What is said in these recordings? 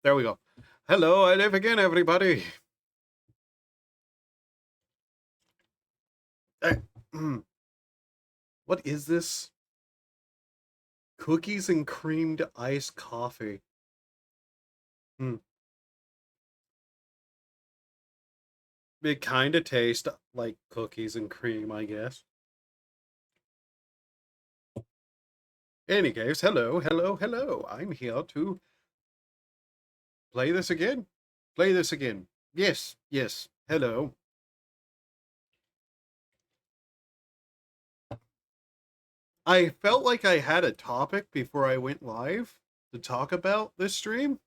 There we go. Hello, I live again, everybody. What is this? Cookies and creamed iced coffee. Hmm. It kind of tastes like cookies and cream, I guess. Any case, hello, hello, hello. I'm here to play this again. Play this again. Yes, yes. Hello. I felt like I had a topic before I went live to talk about this stream,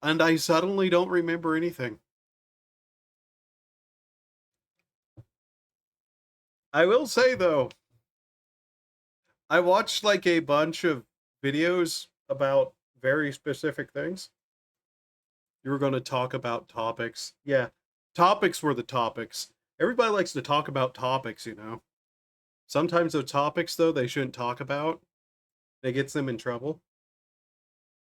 and I suddenly don't remember anything. I will say though, I watched like a bunch of videos about very specific things. You were going to talk about topics. Yeah, topics were the topics. Everybody likes to talk about topics, you know. Sometimes the topics, though, they shouldn't talk about. It gets them in trouble.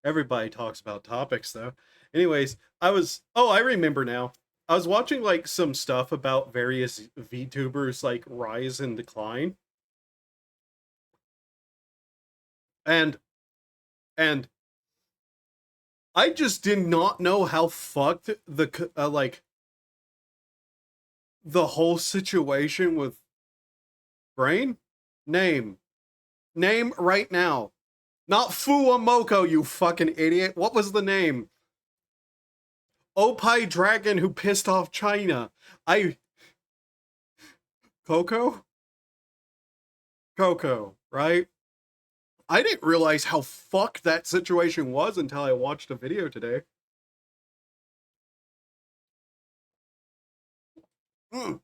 Everybody talks about topics, though. Anyways, oh, I remember now. I was watching like some stuff about various VTubers like rise and decline. And and I just did not know how fucked the like the whole situation with Brain. Name right now. Not Fuamoko, you fucking idiot. What was the name? Opie Dragon who pissed off China. Coco? Coco, right? I didn't realize how fucked that situation was until I watched a video today. Mm.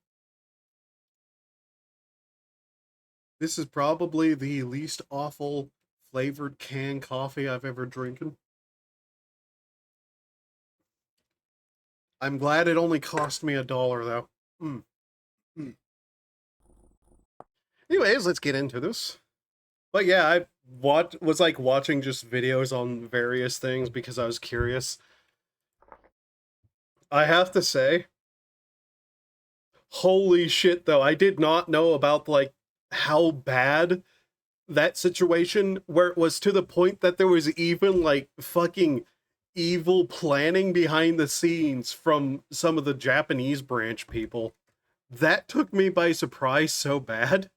This is probably the least awful flavored canned coffee I've ever drinking. I'm glad it only cost me $1 though. Mm. Mm. Anyways, let's get into this. But yeah, I was like watching just videos on various things because I was curious. I have to say, holy shit though, I did not know about like how bad that situation where it was to the point that there was even like fucking evil planning behind the scenes from some of the Japanese branch people. That took me by surprise so bad.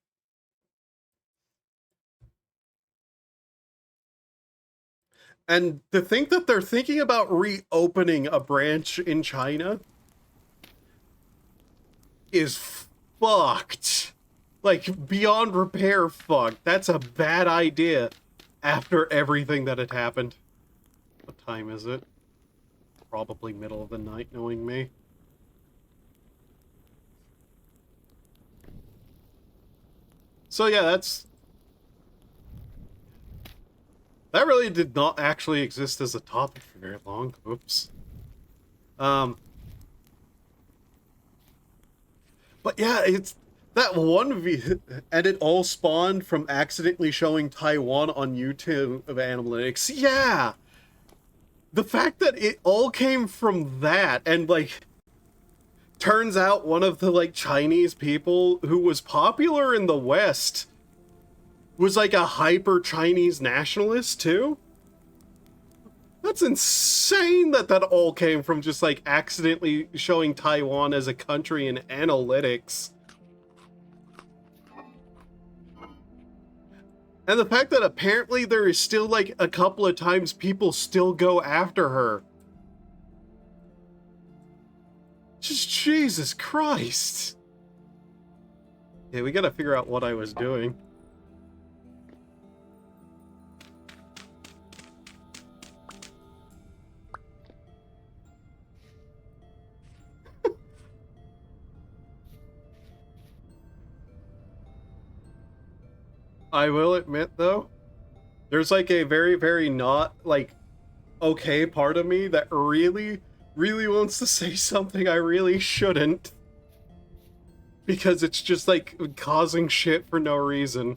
And to think that they're thinking about reopening a branch in China is fucked. Like, beyond repair fucked. That's a bad idea after everything that had happened. What time is it? Probably middle of the night, knowing me. So yeah, that really did not actually exist as a topic for very long. Oops. Um, but yeah, it's that one and it all spawned from accidentally showing Taiwan on YouTube of Analytics. Yeah, the fact that it all came from that, and like, turns out one of the like Chinese people who was popular in the West was like a hyper Chinese nationalist too. That's insane that that all came from just like accidentally showing Taiwan as a country in analytics. And the fact that apparently there is still like a couple of times people still go after her. Just Jesus Christ. Yeah, we gotta figure out what I was doing. I will admit though, there's like a very, very not like okay part of me that really, really wants to say something I really shouldn't. Because it's just like causing shit for no reason.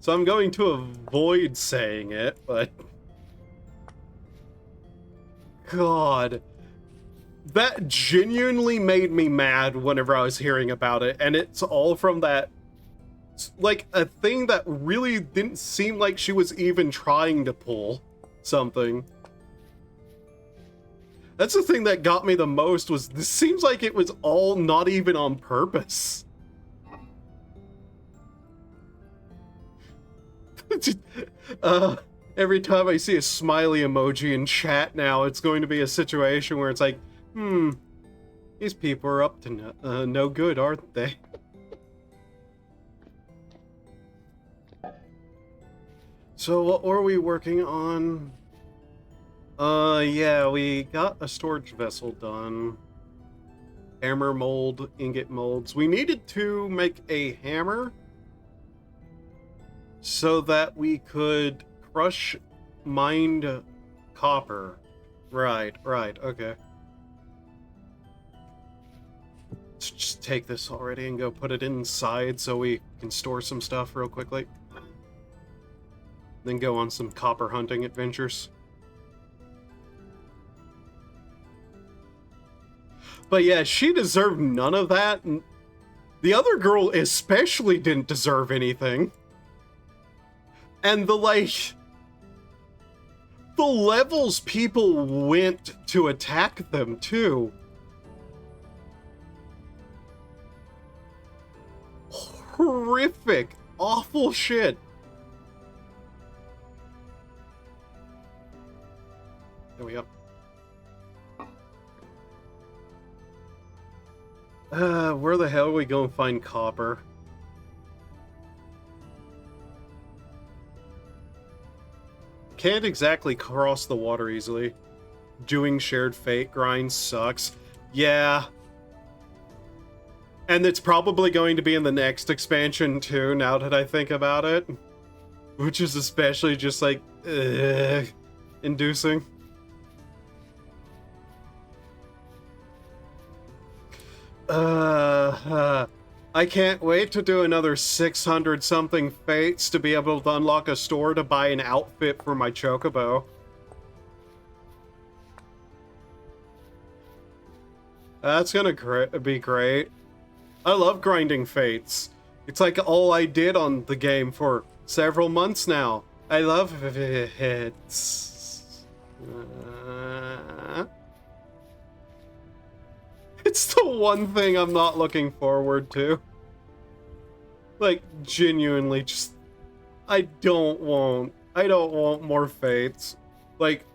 So I'm going to avoid saying it, but... God. That genuinely made me mad whenever I was hearing about it, and it's all from that... Like, a thing that really didn't seem like she was even trying to pull something. That's the thing that got me the most, was this seems like it was all not even on purpose. Every time I see a smiley emoji in chat now, it's going to be a situation where it's like, these people are up to no good, aren't they? So what were we working on? Yeah, we got a storage vessel done. Hammer mold, ingot molds. We needed to make a hammer so that we could crush mined copper. Right, okay. Let's just take this already and go put it inside so we can store some stuff real quickly. Then go on some copper hunting adventures. But yeah, she deserved none of that. And the other girl especially didn't deserve anything. And the levels people went to attack them too. Horrific, awful shit. There we go. Where the hell are we going to find copper? Can't exactly cross the water easily. Doing shared fate grind sucks. Yeah. And it's probably going to be in the next expansion too, now that I think about it. Which is especially just like, inducing. I can't wait to do another 600 something fates to be able to unlock a store to buy an outfit for my chocobo. That's gonna be great. I love grinding fates. It's like all I did on the game for several months now. I love it. It's the one thing I'm not looking forward to. Like, genuinely, just... I don't want more fates. Like...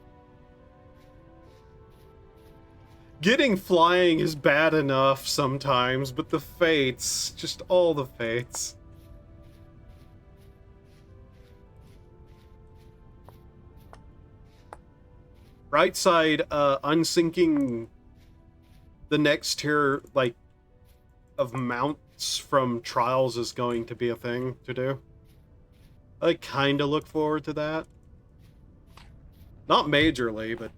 Getting flying is bad enough sometimes, but the fates, just all the fates. Right side, unsinking the next tier, like, of mounts from Trials is going to be a thing to do. I kinda look forward to that. Not majorly, but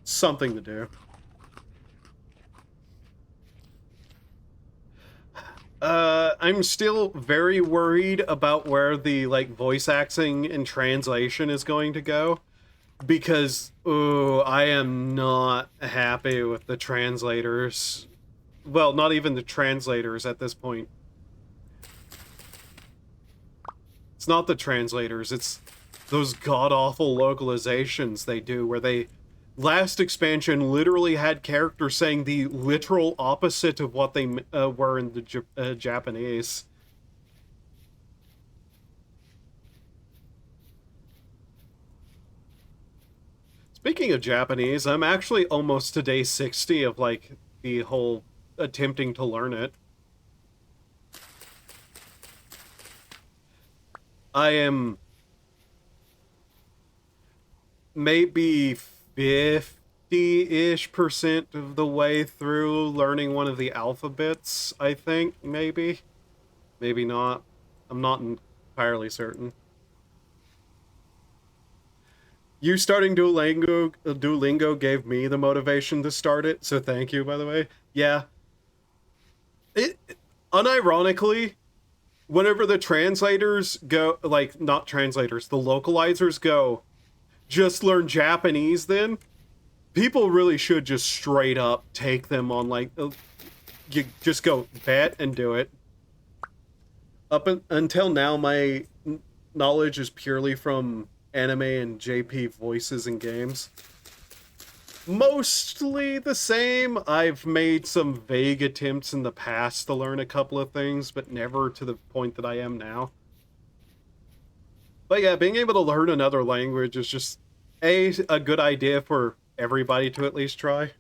something to do. I'm still very worried about where the, like, voice acting and translation is going to go. Because, ooh, I am not happy with the translators. Well, not even the translators at this point. It's not the translators, it's those god-awful localizations they do, where they... Last expansion literally had characters saying the literal opposite of what they were in the Japanese. Speaking of Japanese, I'm actually almost to day 60 of, like, the whole attempting to learn it. I am maybe 50-ish% of the way through learning one of the alphabets, I think, maybe. Maybe not. I'm not entirely certain. You starting Duolingo gave me the motivation to start it, so thank you, by the way. Yeah. Unironically, whenever the translators go, like, not translators, the localizers go, just learn Japanese then, people really should just straight up take them on, like, you just go bet and do it. Until now, my knowledge is purely from anime and JP voices in games. Mostly the same. I've made some vague attempts in the past to learn a couple of things, but never to the point that I am now. But yeah, being able to learn another language is just a good idea for everybody to at least try.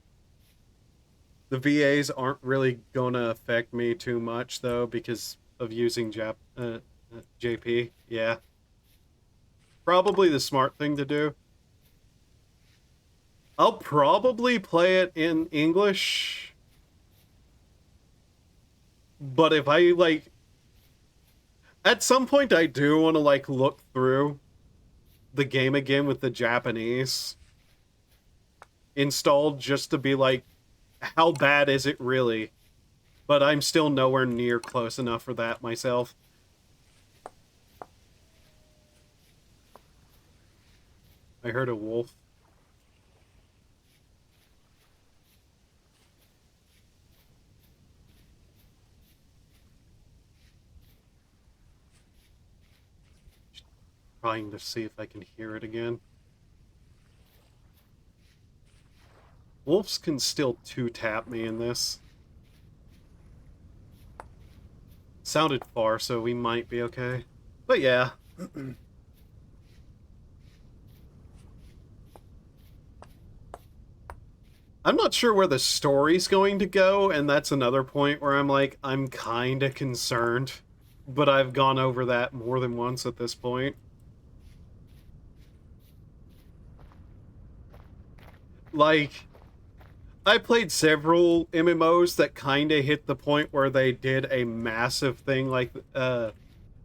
The VAs aren't really gonna affect me too much though because of using JP. Yeah, probably the smart thing to do. I'll probably play it in English, but if I like, at some point I do want to like look through the game again with the Japanese installed just to be like, how bad is it really? But I'm still nowhere near close enough for that myself. I heard a wolf. Trying to see if I can hear it again. Wolves can still two-tap me in this. Sounded far, so we might be okay. But yeah. I'm not sure where the story's going to go, and that's another point where I'm like, I'm kinda concerned. But I've gone over that more than once at this point. Like, I played several MMOs that kinda hit the point where they did a massive thing like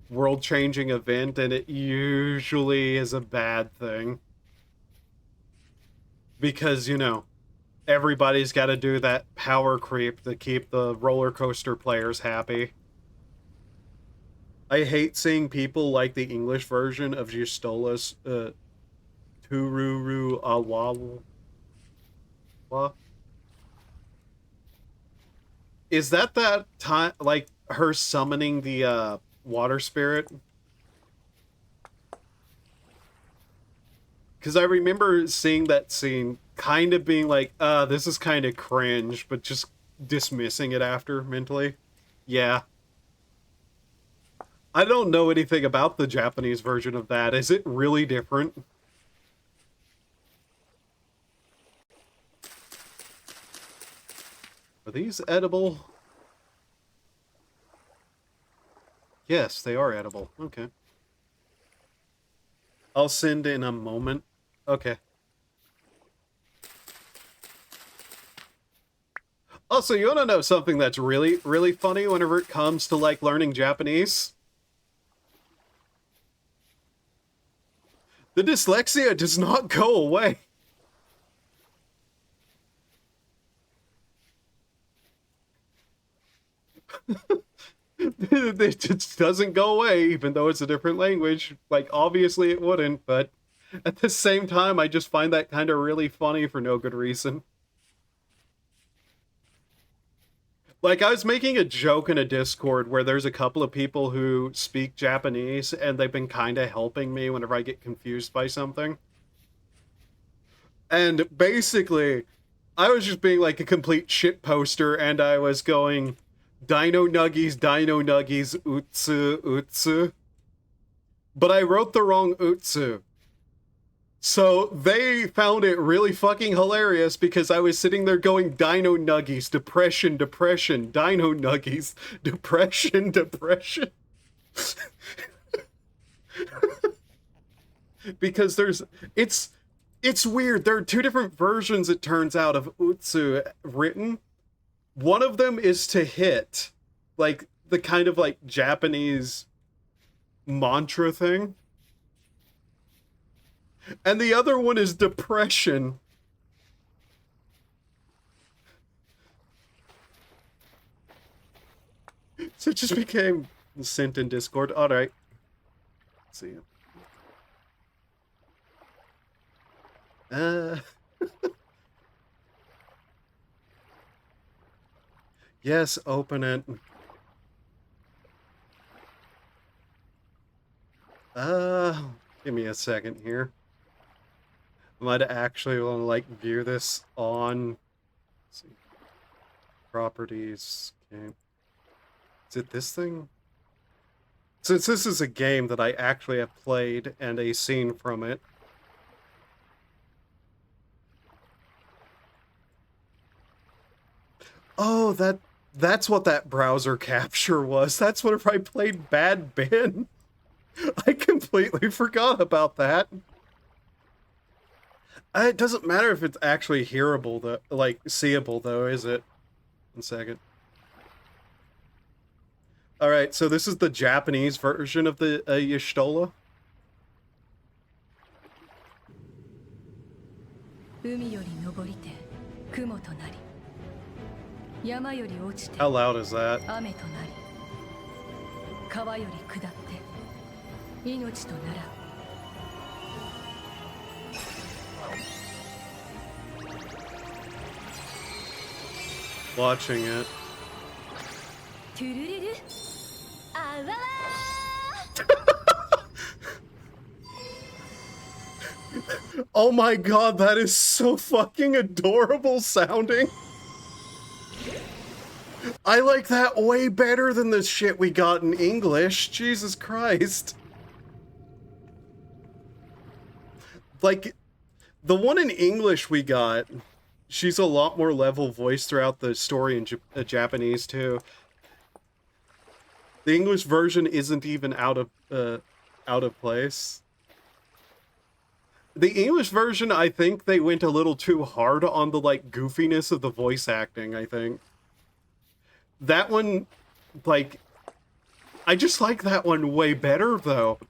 world-changing event, and it usually is a bad thing. Because, you know, everybody's got to do that power creep to keep the roller coaster players happy. I hate seeing people like the English version of Justola's Tururu Awawa. Is that time, like, her summoning the water spirit? Because I remember seeing that scene, kind of being like, this is kind of cringe, but just dismissing it after mentally. Yeah. I don't know anything about the Japanese version of that. Is it really different? Are these edible? Yes, they are edible. Okay. I'll send in a moment. Okay. Also, you want to know something that's really, really funny whenever it comes to, like, learning Japanese? The dyslexia does not go away. It just doesn't go away, even though it's a different language. Like, obviously it wouldn't, but at the same time, I just find that kind of really funny for no good reason. Like, I was making a joke in a Discord where there's a couple of people who speak Japanese, and they've been kind of helping me whenever I get confused by something. And basically, I was just being like a complete shit poster, and I was going, Dino Nuggies, Utsu, Utsu. But I wrote the wrong Utsu. So they found it really fucking hilarious because I was sitting there going Dino Nuggies, depression, depression, Dino Nuggies, depression, depression. Because it's weird. There are two different versions, it turns out, of Utsu written. One of them is to hit, like the kind of like Japanese mantra thing. And the other one is depression. So it just became Sent in Discord. Alright. Let's see. Yes, open it. Give me a second here. I might actually want to like view this on, let's see, properties. Okay. Is it this thing? Since this is a game that I actually have played and a scene from it. Oh, that's what that browser capture was. That's whenever I played Bad Ben. I completely forgot about that. It doesn't matter if it's actually hearable, though, like, seeable, though, is it? 1 second. Alright, so this is the Japanese version of the Y'shtola. How loud is that? Watching it. Oh my god, that is so fucking adorable sounding. I like that way better than the shit we got in English. Jesus Christ. Like, the one in English we got, she's a lot more level voiced throughout the story in Japanese, too. The English version isn't even out of place. The English version, I think they went a little too hard on the, like, goofiness of the voice acting, I think. That one, like, I just like that one way better, though.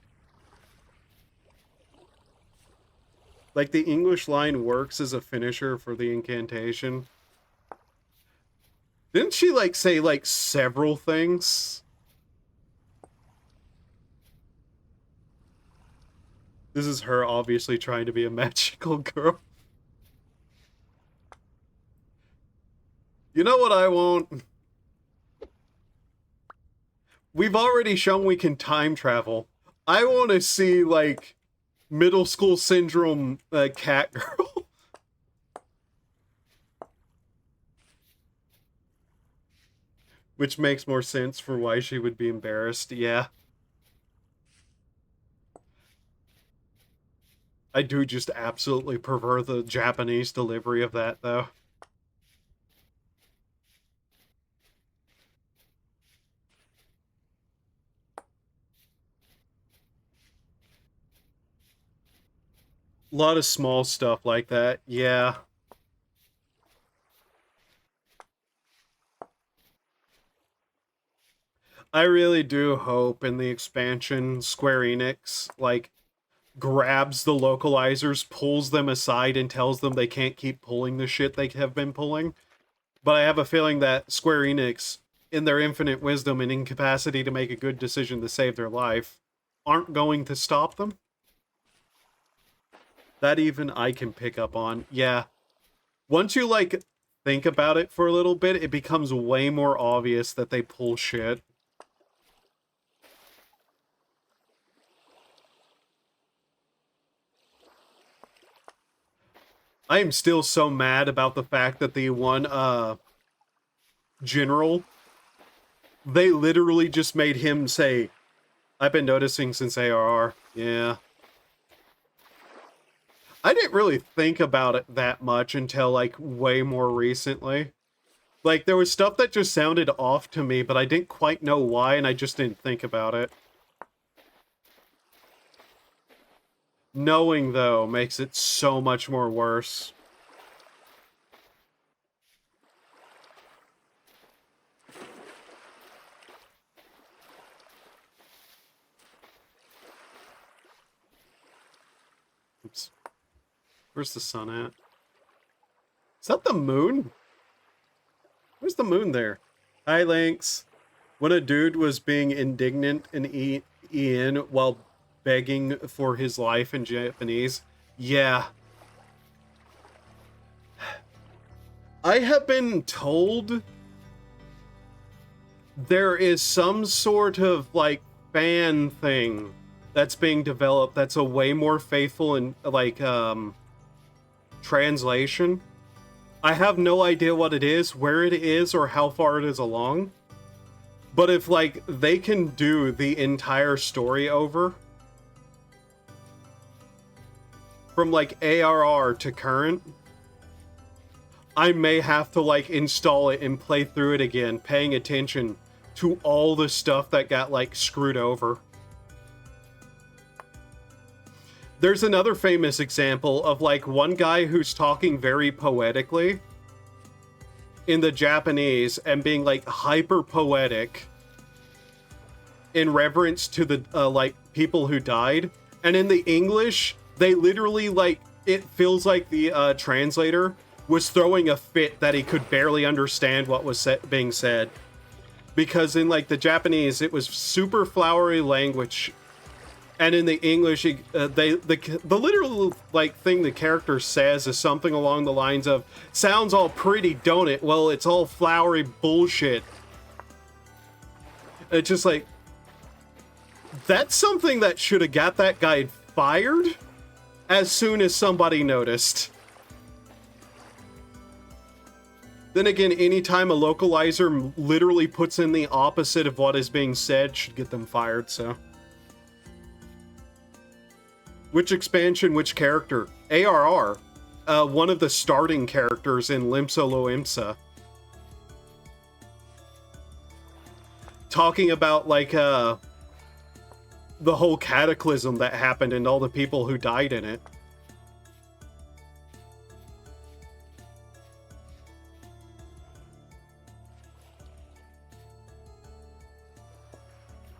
Like, the English line works as a finisher for the incantation. Didn't she, like, say, like, several things? This is her obviously trying to be a magical girl. You know what I want? We've already shown we can time travel. I want to see, like, middle school syndrome cat girl. Which makes more sense for why she would be embarrassed, yeah. I do just absolutely prefer the Japanese delivery of that, though. A lot of small stuff like that, yeah. I really do hope in the expansion Square Enix, like, grabs the localizers, pulls them aside, and tells them they can't keep pulling the shit they have been pulling. But I have a feeling that Square Enix, in their infinite wisdom and incapacity to make a good decision to save their life, aren't going to stop them. That even I can pick up on. Yeah. Once you, like, think about it for a little bit, it becomes way more obvious that they pull shit. I am still so mad about the fact that the one, general, they literally just made him say, I've been noticing since ARR. Yeah. I didn't really think about it that much until, like, way more recently. Like, there was stuff that just sounded off to me, but I didn't quite know why, and I just didn't think about it. Knowing, though, makes it so much more worse. Oops. Where's the sun at? Is that the moon? Where's the moon there? Hi, Lynx. when a dude was being indignant in Ian while begging for his life in Japanese. Yeah. I have been told there is some sort of like fan thing that's being developed that's a way more faithful and like translation. I have no idea what it is, where it is, or how far it is along. But if like they can do the entire story over from like ARR to current, I may have to like install it and play through it again, paying attention to all the stuff that got like screwed over. There's another famous example of like one guy who's talking very poetically in the Japanese and being like hyper poetic in reverence to the like people who died, and in the English they literally like it feels like the translator was throwing a fit that he could barely understand what was being said, because in like the Japanese it was super flowery language, and in the English the literal like thing the character says is something along the lines of, sounds all pretty, don't it? Well, it's all flowery bullshit. It's just like, that's something that should have got that guy fired as soon as somebody noticed. Then again, anytime a localizer literally puts in the opposite of what is being said should get them fired, so. Which expansion, which character? ARR, one of the starting characters in Limsa Loimsa. Talking about, like, the whole cataclysm that happened and all the people who died in it.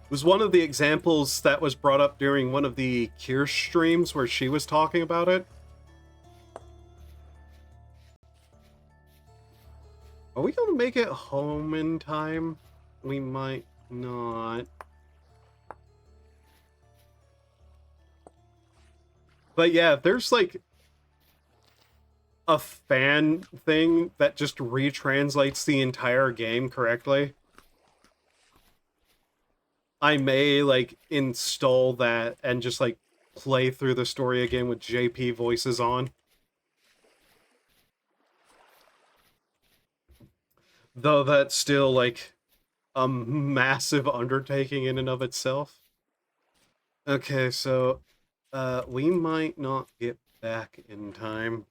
Was one of the examples that was brought up during one of the Kirsch streams where she was talking about it. Are we gonna make it home in time? We might not. But yeah, if there's like a fan thing that just retranslates the entire game correctly, I may like install that and just like play through the story again with JP voices on. Though that's still like a massive undertaking in and of itself. Okay, so we might not get back in time.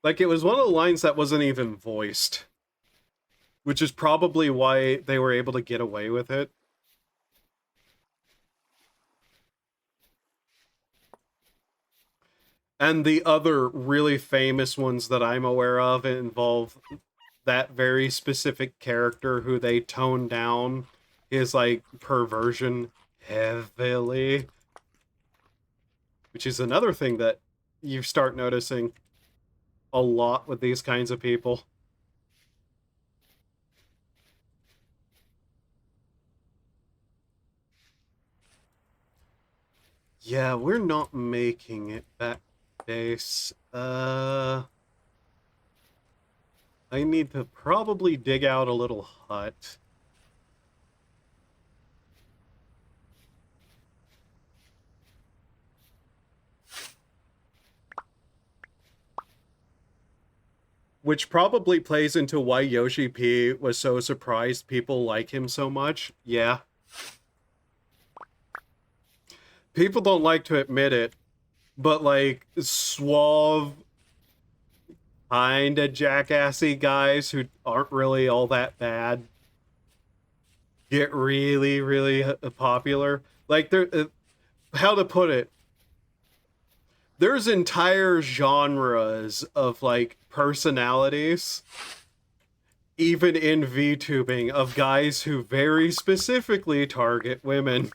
Like, it was one of the lines that wasn't even voiced, which is probably why they were able to get away with it. And the other really famous ones that I'm aware of involve that very specific character who they tone down his, like, perversion heavily. Which is another thing that you start noticing a lot with these kinds of people. Yeah, we're not making it back base. I need to probably dig out a little hut. Which probably plays into why Yoshi P was so surprised people like him so much. Yeah. People don't like to admit it, but like suave, kinda jackassy guys who aren't really all that bad get really, really popular. Like, they're, how to put it? There's entire genres of like personalities, even in VTubing, of guys who very specifically target women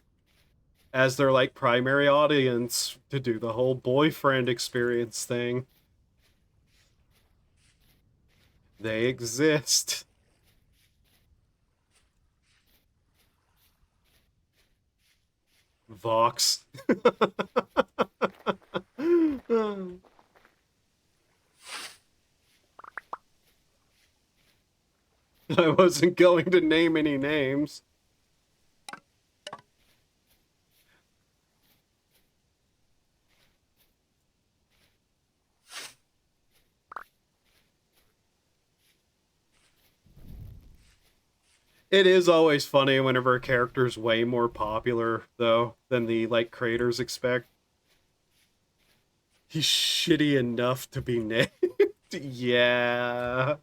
as their like primary audience to do the whole boyfriend experience thing. They exist. Vox. I wasn't going to name any names. It is always funny whenever a character's way more popular, though, than the, like, creators expect. He's shitty enough to be named. Yeah.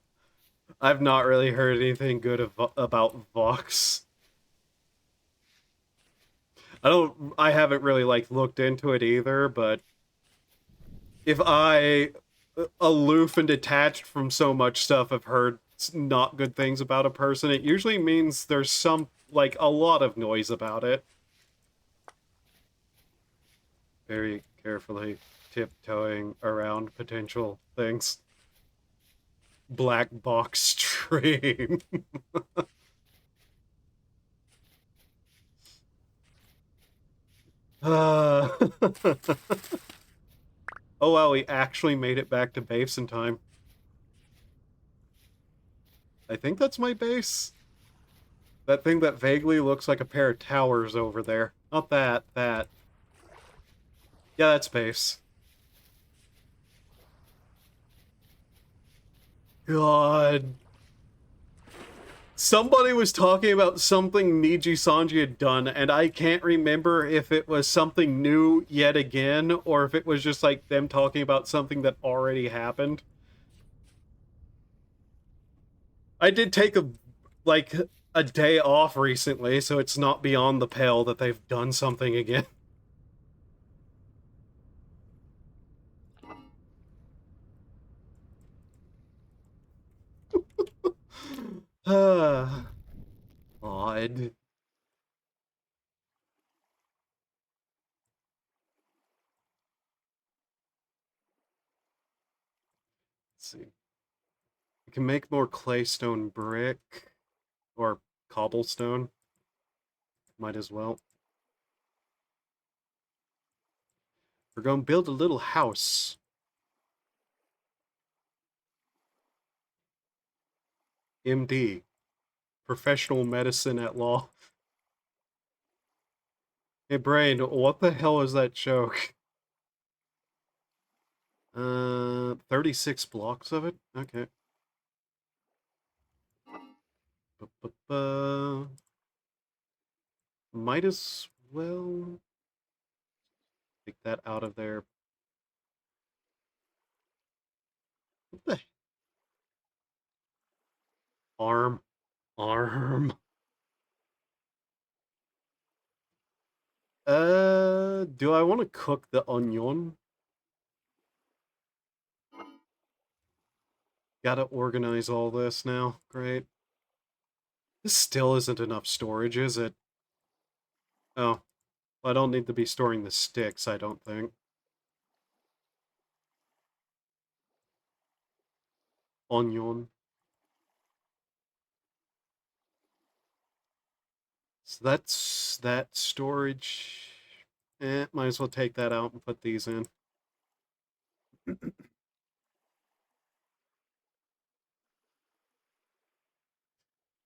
I've not really heard anything good about Vox. I haven't really, like, looked into it either, but if I, aloof and detached from so much stuff, have heard not good things about a person, it usually means there's some, like, a lot of noise about it. Very carefully tiptoeing around potential things. Black box stream. uh... Oh wow, we actually made it back to base in time. I think that's my base. That thing that vaguely looks like a pair of towers over there. Not that, that. Yeah, that's base. God. Somebody was talking about something Niji Sanji had done, and I can't remember if it was something new yet again, or if it was just like them talking about something that already happened. I did take a day off recently, so it's not beyond the pale that they've done something again. Odd. Let's see. We can make more claystone brick or cobblestone. Might as well. We're going to build a little house. MD. Professional medicine at law. Hey, Brain, what the hell is that joke? 36 blocks of it? Okay. Might as well take that out of there. What the? Arm. Arm. Do I want to cook the onion? Gotta organize all this now. Great. This still isn't enough storage, is it? Oh. I don't need to be storing the sticks, I don't think. Onion. So that's that storage. Might as well take that out and put these in.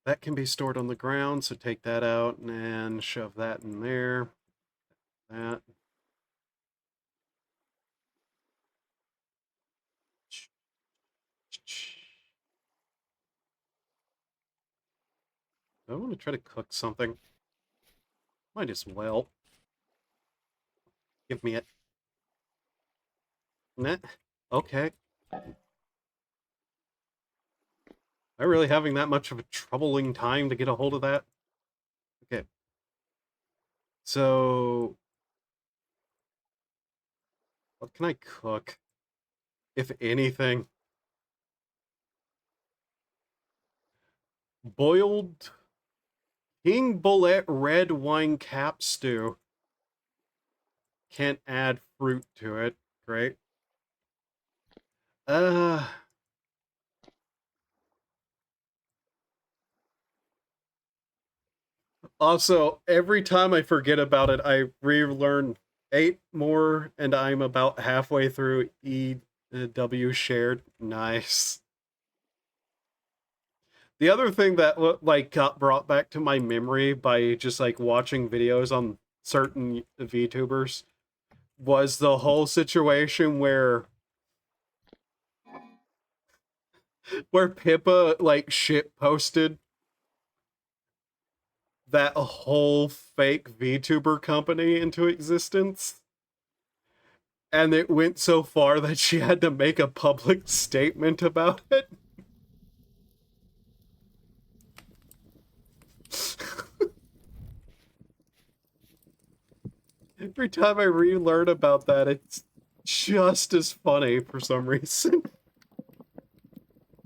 That can be stored on the ground, so take that out and shove that in there. That. I want to try to cook something. Might as well. Give me it. Nah. Okay. Am I really having that much of a troubling time to get a hold of that? Okay. So, what can I cook? If anything. Boiled King Bullet red wine cap stew. Can't add fruit to it. Great. Uh, Also, every time I forget about it, I relearn 8 more, and I'm about halfway through EW shared. Nice. The other thing that like got brought back to my memory by just like watching videos on certain VTubers was the whole situation where Pippa like shit posted that whole fake VTuber company into existence. And it went so far that she had to make a public statement about it. Every time I relearn about that, it's just as funny for some reason.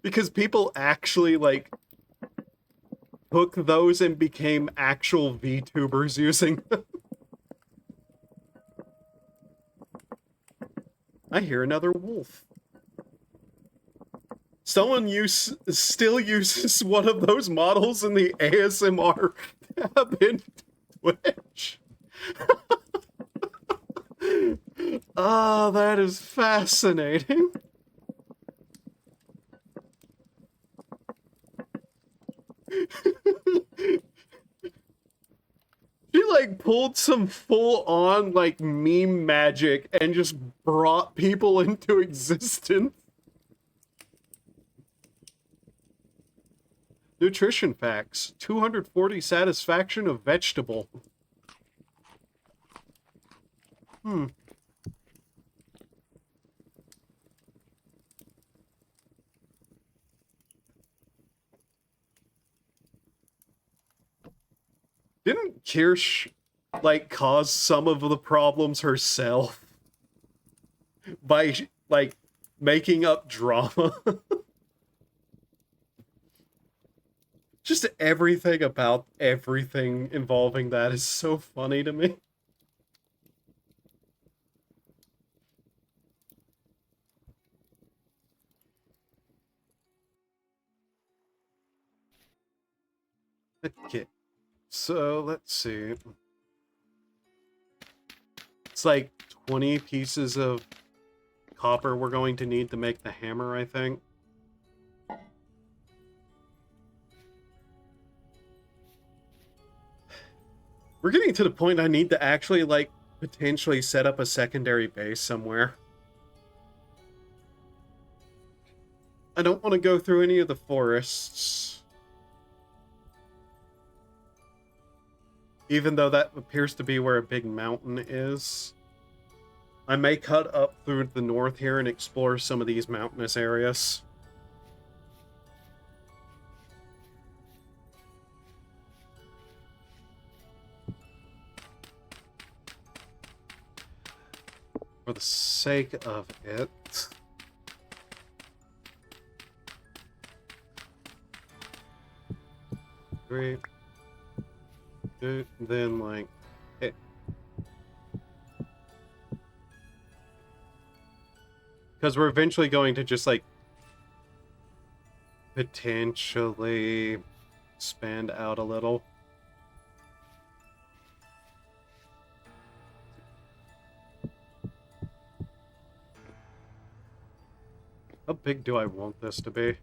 Because people actually, like, took those and became actual VTubers using them. I hear another wolf. Someone still uses one of those models in the ASMR tab in Twitch. Ah, that is fascinating. She like pulled some full-on like meme magic and just brought people into existence. Nutrition facts: 240 satisfaction of vegetable. Didn't Kirsch like cause some of the problems herself by like making up drama? Just everything about everything involving that is so funny to me. Okay, so let's see. It's like 20 pieces of copper we're going to need to make the hammer, I think. We're getting to the point I need to actually, like, potentially set up a secondary base somewhere. I don't want to go through any of the forests. Even though that appears to be where a big mountain is. I may cut up through the north here and explore some of these mountainous areas. For the sake of it. Great. Good. Then, like, hey. Because we're eventually going to just, like, potentially expand out a little. How big do I want this to be?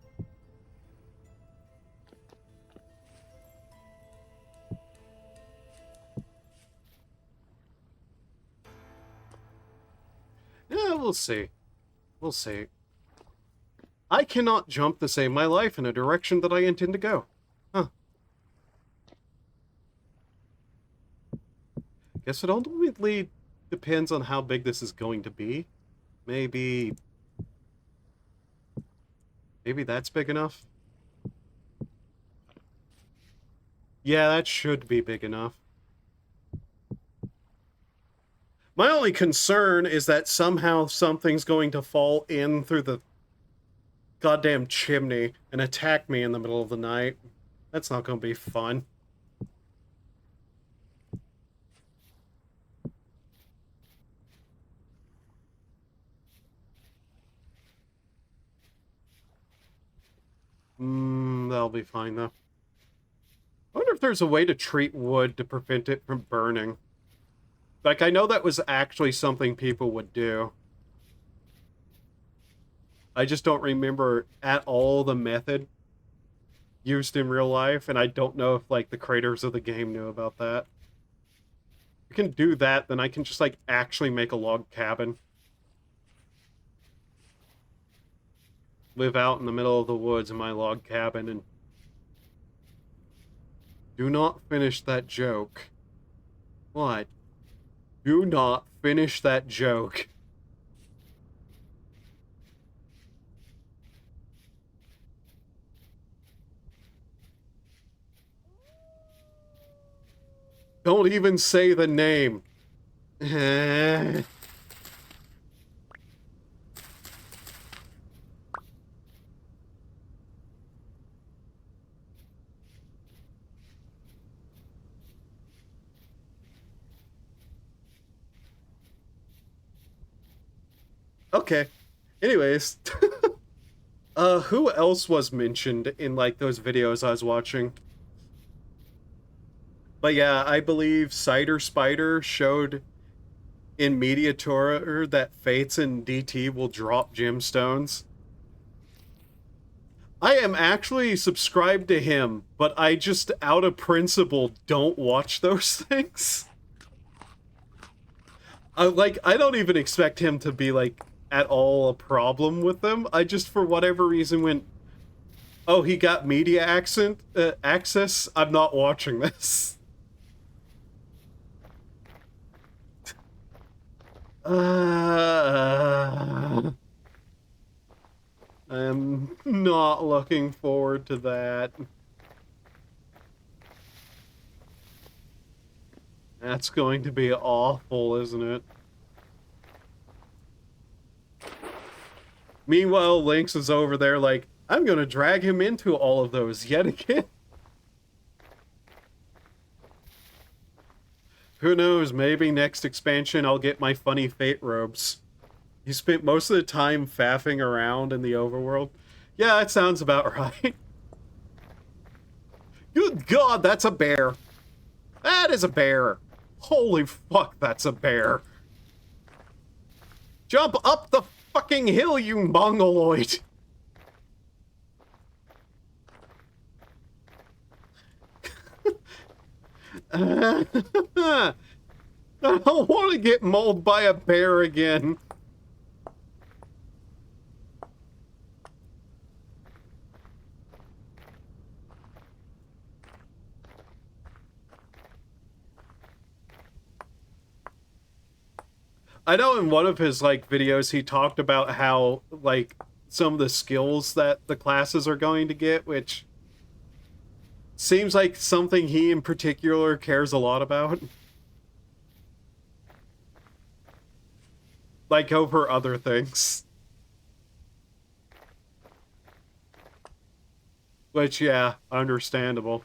Yeah, we'll see. We'll see. I cannot jump to save my life in a direction that I intend to go. Huh. Guess it ultimately depends on how big this is going to be. Maybe that's big enough? Yeah, that should be big enough. My only concern is that somehow something's going to fall in through the goddamn chimney and attack me in the middle of the night. That's not going to be fun. That'll be fine, though. I wonder if there's a way to treat wood to prevent it from burning. Like, I know that was actually something people would do. I just don't remember at all the method used in real life, and I don't know if, like, the creators of the game knew about that. If I can do that, then I can just, like, actually make a log cabin. Live out in the middle of the woods in my log cabin, and... Do not finish that joke. What? Do not finish that joke. Don't even say the name. Okay. Anyways. Who else was mentioned in, like, those videos I was watching? But yeah, I believe Cider Spider showed in Media Tour that Fates and DT will drop gemstones. I am actually subscribed to him, but I just, out of principle, don't watch those things. I don't even expect him to be, like, at all a problem with them. I just, for whatever reason, went, oh, he got media access? I'm not watching this. I'm not looking forward to that. That's going to be awful, isn't it? Meanwhile, Lynx is over there like, I'm gonna drag him into all of those yet again. Who knows, maybe next expansion I'll get my funny fate robes. You spent most of the time faffing around in the overworld. Yeah, that sounds about right. Good God, that's a bear. That is a bear. Holy fuck, that's a bear. Jump up the fucking hill, you mongoloid. I don't want to get mauled by a bear again. I know in one of his, like, videos he talked about how, like, some of the skills that the classes are going to get, which seems like something he in particular cares a lot about. Like, over other things. Which, yeah, understandable.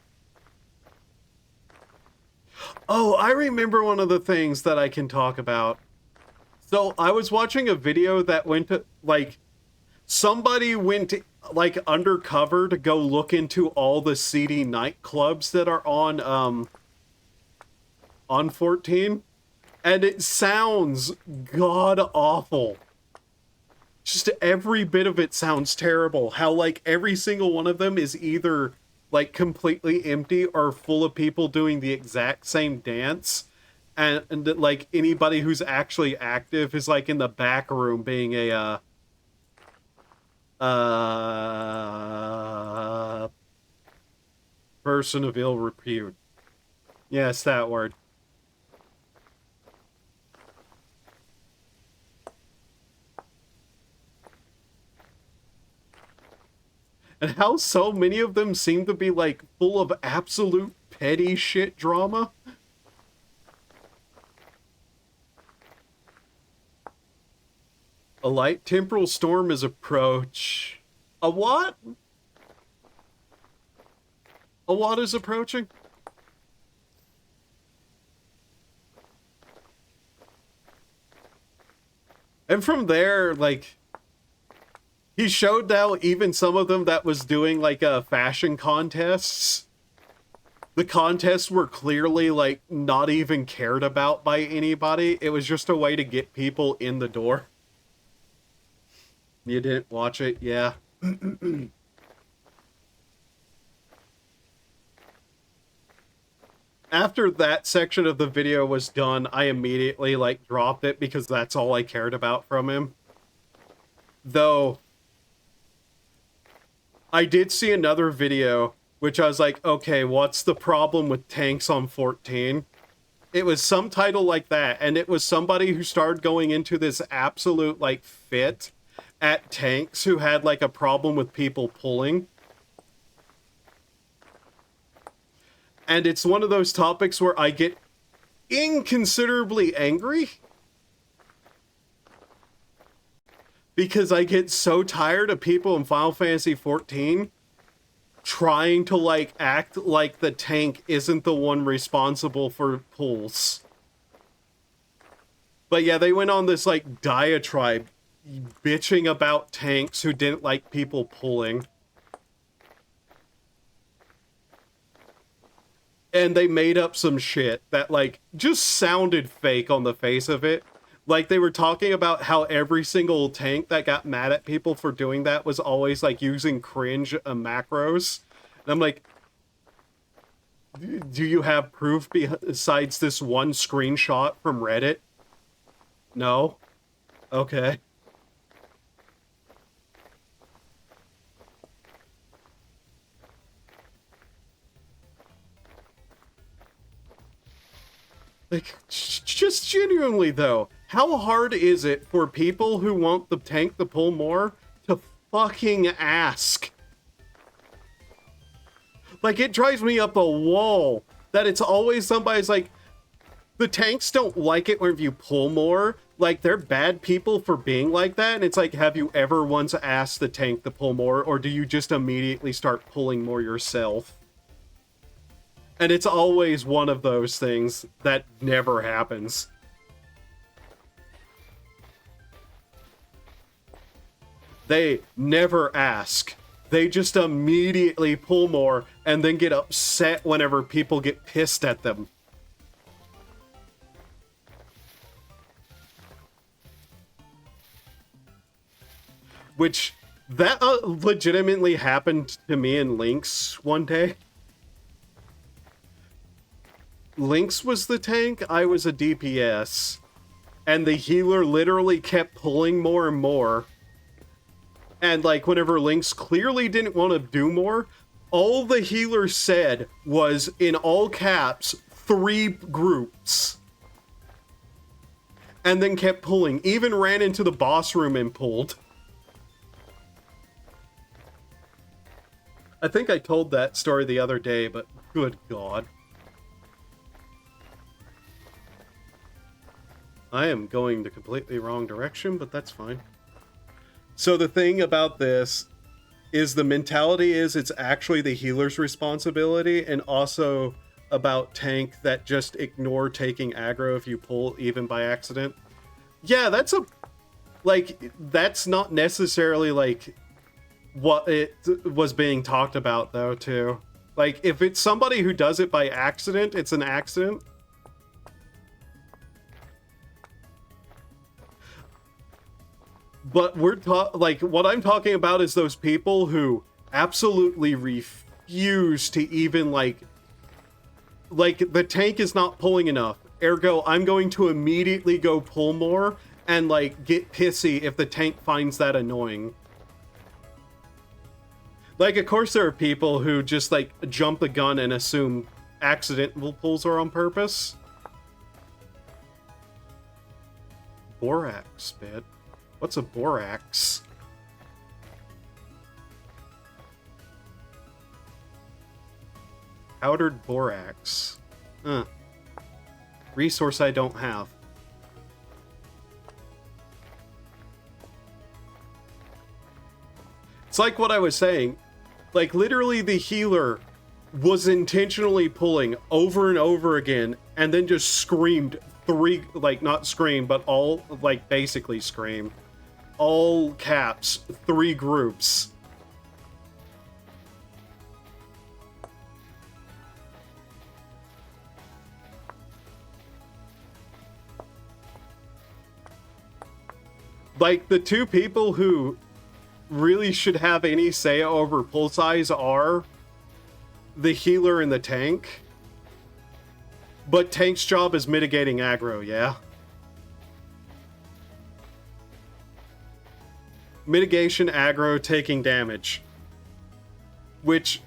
Oh, I remember one of the things that I can talk about. So, I was watching a video that went to, like, somebody went, like, undercover to go look into all the seedy nightclubs that are on 14. And it sounds god-awful. Just every bit of it sounds terrible. How, like, every single one of them is either, like, completely empty or full of people doing the exact same dance. And like, anybody who's actually active is, like, in the back room being a, person of ill repute. Yes, that word. And how so many of them seem to be, like, full of absolute petty shit drama. A light temporal storm is approach. A what? A what is approaching? And from there, like, he showed how even some of them that was doing, like, fashion contests, The contests were clearly, like, not even cared about by anybody. It was just a way to get people in the door. You didn't watch it? Yeah. After that section of the video was done, I immediately, like, dropped it because that's all I cared about from him. Though, I did see another video, which I was like, okay, what's the problem with tanks on 14? It was some title like that, and it was somebody who started going into this absolute, like, fit at tanks who had, like, a problem with people pulling. And it's one of those topics where I get inconsiderably angry. Because I get so tired of people in Final Fantasy XIV trying to, like, act like the tank isn't the one responsible for pulls. But yeah, they went on this, like, diatribe bitching about tanks who didn't like people pulling. And they made up some shit that, like, just sounded fake on the face of it. Like, they were talking about how every single tank that got mad at people for doing that was always, like, using cringe macros. And I'm like, do you have proof besides this one screenshot from Reddit? No? Okay. Like, just genuinely, though, how hard is it for people who want the tank to pull more to fucking ask? Like, it drives me up a wall that it's always somebody's like, the tanks don't like it when you pull more. Like, they're bad people for being like that. And it's like, have you ever once asked the tank to pull more, or do you just immediately start pulling more yourself? And it's always one of those things that never happens. They never ask. They just immediately pull more and then get upset whenever people get pissed at them. Which, that legitimately happened to me in Lynx one day. Lynx was the tank, I was a DPS. And the healer literally kept pulling more and more. And, like, whenever Lynx clearly didn't want to do more, all the healer said was, in all caps, 3 groups. And then kept pulling. Even ran into the boss room and pulled. I think I told that story the other day, but good God. I am going the completely wrong direction, but that's fine. So the thing about this is the mentality is it's actually the healer's responsibility, and also about tank that just ignore taking aggro if you pull even by accident. Yeah, that's a... like, that's not necessarily, like, what it was being talked about, though, too. Like, if it's somebody who does it by accident, it's an accident. But we're like, what I'm talking about is those people who absolutely refuse to even, like, the tank is not pulling enough. Ergo, I'm going to immediately go pull more and, like, get pissy if the tank finds that annoying. Like, of course there are people who just, like, jump the gun and assume accidental pulls are on purpose. Borax bit. What's a borax? Powdered borax. Resource I don't have. It's like what I was saying. Like, literally the healer was intentionally pulling over and over again, and then just screamed 3, like, not scream, but all, like, basically scream. All caps, 3 groups. Like, the two people who really should have any say over pull size are the healer and the tank. But tank's job is mitigating aggro, yeah? Mitigation, aggro, taking damage. Which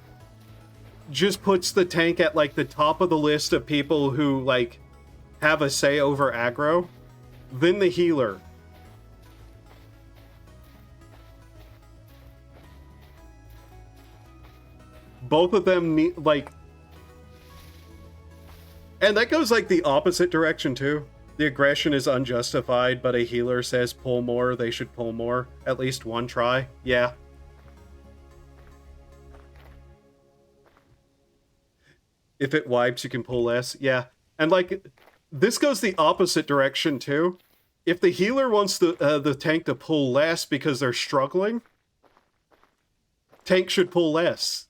just puts the tank at, like, the top of the list of people who, like, have a say over aggro. Then the healer. Both of them need, like... And that goes, like, the opposite direction, too. The aggression is unjustified, but a healer says pull more, they should pull more. At least one try. Yeah. If it wipes, you can pull less. Yeah. And, like, this goes the opposite direction, too. If the healer wants the tank to pull less because they're struggling, tank should pull less.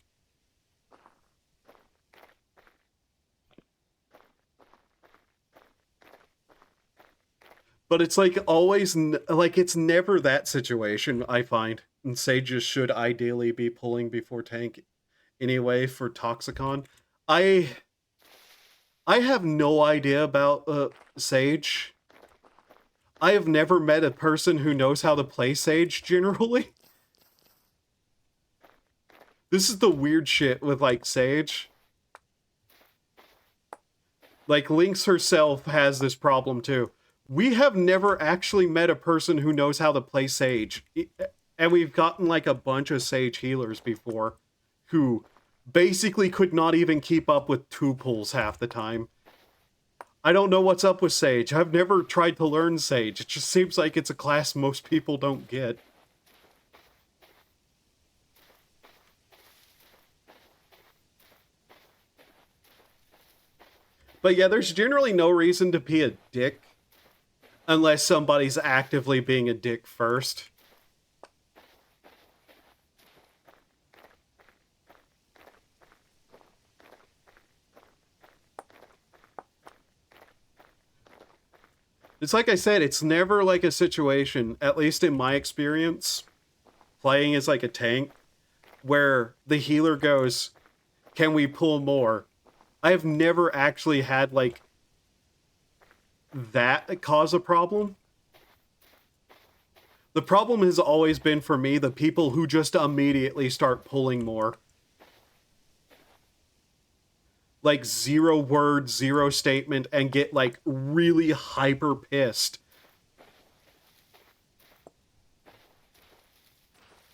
But it's, like, always, like, it's never that situation, I find. And Sages should ideally be pulling before tank anyway for Toxicon. I have no idea about Sage. I have never met a person who knows how to play Sage, generally. This is the weird shit with, like, Sage. Like, Lynx herself has this problem, too. We have never actually met a person who knows how to play Sage. And we've gotten, like, a bunch of Sage healers before who basically could not even keep up with 2 pulls half the time. I don't know what's up with Sage. I've never tried to learn Sage. It just seems like it's a class most people don't get. But yeah, there's generally no reason to be a dick unless somebody's actively being a dick first. It's like I said, it's never like a situation, at least in my experience, playing as like a tank, where the healer goes, can we pull more? I have never actually had, like, that cause a problem. The problem has always been, for me, the people who just immediately start pulling more. Like, 0 word, 0 statement, and get, like, really hyper pissed.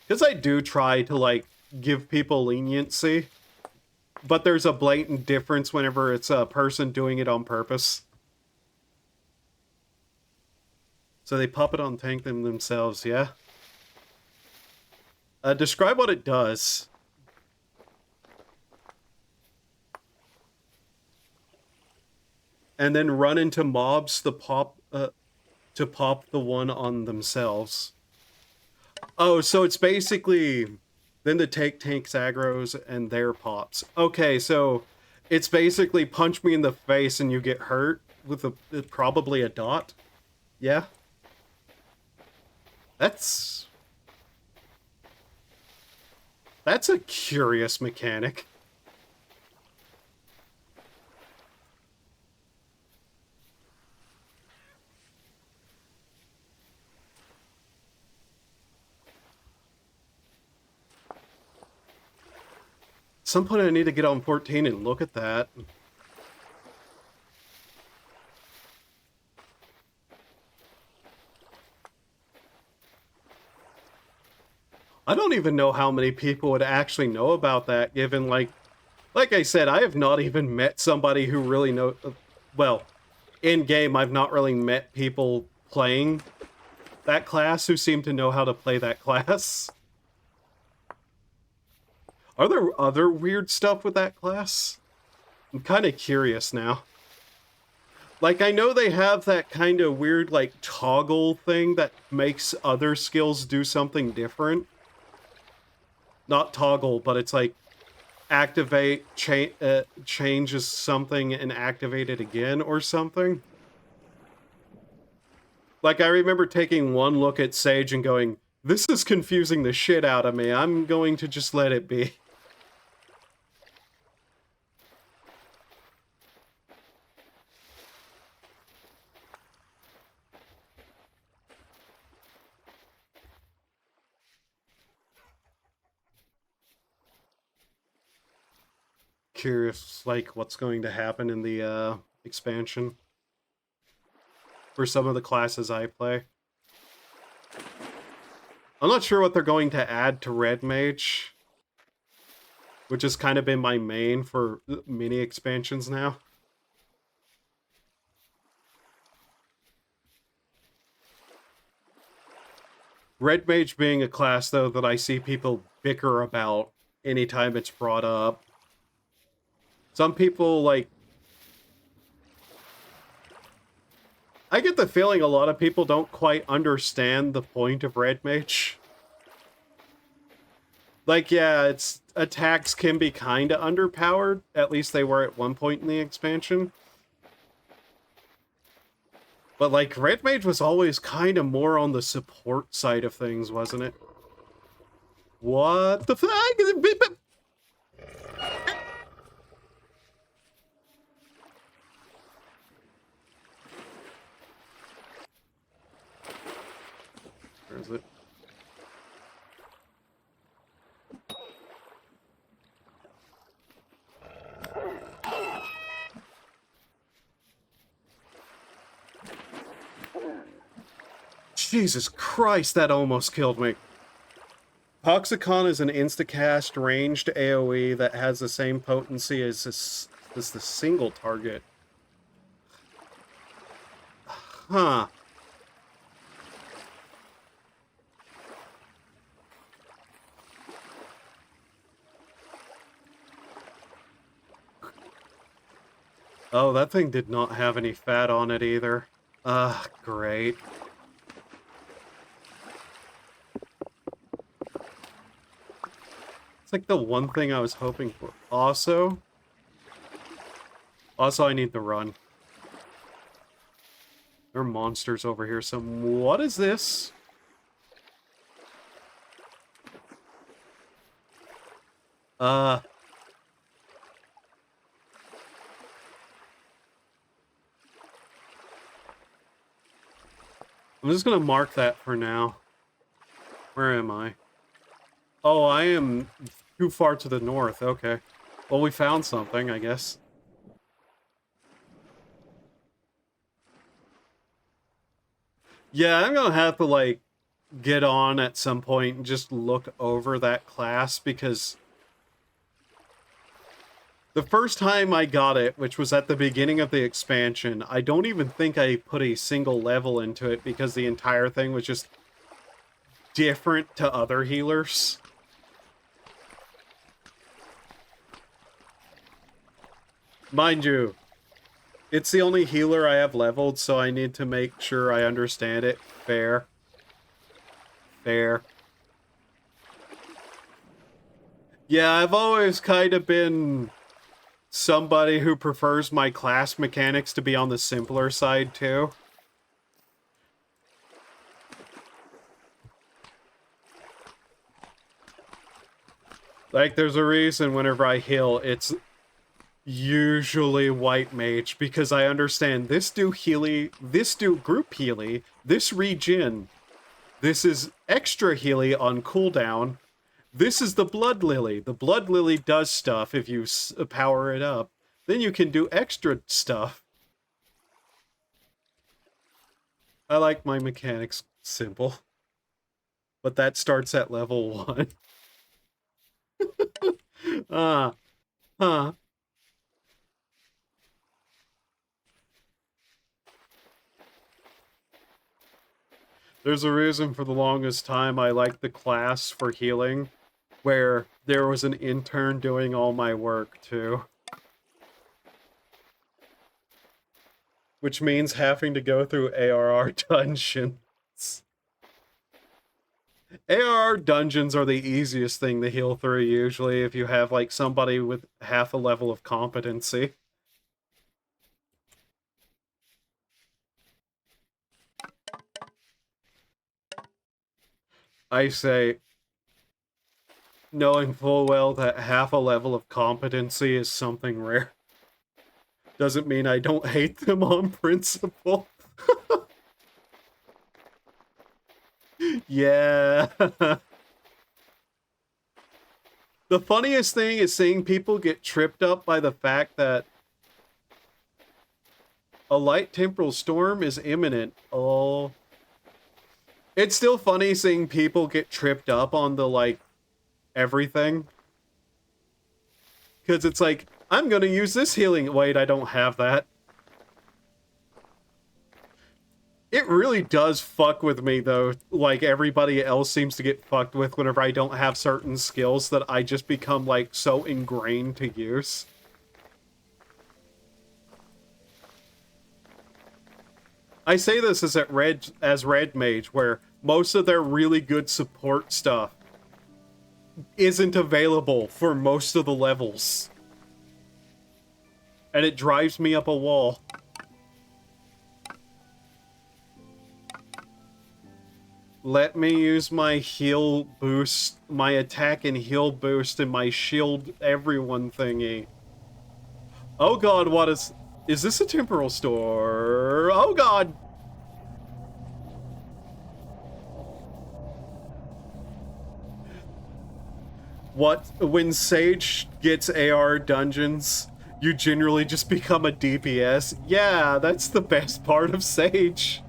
Because I do try to, like, give people leniency, but there's a blatant difference whenever it's a person doing it on purpose. So they pop it on tank them themselves, yeah? Describe what it does. And then run into mobs to pop the one on themselves. Oh, so it's basically then the tanks aggro's and their pops. Okay, so it's basically punch me in the face and you get hurt with probably a dot. Yeah. That's a curious mechanic. At some point I need to get on 14 and look at that. I don't even know how many people would actually know about that, given, like I said, I have not even met somebody who really knows... Well, in-game, I've not really met people playing that class who seem to know how to play that class. Are there other weird stuff with that class? I'm kind of curious now. Like, I know they have that kind of weird, like, toggle thing that makes other skills do something different. Not toggle, but it's like activate, changes something and activate it again or something. Like, I remember taking one look at Sage and going, this is confusing the shit out of me. I'm going to just let it be. Curious, like, what's going to happen in the expansion for some of the classes I play. I'm not sure what they're going to add to Red Mage, which has kind of been my main for mini expansions now. Red Mage being a class, though, that I see people bicker about anytime it's brought up. Some people, like... I get the feeling a lot of people don't quite understand the point of Red Mage. Like, yeah, its attacks can be kind of underpowered. At least they were at one point in the expansion. But, like, Red Mage was always kind of more on the support side of things, wasn't it? What the fuck? Where is it? Jesus Christ, that almost killed me. Toxicon is an instacast ranged AoE that has the same potency as the single target. Huh. Oh, that thing did not have any fat on it either. Great. It's like the one thing I was hoping for. Also, I need to run. There are monsters over here. So, what is this? I'm just gonna mark that for now. Where am I? Oh, I am too far to the north. Okay. Well, we found something, I guess. Yeah, I'm gonna have to, like, get on at some point and just look over that class, because the first time I got it, which was at the beginning of the expansion, I don't even think I put a single level into it because the entire thing was just different to other healers. Mind you, it's the only healer I have leveled, so I need to make sure I understand it. Fair. Fair. Yeah, I've always kind of been somebody who prefers my class mechanics to be on the simpler side, too. Like, there's a reason whenever I heal, it's usually white mage, because I understand this do healy, this do group healy, this regen, this is extra healy on cooldown, this is the blood lily. The blood lily does stuff if you power it up. Then you can do extra stuff. I like my mechanics simple, but that starts at level 1. Huh. There's a reason for the longest time I liked the class for healing, where there was an intern doing all my work, too. Which means having to go through ARR dungeons. ARR dungeons are the easiest thing to heal through, usually, if you have, like, somebody with half a level of competency. I say, knowing full well that half a level of competency is something rare, doesn't mean I don't hate them on principle. Yeah. The funniest thing is seeing people get tripped up by the fact that a light temporal storm is imminent. Oh. It's still funny seeing people get tripped up on the, like, everything. Because it's like, I'm gonna use this healing. Wait, I don't have that. It really does fuck with me, though. Like, everybody else seems to get fucked with whenever I don't have certain skills that I just become, like, so ingrained to use. I say this as Red Mage, where most of their really good support stuff isn't available for most of the levels. And it drives me up a wall. Let me use my heal boost, my attack and heal boost, and my shield everyone thingy. Oh god, what is this a temporal store? Oh god! What, when Sage gets AR dungeons, you generally just become a DPS? Yeah, that's the best part of Sage.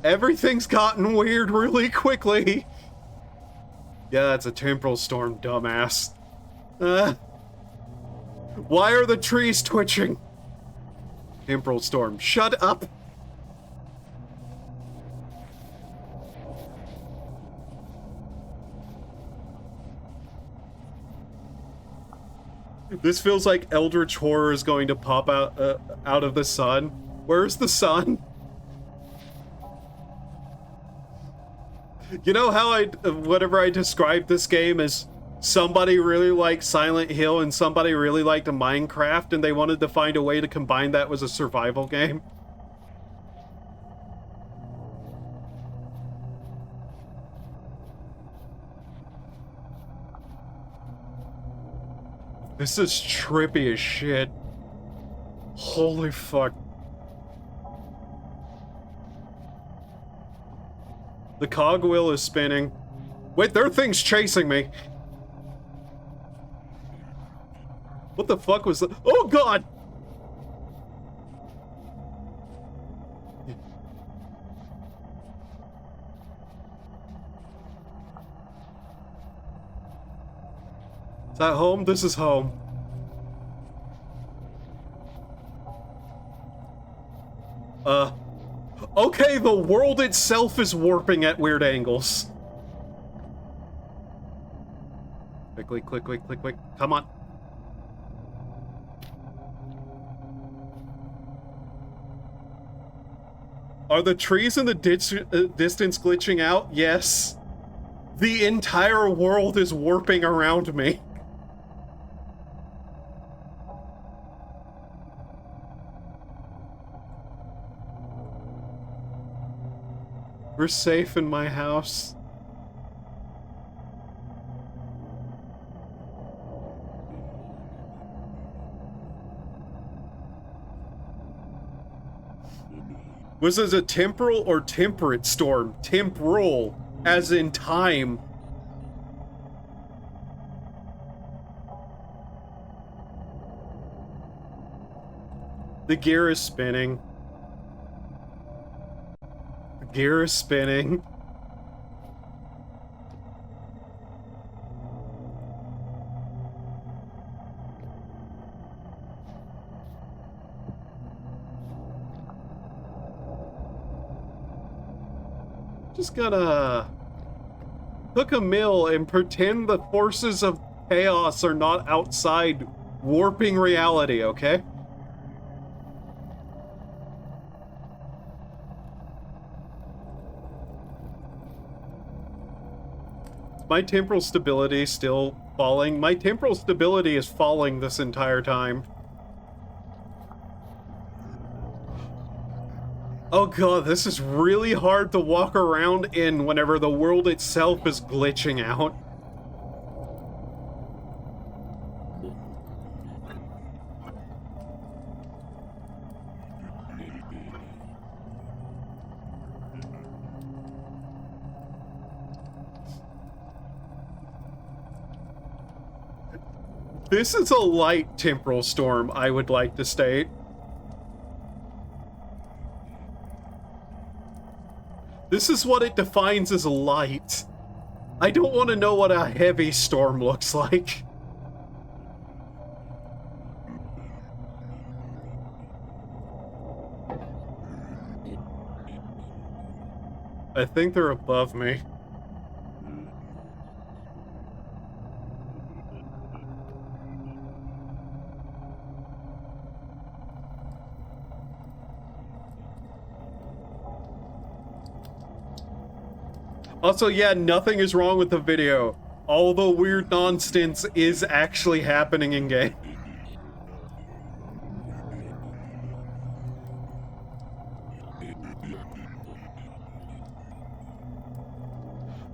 Everything's gotten weird really quickly. Yeah, it's a temporal storm, dumbass. Why are the trees twitching? Temporal storm, shut up! This feels like Eldritch Horror is going to pop out of the sun. Where's the sun? You know how whenever I describe this game as somebody really liked Silent Hill and somebody really liked Minecraft and they wanted to find a way to combine that with a survival game? This is trippy as shit. Holy fuck. The cogwheel is spinning. Wait, there are things chasing me. What the fuck was that? Oh god! Is that home? This is home. Okay, the world itself is warping at weird angles. Quick, quick, quick, quick, quick. Come on. Are the trees in the distance glitching out? Yes. The entire world is warping around me. We're safe in my house. Was this a temporal or temperate storm? Temporal, as in time. The gear is spinning. The gear is spinning. Just gotta hook a mill and pretend the forces of chaos are not outside warping reality, okay? My temporal stability is still falling. My temporal stability is falling this entire time. Oh god, this is really hard to walk around in whenever the world itself is glitching out. This is a light temporal storm, I would like to state. This is what it defines as light. I don't want to know what a heavy storm looks like. I think they're above me. Also, yeah, nothing is wrong with the video. All the weird nonsense is actually happening in game.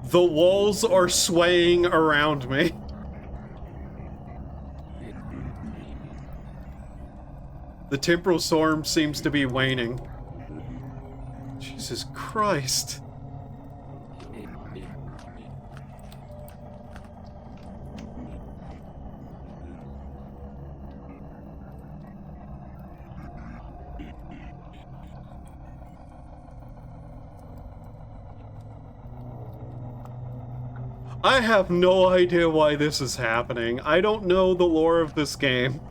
The walls are swaying around me. The temporal storm seems to be waning. Jesus Christ. I have no idea why this is happening. I don't know the lore of this game.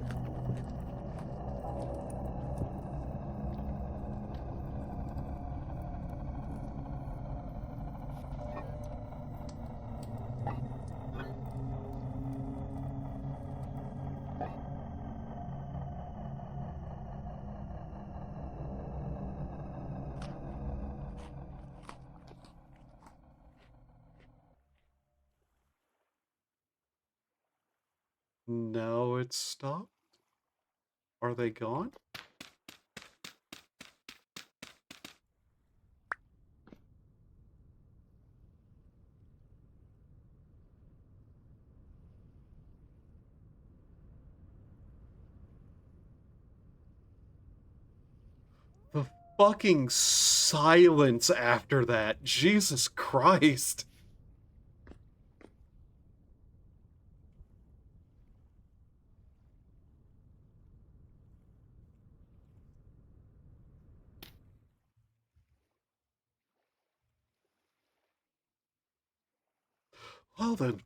No, it's stopped. Are they gone? The fucking silence after that. Jesus Christ. Well then.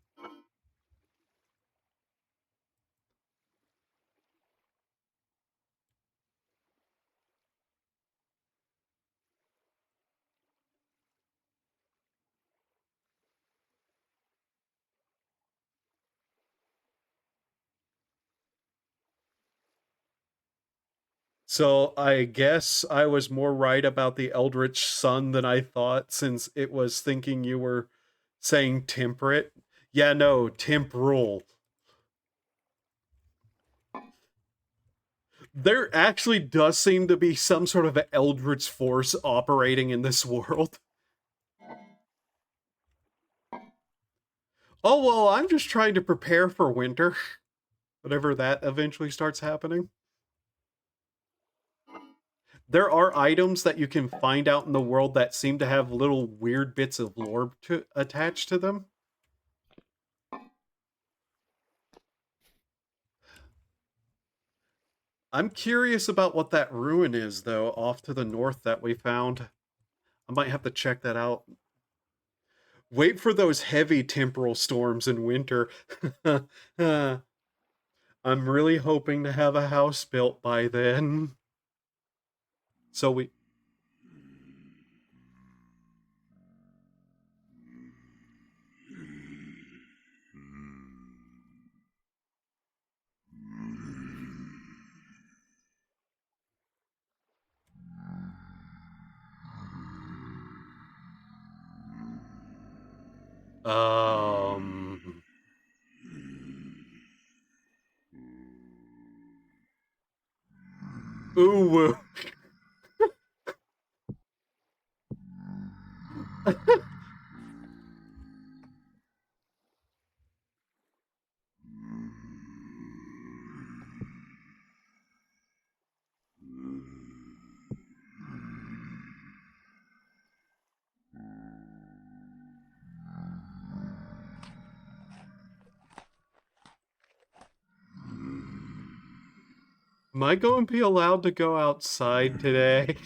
So I guess I was more right about the Eldritch Sun than I thought, since it was thinking you were saying temperate. Yeah, no, temporal. There actually does seem to be some sort of eldritch force operating in this world. Oh, well, I'm just trying to prepare for winter. Whatever that eventually starts happening. There are items that you can find out in the world that seem to have little weird bits of lore attached to them. I'm curious about what that ruin is, though, off to the north that we found. I might have to check that out. Wait for those heavy temporal storms in winter. I'm really hoping to have a house built by then. So we... Um... Ooh. Am I going to be allowed to go outside today?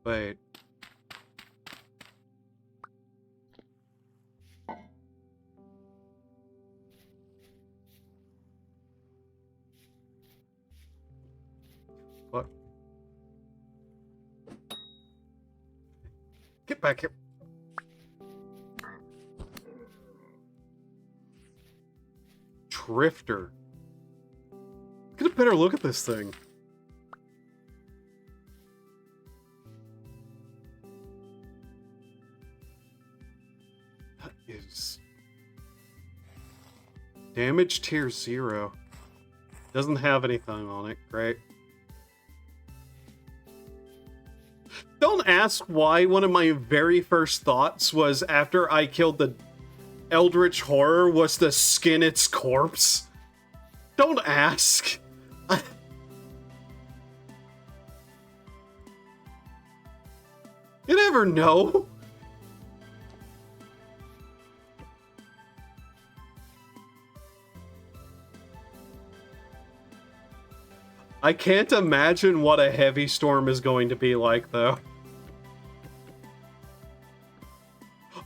Wait. What? Get back here. Drifter. Get a better look at this thing. That is... Damage tier 0. Doesn't have anything on it. Great. Don't ask why one of my very first thoughts was after I killed the Eldritch Horror was to skin its corpse. Don't ask. You never know. I can't imagine what a heavy storm is going to be like, though.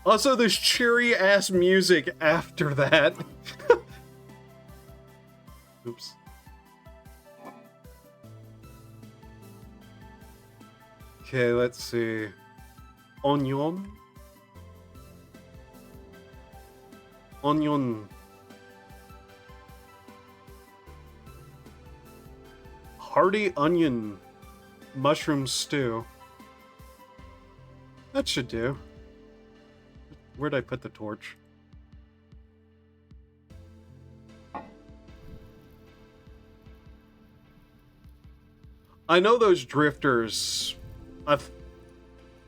Also, there's cheery-ass music after that. Oops. Okay, let's see. Onion. Onion. Hearty onion mushroom stew. That should do. Where'd I put the torch? I know those drifters. I've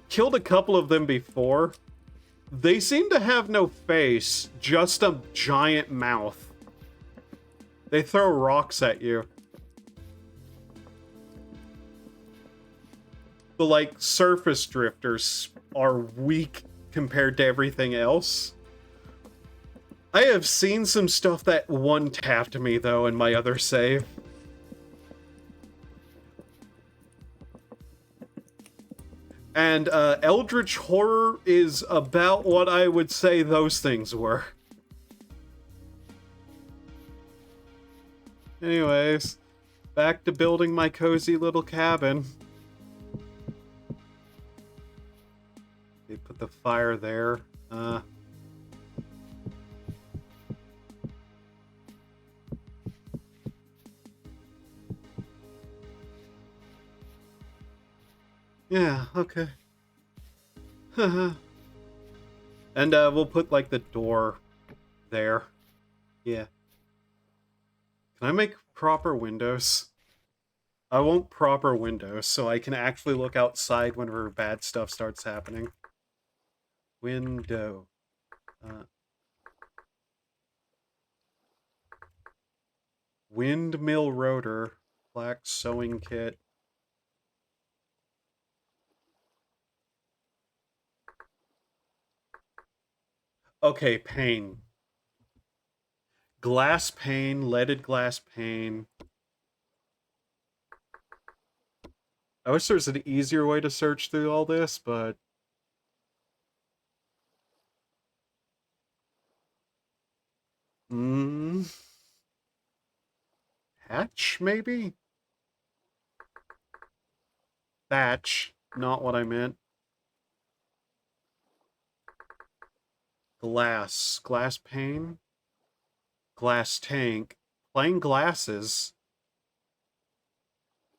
killed a couple of them before. They seem to have no face, just a giant mouth. They throw rocks at you. The, like, surface drifters are weak compared to everything else. I have seen some stuff that one-tapped me, though, in my other save. And Eldritch Horror is about what I would say those things were. Anyways, back to building my cozy little cabin. They put the fire there. Yeah, okay. And we'll put, like, the door there. Yeah. Can I make proper windows? I want proper windows so I can actually look outside whenever bad stuff starts happening. Window. Windmill rotor. Black sewing kit. Okay, pane. Glass pane, leaded glass pane. I wish there was an easier way to search through all this, but... thatch, maybe? Thatch, not what I meant. Glass. Glass pane? Glass tank. Plain glasses.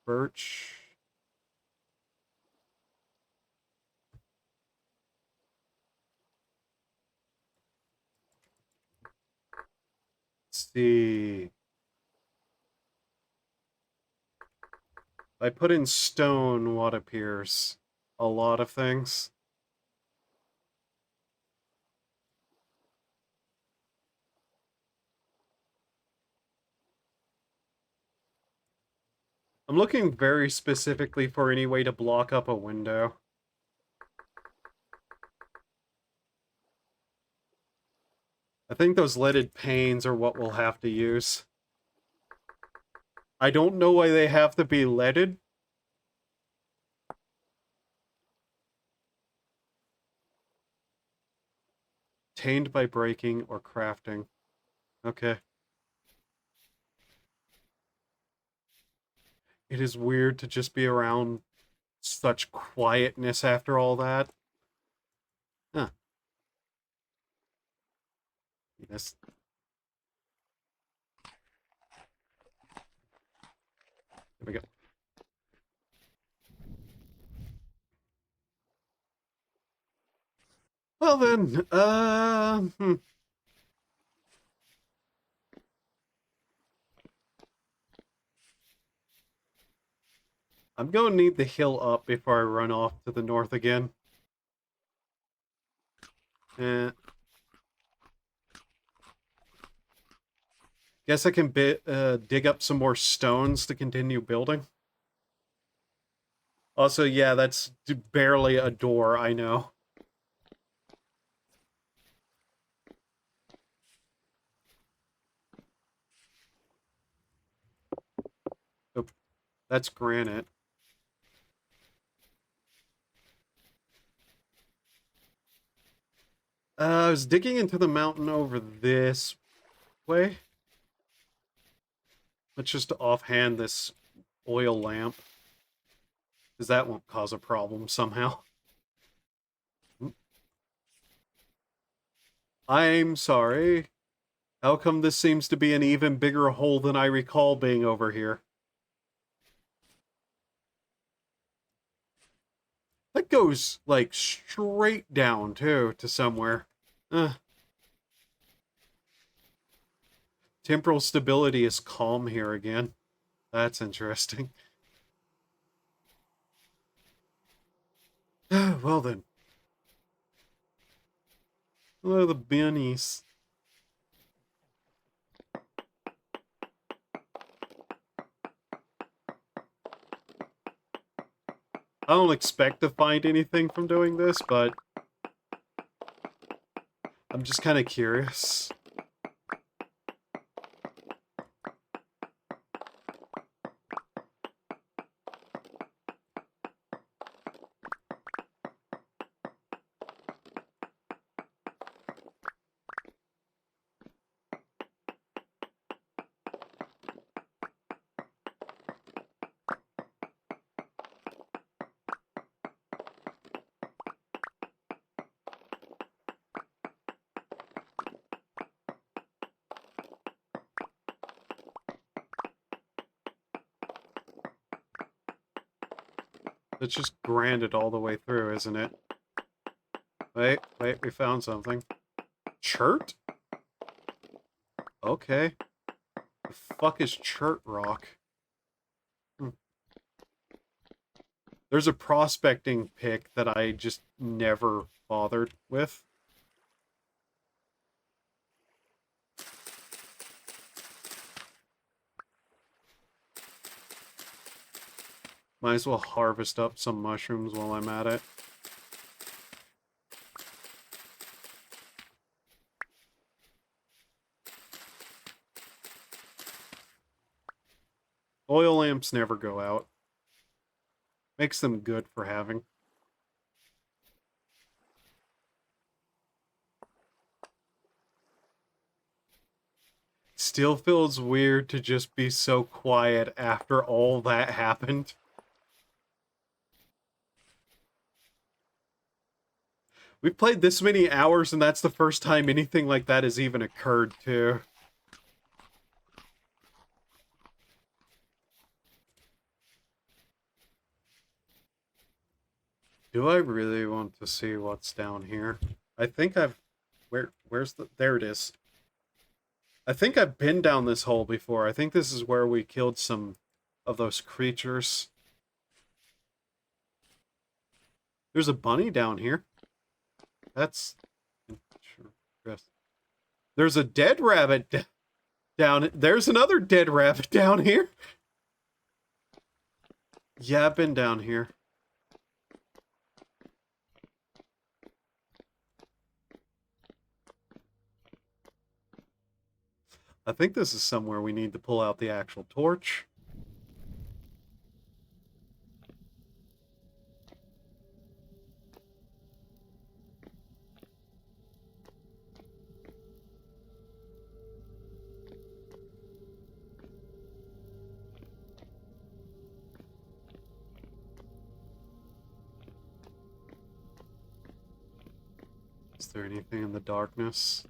Birch. Let's see. If I put in stone, what appears? A lot of things. I'm looking very specifically for any way to block up a window. I think those leaded panes are what we'll have to use. I don't know why they have to be leaded. Obtained by breaking or crafting. Okay. It is weird to just be around such quietness after all that. Huh. Yes. There we go. Well then, I'm going to need the hill up before I run off to the north again. Guess I can dig up some more stones to continue building. Also, yeah, that's barely a door, I know. Oh, that's granite. I was digging into the mountain over this way. Let's just offhand this oil lamp. Because that won't cause a problem somehow. I'm sorry. How come this seems to be an even bigger hole than I recall being over here? That goes, like, straight down, too, to somewhere. Temporal stability is calm here again. That's interesting. Well then. Hello, the bunnies. I don't expect to find anything from doing this, but I'm just kind of curious. It's just granted all the way through, isn't it? Wait, we found something. Chert? Okay. The fuck is chert rock? There's a prospecting pick that I just never bothered with. Might as well harvest up some mushrooms while I'm at it. Oil lamps never go out. Makes them good for having. still feels weird to just be so quiet after all that happened. We've played this many hours, and that's the first time anything like that has even occurred, too. Do I really want to see what's down here? I think I've... Where's the... There it is. I think I've been down this hole before. I think this is where we killed some of those creatures. There's a bunny down here. That's interesting. There's a dead rabbit down... There's another dead rabbit down here. Yeah, I've been down here. I think this is somewhere we need to pull out the actual torch. Is there anything in the darkness?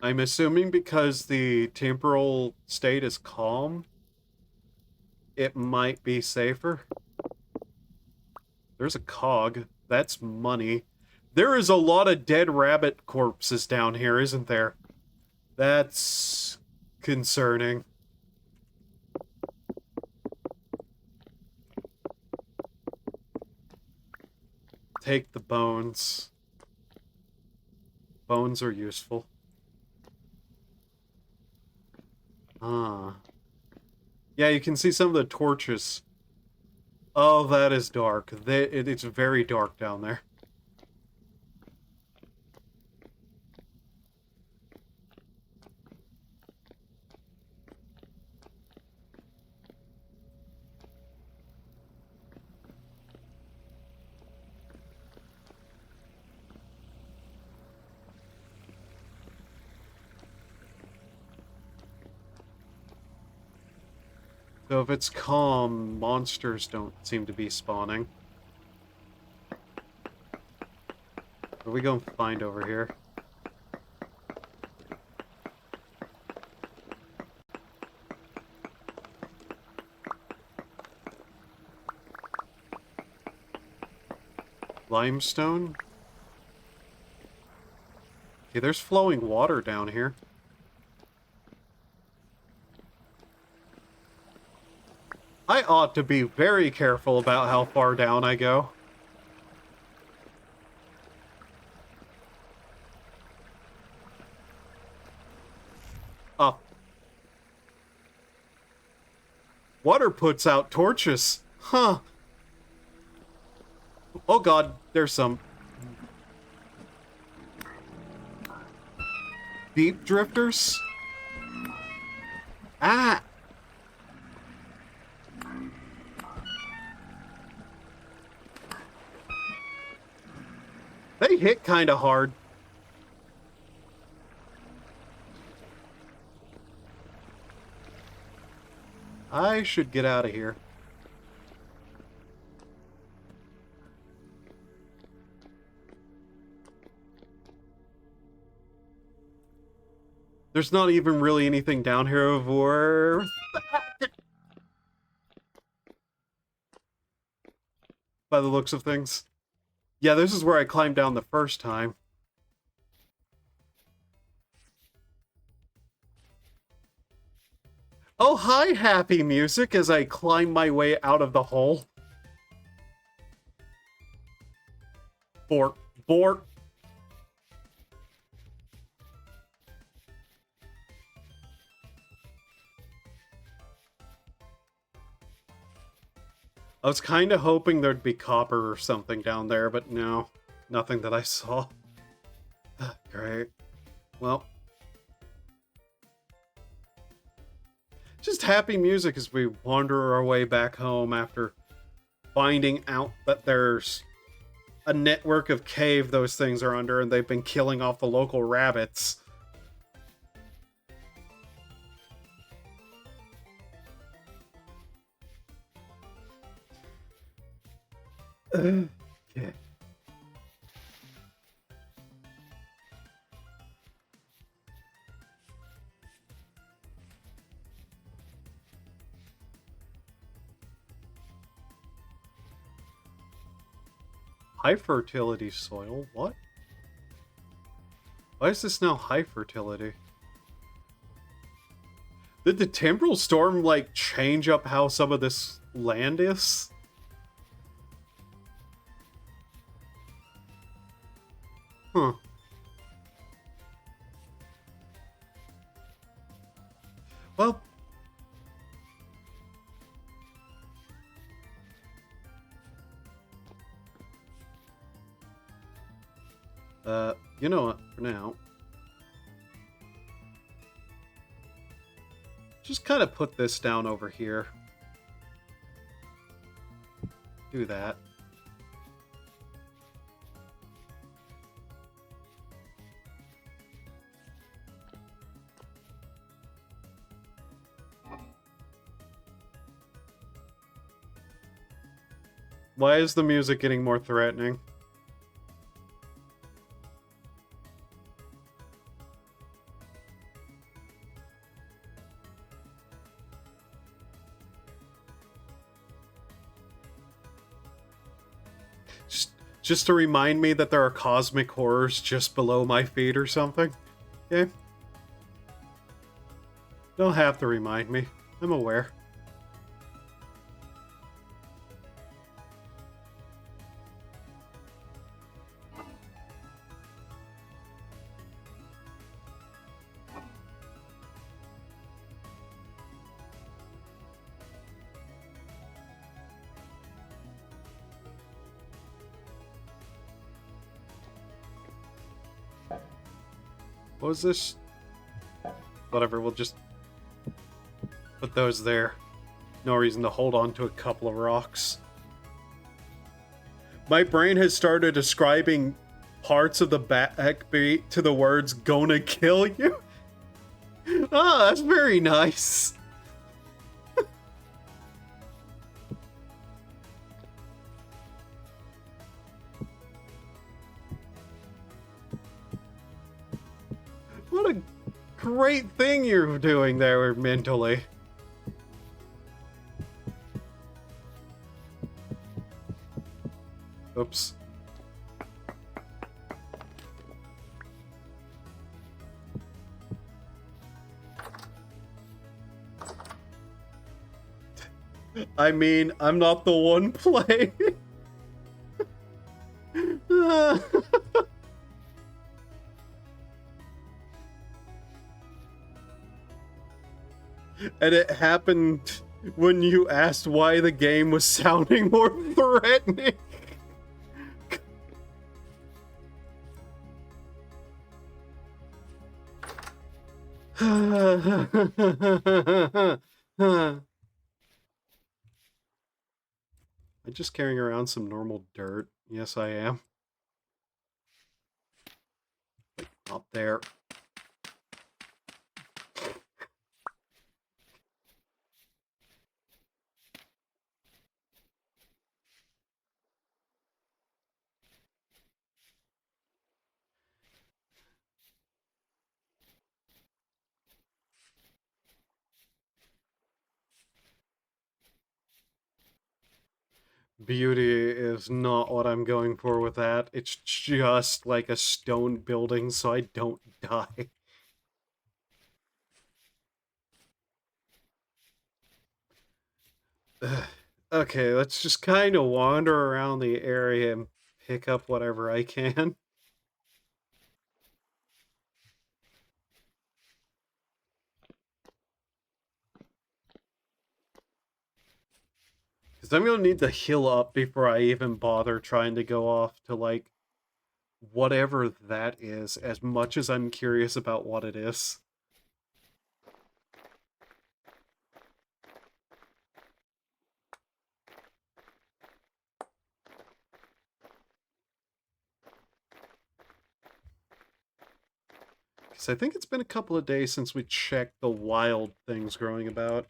I'm assuming because the temporal state is calm, it might be safer. There's a cog. That's money. There is a lot of dead rabbit corpses down here, isn't there? That's concerning. Take the bones. Bones are useful. Ah. Yeah, you can see some of the torches. Oh, that is dark. It's very dark down there. So if it's calm, monsters don't seem to be spawning. What are we going to find over here? Limestone? Okay, there's flowing water down here. I ought to be very careful about how far down I go. Up. Water puts out torches. Huh. Oh god, there's some. Deep drifters? Ah! They hit kind of hard. I should get out of here. There's not even really anything down here of worth. By the looks of things. Yeah, this is where I climbed down the first time. Oh, hi, happy music, as I climb my way out of the hole. Bork, bork. I was kind of hoping there'd be copper or something down there, but no. Nothing that I saw. Great. Well. Just happy music as we wander our way back home after finding out that there's a network of cave those things are under and they've been killing off the local rabbits. Okay. High fertility soil? What? Why is this now high fertility? Did the temporal storm, like, change up how some of this land is? Huh. Well... you know what, for now... just kind of put this down over here. Do that. Why is the music getting more threatening? Just to remind me that there are cosmic horrors just below my feet or something? Okay. Don't have to remind me. I'm aware. What was this? Whatever, we'll just put those there. No reason to hold on to a couple of rocks. My brain has started ascribing parts of the backbeat to the words "gonna kill you." Ah, that's very nice. What a great thing you're doing there mentally. Oops. I mean, I'm not the one playing. And it happened when you asked why the game was sounding more threatening. I'm just carrying around some normal dirt. Yes, I am. Up there. Beauty is not what I'm going for with that. It's just like a stone building so I don't die. Okay, let's just kind of wander around the area and pick up whatever I can. Because I'm going to need to heal up before I even bother trying to go off to, like, whatever that is, as much as I'm curious about what it is. Because I think it's been a couple of days since we checked the wild things growing about.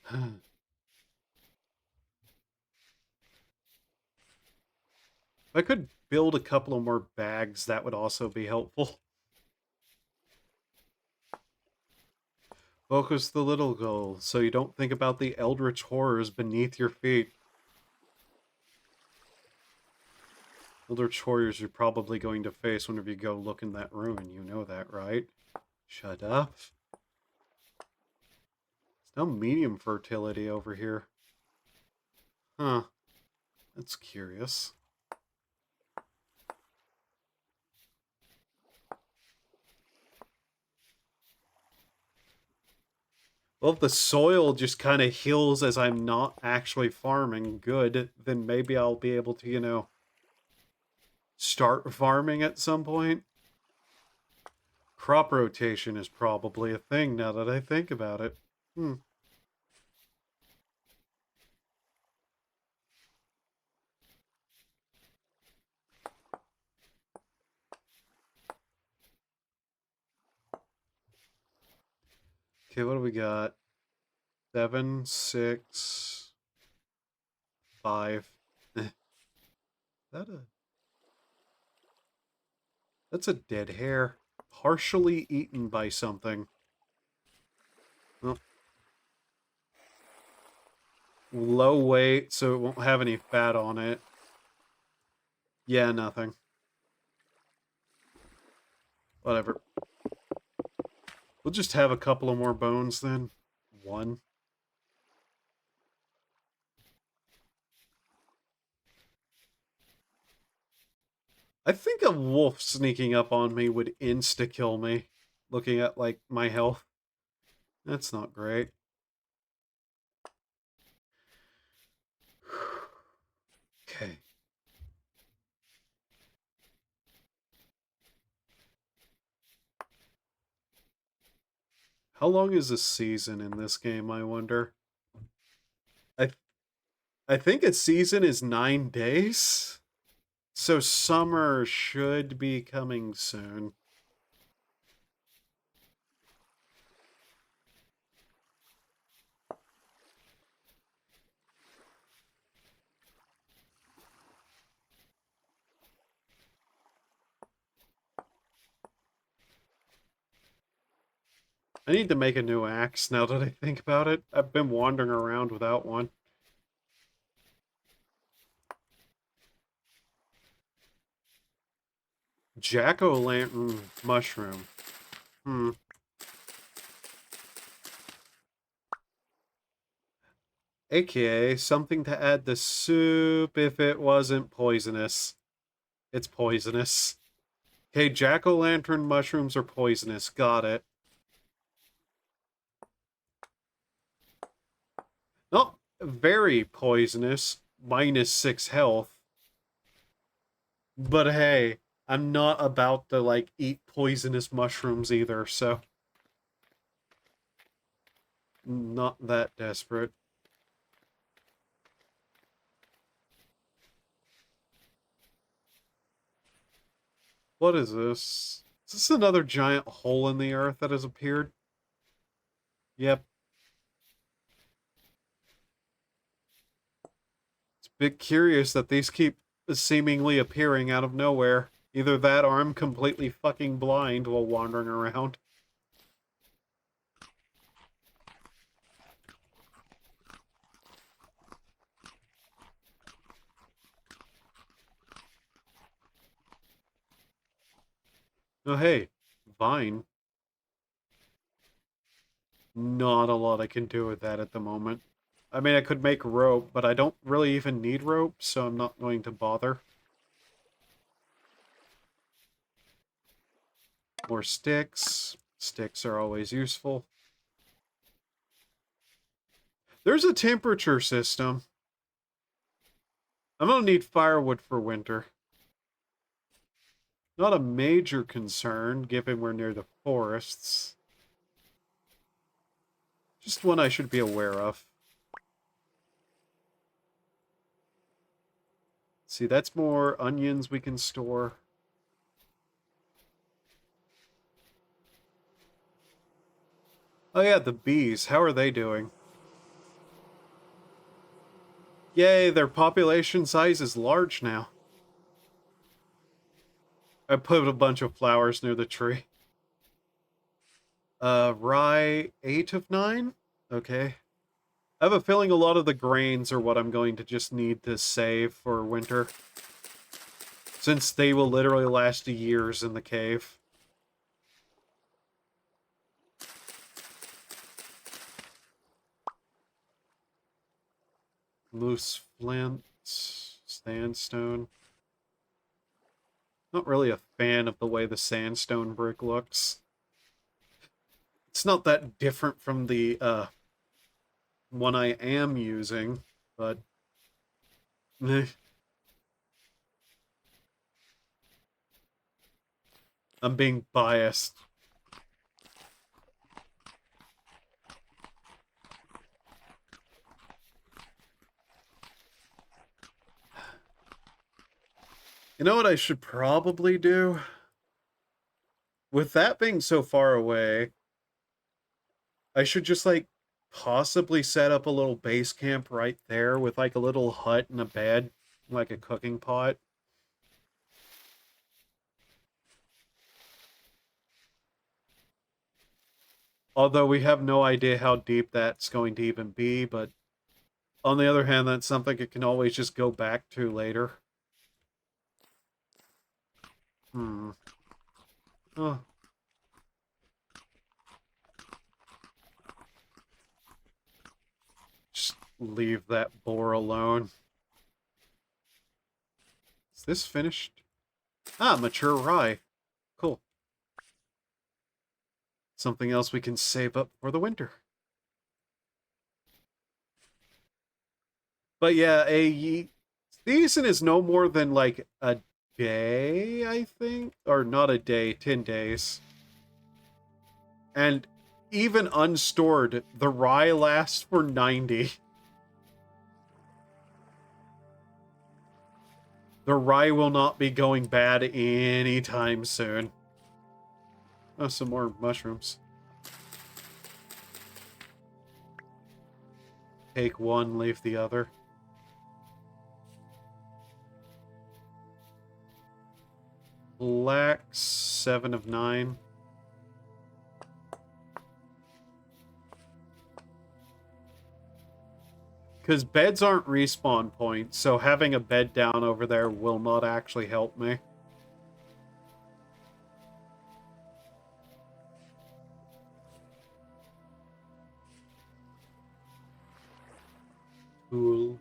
If I could build a couple of more bags, that would also be helpful. Focus the little goal, so you don't think about the eldritch horrors beneath your feet. Eldritch horrors you're probably going to face whenever you go look in that room, and you know that, right? Shut up. It's no medium fertility over here. Huh. That's curious. Well, if the soil just kind of heals as I'm not actually farming good, then maybe I'll be able to, you know, start farming at some point. Crop rotation is probably a thing now that I think about it. Hmm. Okay, what do we got? 7, 6, 5. That a... That's a dead hair. Partially eaten by something. Well, low weight, so it won't have any fat on it. Yeah, nothing. Whatever. We'll just have a couple of more bones then. 1. I think a wolf sneaking up on me would insta-kill me. Looking at, like, my health. That's not great. Okay. How long is the season in this game, I wonder? I I think a season is 9 days. So summer should be coming soon. I need to make a new axe now that I think about it. I've been wandering around without one. Jack-o'-lantern mushroom. Hmm. AKA something to add to soup if it wasn't poisonous. It's poisonous. Okay, jack-o'-lantern mushrooms are poisonous. Got it. Not very poisonous. -6 health. But hey, I'm not about to, like, eat poisonous mushrooms either, so... Not that desperate. What is this? Is this another giant hole in the earth that has appeared? Yep. It's a bit curious that these keep seemingly appearing out of nowhere. Either that or I'm completely fucking blind while wandering around. Oh, hey. Vine. Not a lot I can do with that at the moment. I mean, I could make rope, but I don't really even need rope, so I'm not going to bother. More sticks. Sticks are always useful. There's a temperature system. I'm gonna need firewood for winter. Not a major concern, given we're near the forests. Just one I should be aware of. See, that's more onions we can store. Oh yeah, the bees. How are they doing? Yay, their population size is large now. I put a bunch of flowers near the tree. Rye 8 of 9? Okay. I have a feeling a lot of the grains are what I'm going to just need to save for winter, since they will literally last years in the cave. Loose flint, sandstone. Not really a fan of the way the sandstone brick looks. It's not that different from the one I am using, but I'm being biased. You know what I should probably do? With that being so far away, I should just, like, possibly set up a little base camp right there with, like, a little hut and a bed, like a cooking pot. Although we have no idea how deep that's going to even be, but on the other hand, that's something it can always just go back to later. Oh. Just leave that boar alone. Is this finished? Ah, mature rye. Cool. Something else we can save up for the winter. But yeah, a season is no more than like a day, I think. Or not a day, 10 days. And even unstored, the rye lasts for 90. The rye will not be going bad anytime soon. Oh, some more mushrooms. Take one, leave the other. Black, 7 of 9. Because beds aren't respawn points, so having a bed down over there will not actually help me. Cool.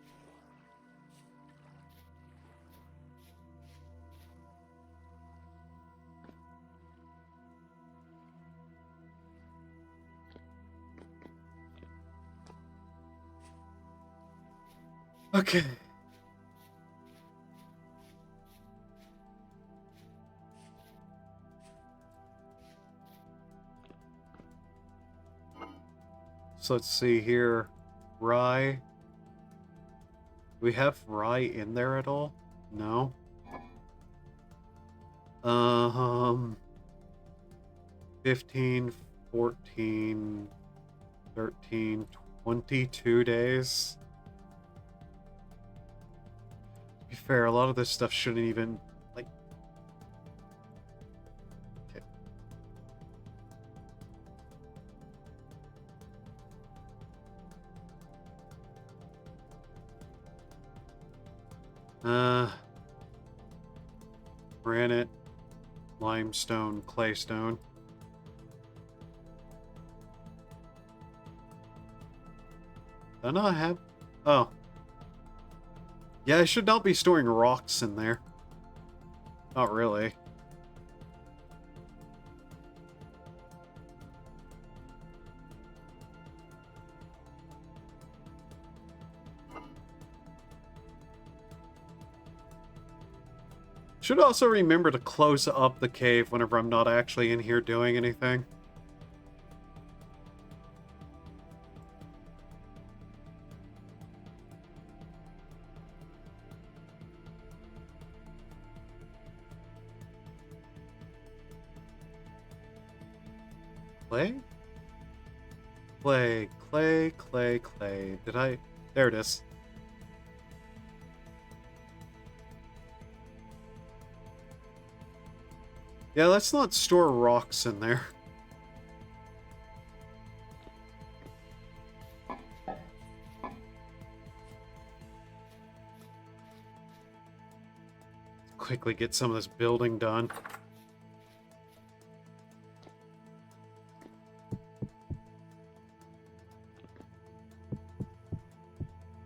Okay. So let's see here. Rye. Do we have rye in there at all? No. 15, 14, 13, 22 days. To be fair, a lot of this stuff shouldn't even, like... Okay. Granite, limestone, claystone. Do I not have... Oh. Yeah, I should not be storing rocks in there. Not really. Should also remember to close up the cave whenever I'm not actually in here doing anything. Clay? Clay, clay, clay, clay. Did I... There it is. Yeah, let's not store rocks in there. Quickly get some of this building done.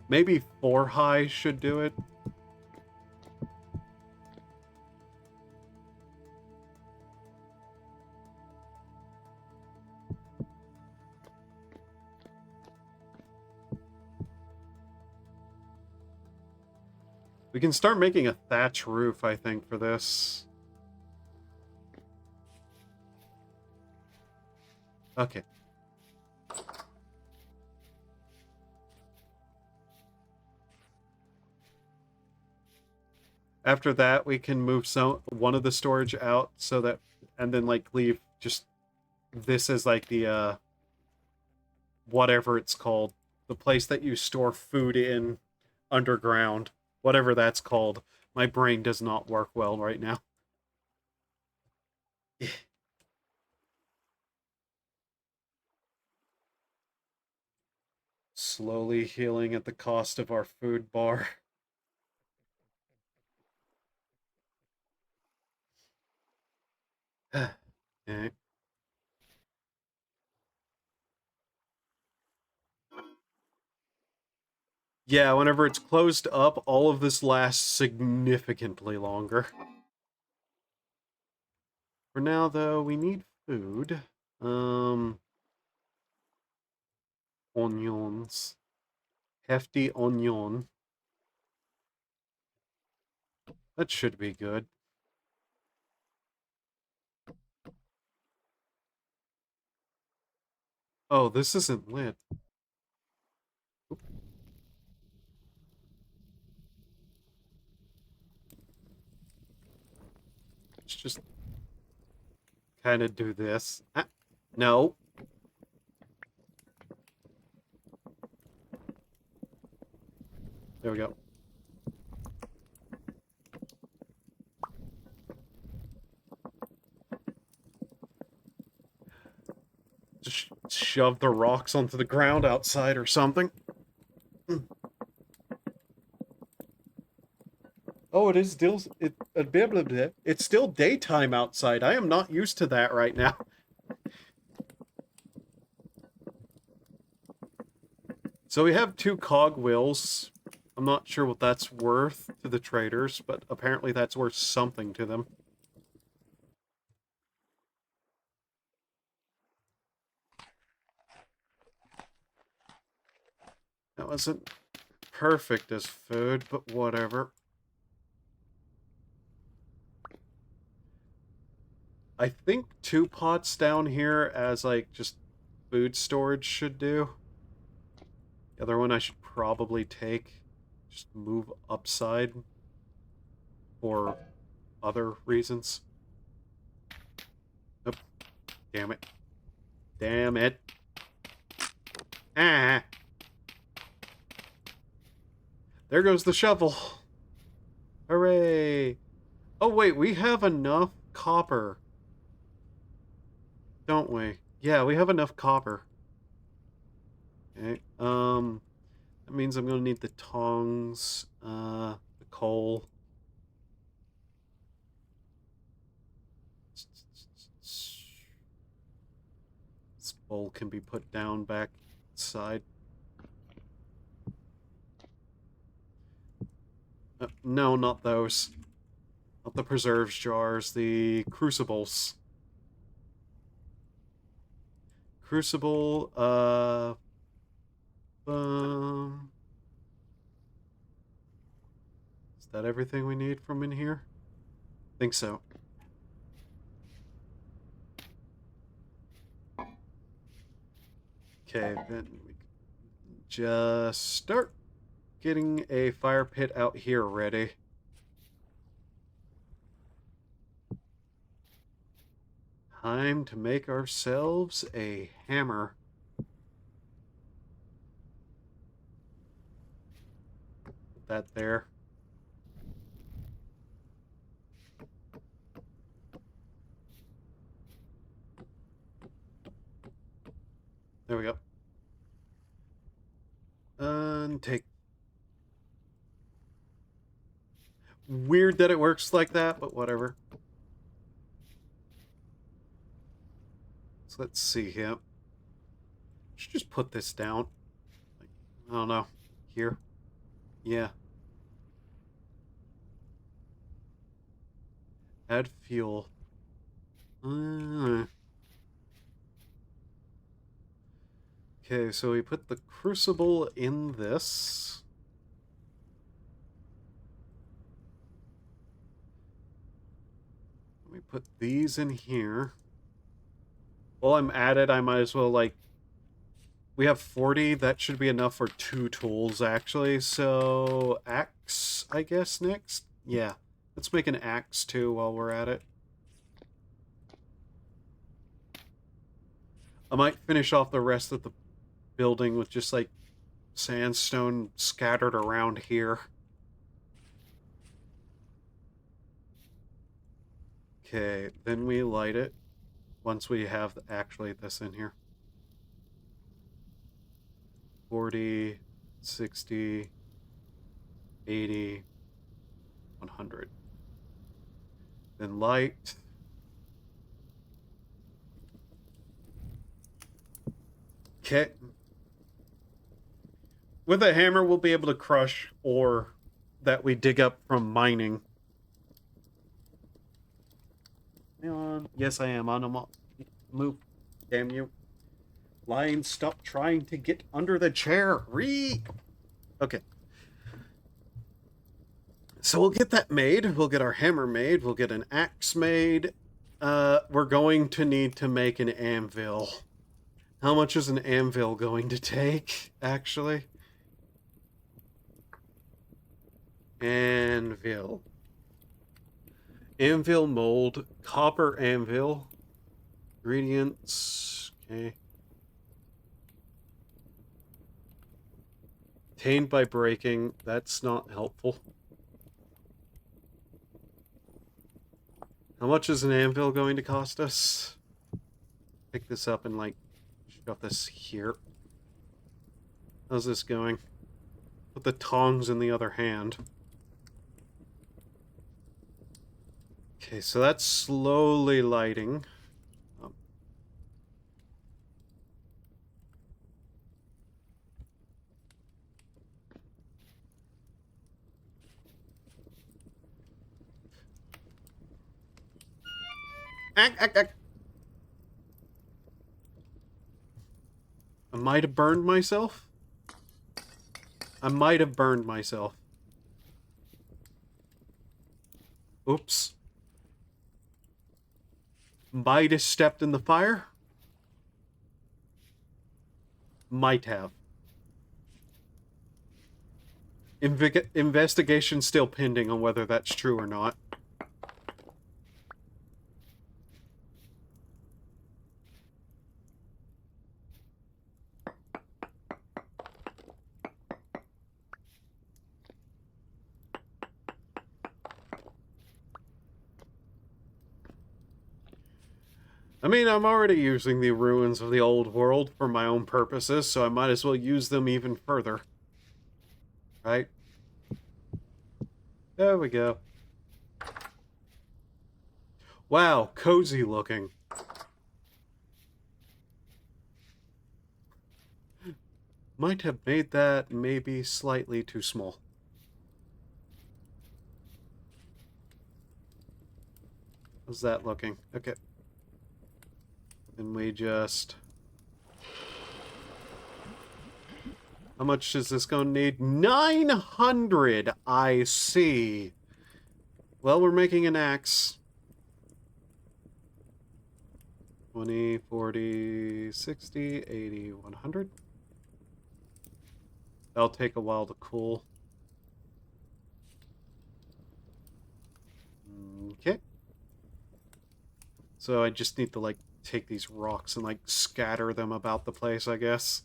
Maybe 4 high should do it. We can start making a thatch roof, I think, for this. Okay. After that, we can move one of the storage out so that, and then like leave just this as like the whatever it's called, the place that you store food in underground, whatever that's called. My brain does not work well right now. Slowly healing at the cost of our food bar. Okay. Yeah, whenever it's closed up, all of this lasts significantly longer. For now, though, we need food. Onions. Hefty onion. That should be good. Oh, this isn't lit. Let's just kind of do this. No. There we go. Just shove the rocks onto the ground outside or something. Oh, it is still it's still daytime outside. I am not used to that right now. So we have 2 cogwheels. I'm not sure what that's worth to the traders, but apparently that's worth something to them. That wasn't perfect as food, but whatever. I think 2 pots down here as like just food storage should do. The other one I should probably take, just move upside for other reasons. Oh, damn it. Damn it. Ah. There goes the shovel. Hooray. Oh, wait, we have enough copper. Don't we? Yeah, we have enough copper. Okay, that means I'm gonna need the tongs, the coal. This bowl can be put down back side. No, not those. Not the preserves jars, the crucibles. Crucible, is that everything we need from in here? Think so. Okay, then we just start getting a fire pit out here ready. Time to make ourselves a hammer. Put that there. can take... Weird that it works like that, but whatever. So let's see here. Should just put this down. Like, I don't know. Here. Yeah. Add fuel. Okay, so we put the crucible in this. We put these in here. While I'm at it, I might as well, like... We have 40. That should be enough for 2 tools, actually. So, axe, I guess, next? Yeah. Let's make an axe, too, while we're at it. I might finish off the rest of the building with just, like, sandstone scattered around here. Okay, then we light it once we have actually this in here. 40, 60, 80, 100. Then light. Okay. With a hammer, we'll be able to crush ore that we dig up from mining. Hang on. Yes, I am on a move. Damn you. Lion, stop trying to get under the chair. Okay. So we'll get that made. We'll get our hammer made. We'll get an axe made. We're going to need to make an anvil. How much is an anvil going to take, actually? Anvil. Anvil mold. Copper anvil. Ingredients. Okay. Obtained by breaking. That's not helpful. How much is an anvil going to cost us? Pick this up and, like, shove this here. How's this going? Put the tongs in the other hand. Okay, so that's slowly lighting. I might have burned myself. I might have burned myself. Oops. Might have stepped in the fire. Might have. Investigation still pending on whether that's true or not. I mean, I'm already using the ruins of the old world for my own purposes, so I might as well use them even further. Right? There we go. Wow, cozy looking. Might have made that maybe slightly too small. How's that looking? Okay. And we just... How much is this going to need? 900! I see. Well, we're making an axe. 20, 40, 60, 80, 100. That'll take a while to cool. Okay. So I just need to, like, take these rocks and, like, scatter them about the place, I guess.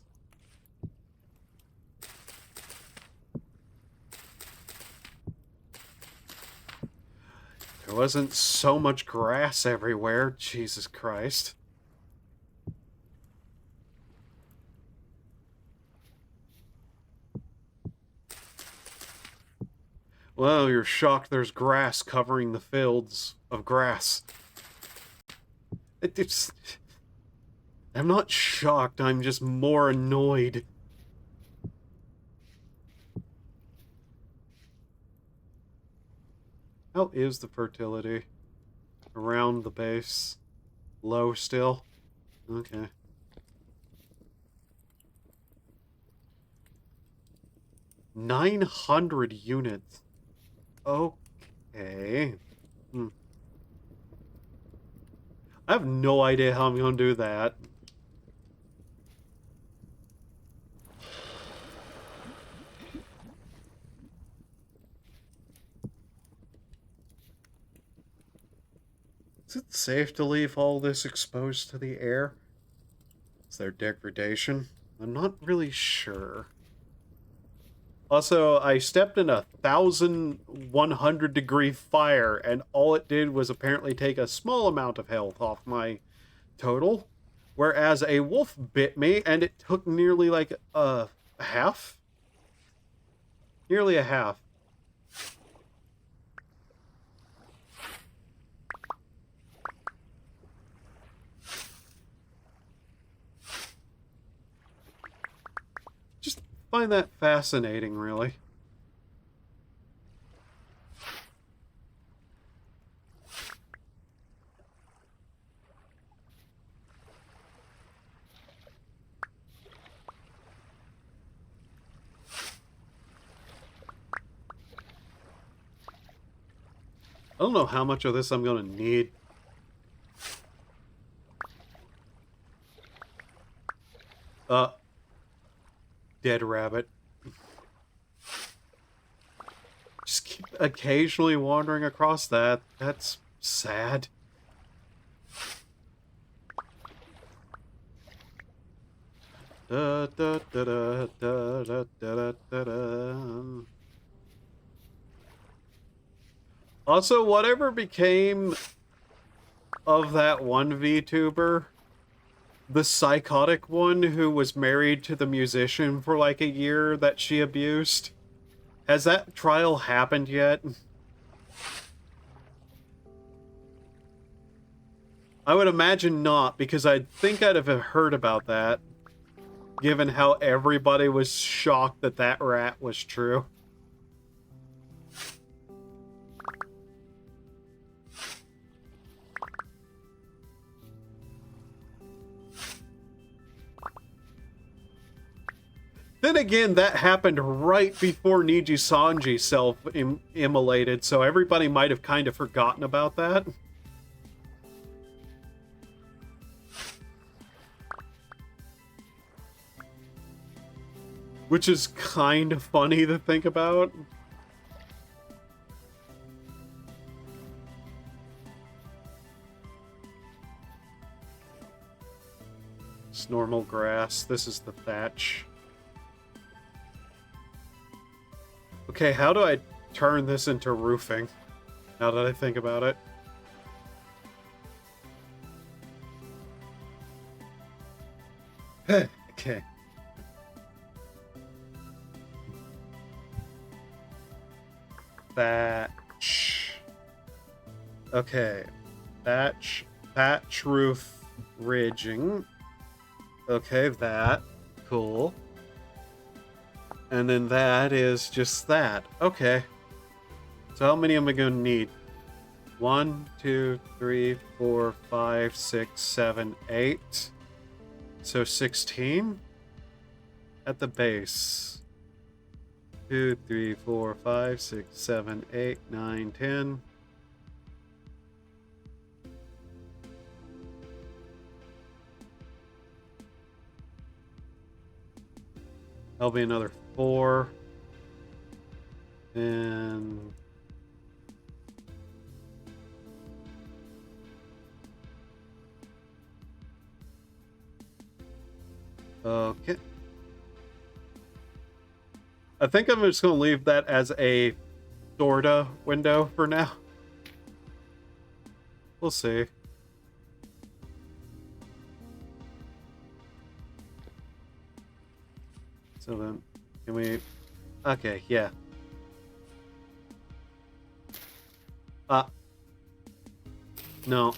There wasn't so much grass everywhere. Jesus Christ. Well, you're shocked there's grass covering the fields of grass. It's... I'm not shocked, I'm just more annoyed. How is the fertility? Around the base? Low still? Okay. 900 units. Okay. I have no idea how I'm gonna do that. Is it safe to leave all this exposed to the air? Is there degradation? I'm not really sure. Also, I stepped in 1,100-degree fire, and all it did was apparently take a small amount of health off my total. Whereas a wolf bit me, and it took nearly like a half? Nearly a half. Just find that fascinating, really. I don't know how much of this I'm gonna need. Dead rabbit. Just keep occasionally wandering across that. That's sad. Da, da, da, da, da, da, da, da, da. Also, whatever became of that one VTuber, the psychotic one who was married to the musician for like a year that she abused, has that trial happened yet? I would imagine not, because I think I'd have heard about that, given how everybody was shocked that that rat was true. Then again, that happened right before Nijisanji self-immolated, so everybody might have kind of forgotten about that. Which is kind of funny to think about. It's normal grass. This is the thatch. Okay, how do I turn this into roofing? Now that I think about it. Okay. Thatch. Okay. Thatch roof ridging. Okay, that. Cool. And then that is just that. Okay. So how many am I going to need? 1, 2, 3, 4, 5, 6, 7, 8. So 16 at the base. 2, 3, 4, 5, 6, 7, 8, 9, 10. That'll be another 4. And okay. I think I'm just going to leave that as a sorta window for now. We'll see. So then, can we... Okay, yeah. No.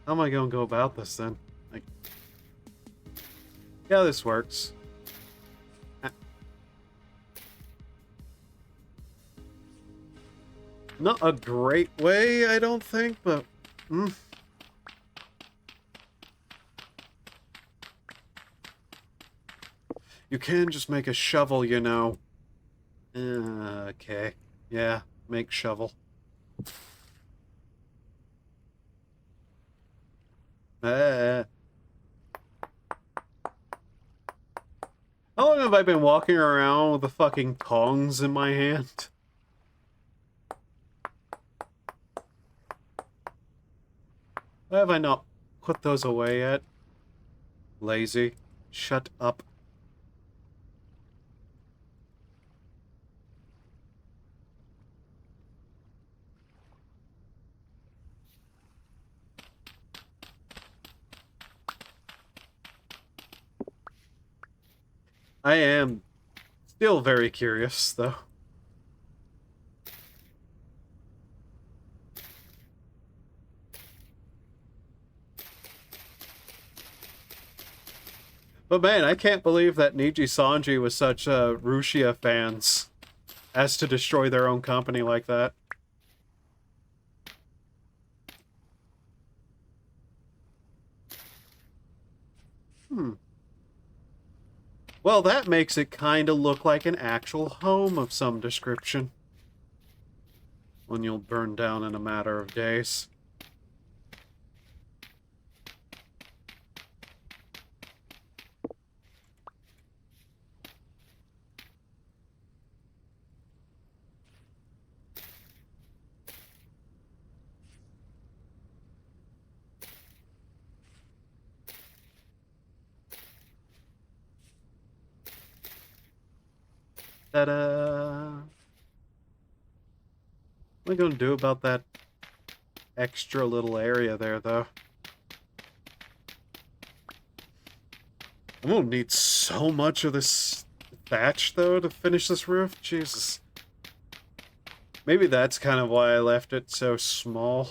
How am I going to go about this then? Like, yeah, this works. Not a great way, I don't think, but... You can just make a shovel, you know. Okay. Yeah, make shovel. How long have I been walking around with the fucking tongs in my hand? Why have I not put those away yet? Lazy. Shut up. I am still very curious, though. But man, I can't believe that Niji Sanji was such Rushia fans as to destroy their own company like that. Well, that makes it kind of look like an actual home of some description. One you'll burn down in a matter of days. Ta-da! What am I going to do about that extra little area there, though? I'm going to need so much of this thatch, though, to finish this roof. Jesus. Maybe that's kind of why I left it so small.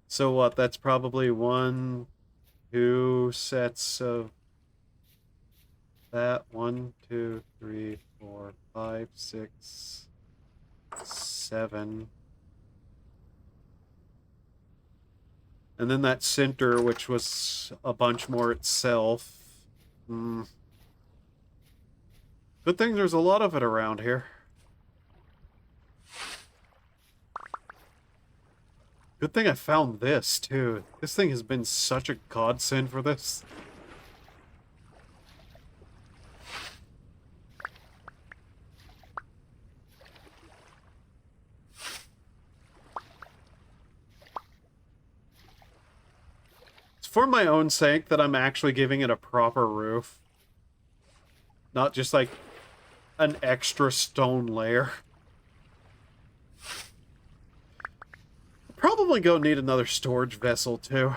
So what, that's probably 1, 2 sets of that. 1, 2, 3, 4, 5, 6, 7. And then that center, which was a bunch more itself. Good thing there's a lot of it around here. Good thing I found this, too. This thing has been such a godsend for this. It's for my own sake that I'm actually giving it a proper roof. Not just like an extra stone layer. Probably gonna need another storage vessel, too.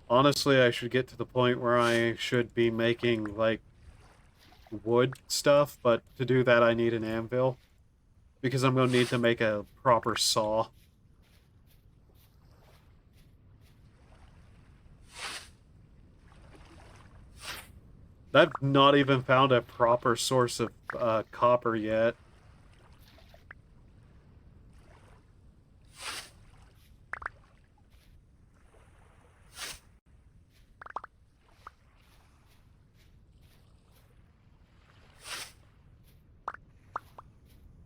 Honestly, I should get to the point where I should be making, like, wood stuff, but to do that I need an anvil. Because I'm gonna need to make a proper saw. I've not even found a proper source of copper yet.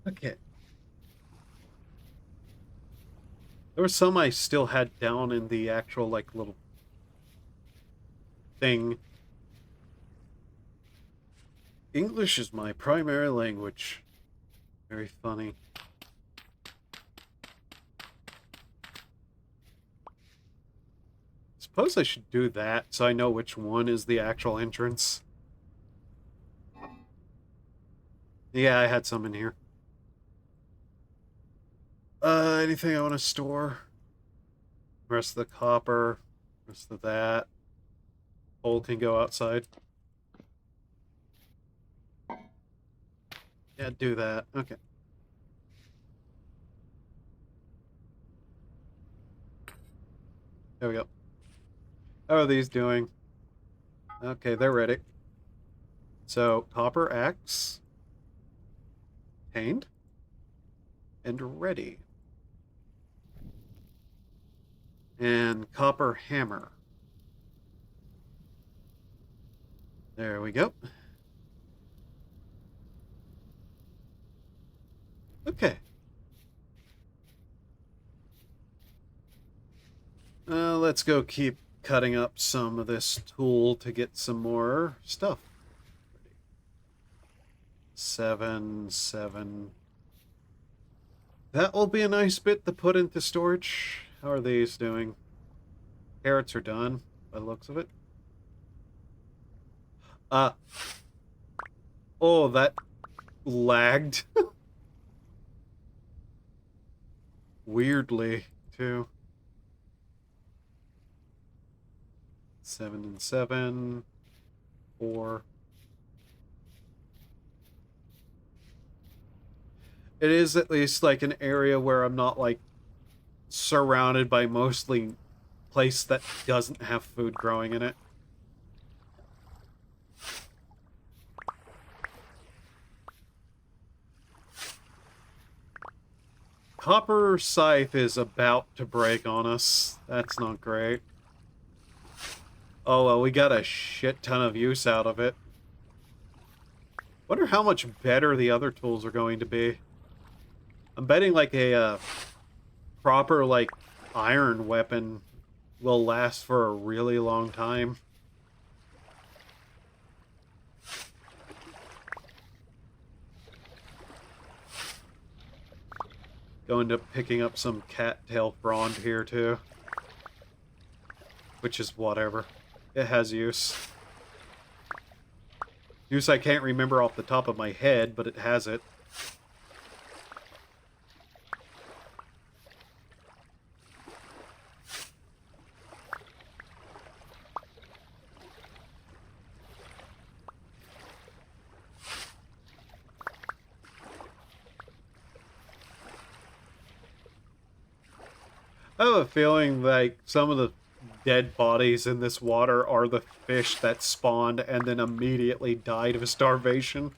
Okay. There were some I still had down in the actual, like, little thing. English is my primary language. Very funny. Suppose I should do that so I know which one is the actual entrance. Yeah, I had some in here. Anything I want to store? Rest of the copper, rest of that. Coal can go outside. Yeah, do that. Okay. There we go. How are these doing? Okay, they're ready. So, copper axe. Tamed. And ready. And copper hammer. There we go. Okay. Let's go keep cutting up some of this tool to get some more stuff. 7, 7. That will be a nice bit to put into storage. How are these doing? Carrots are done, by the looks of it. Oh, that lagged. Weirdly, too. 7 and 7. 4. It is at least like an area where I'm not like surrounded by mostly place that doesn't have food growing in it. Copper scythe is about to break on us. That's not great. Oh well, we got a shit ton of use out of it. Wonder how much better the other tools are going to be. I'm betting like a proper like iron weapon will last for a really long time. Going to picking up some cattail frond here too. Which is whatever. It has use. Use I can't remember off the top of my head, but it has it. I have a feeling like some of the dead bodies in this water are the fish that spawned and then immediately died of starvation.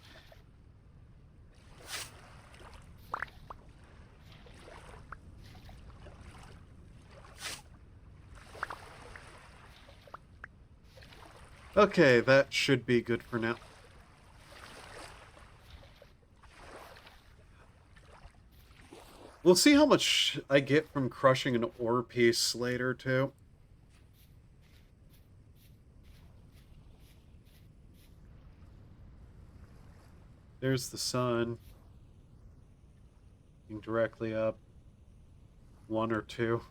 Okay, that should be good for now. We'll see how much I get from crushing an ore piece later, too. There's the sun. Looking directly up. 1 or 2.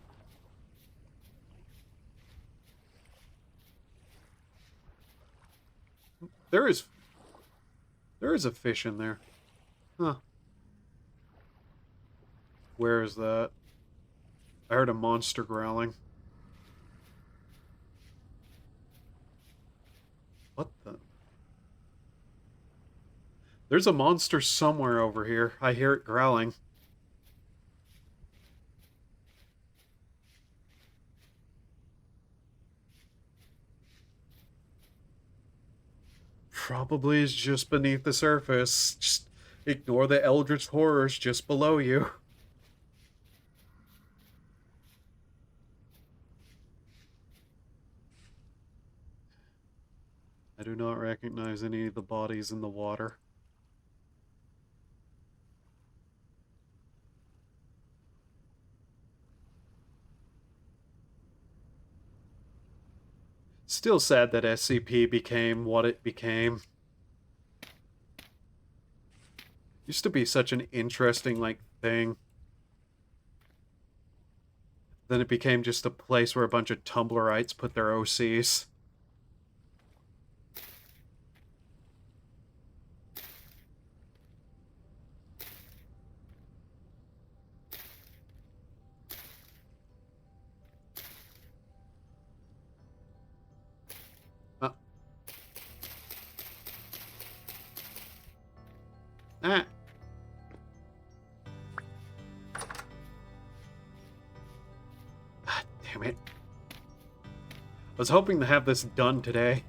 There is a fish in there. Huh. Where is that? I heard a monster growling. What the? There's a monster somewhere over here. I hear it growling. Probably is just beneath the surface. Just ignore the eldritch horrors just below you. I do not recognize any of the bodies in the water. Still sad that SCP became what it became. Used to be such an interesting, like, thing. Then it became just a place where a bunch of Tumblrites put their OCs. Damn it. I was hoping to have this done today.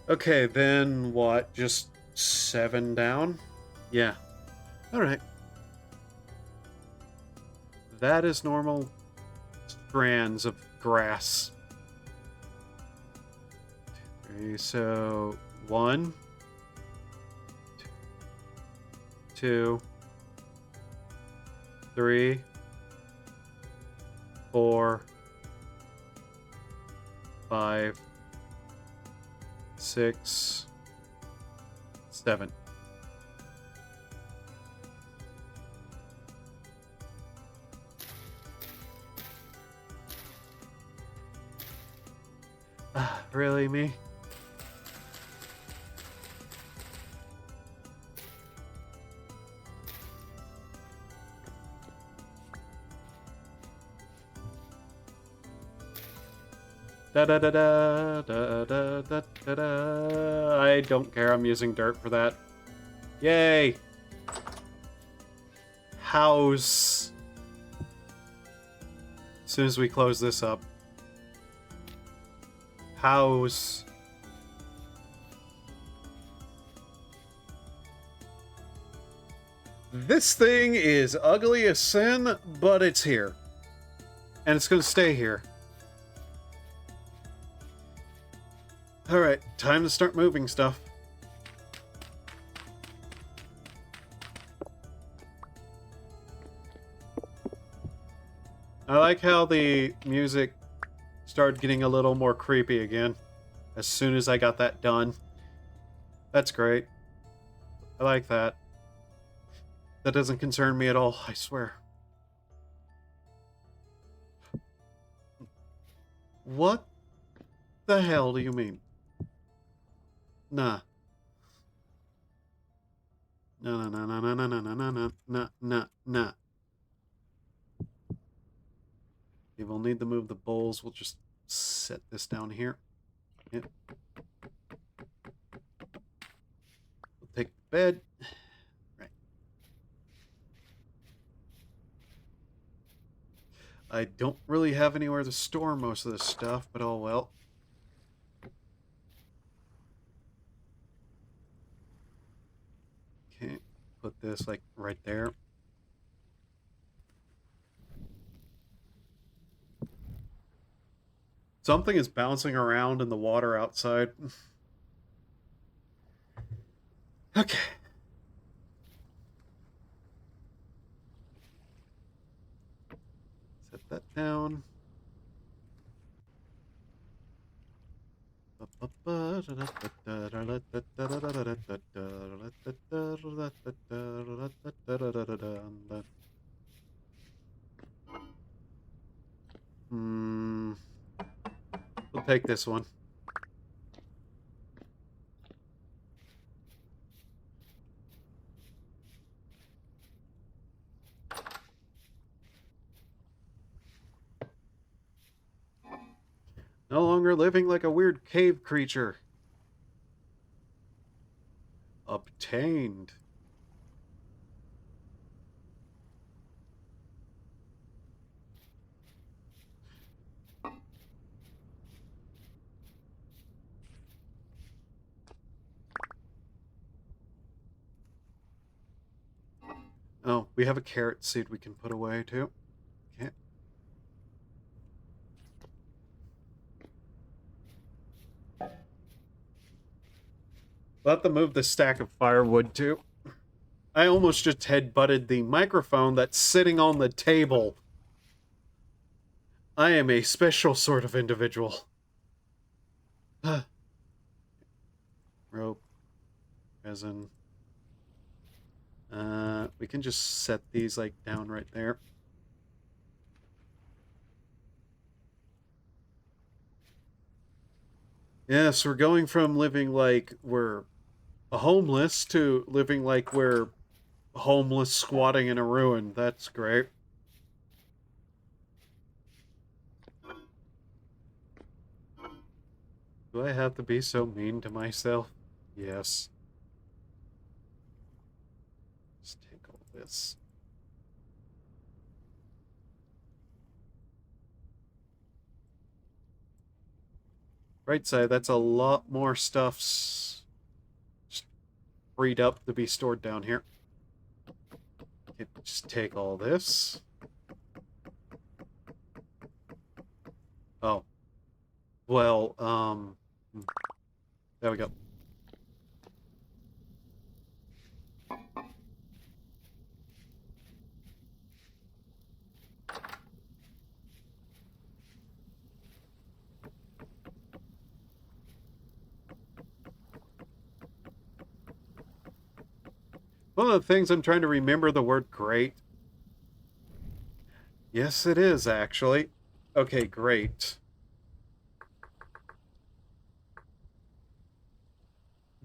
Okay, then what? Just 7 down? Yeah. Alright. That is normal strands of grass. Okay, so 1, 2, 3, 4, 5, 6, 7. Really, me? Da da da da da da da da da. I don't care. I'm using dirt for that. Yay! House. As soon as we close this up. House. This thing is ugly as sin, but it's here. And it's gonna stay here. Alright, time to start moving stuff. I like how the music started getting a little more creepy again as soon as I got that done. That's great. I like that. That doesn't concern me at all, I swear. What the hell do you mean? Nah. No, no, no, no, no, no, no, no, no, no, no, no. Okay, we'll need to move the bowls. We'll just set this down here. Yep. We'll take the bed. Right. I don't really have anywhere to store most of this stuff, but oh well. Okay, put this like right there. Something is bouncing around in the water outside. Okay. Set that down. We'll take this one. No longer living like a weird cave creature. Obtained. Oh, we have a carrot seed we can put away too. Okay. We'll have to move the stack of firewood too. I almost just head-butted the microphone that's sitting on the table. I am a special sort of individual. Rope. Resin. We can just set these like down right there. Yes, we're going from living like we're homeless to living like we're homeless squatting in a ruin. That's great. Do I have to be so mean to myself? Yes. Let's take all this. Right side, that's a lot more stuff's freed up to be stored down here. Just take all this. Oh. Well, there we go. One of the things I'm trying to remember the word great. Yes, it is, actually. Okay, great.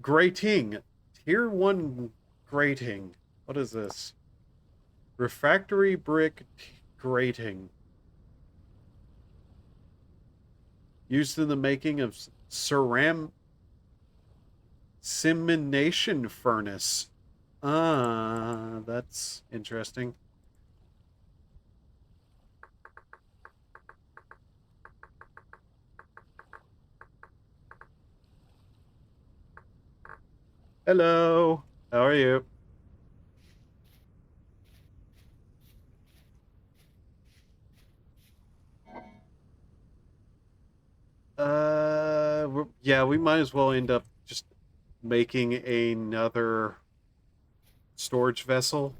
Grating. Tier 1 grating. What is this? Refractory brick grating. Used in the making of cemination furnace. Ah, that's interesting. Hello. How are you? Yeah, we might as well end up just making another storage vessel,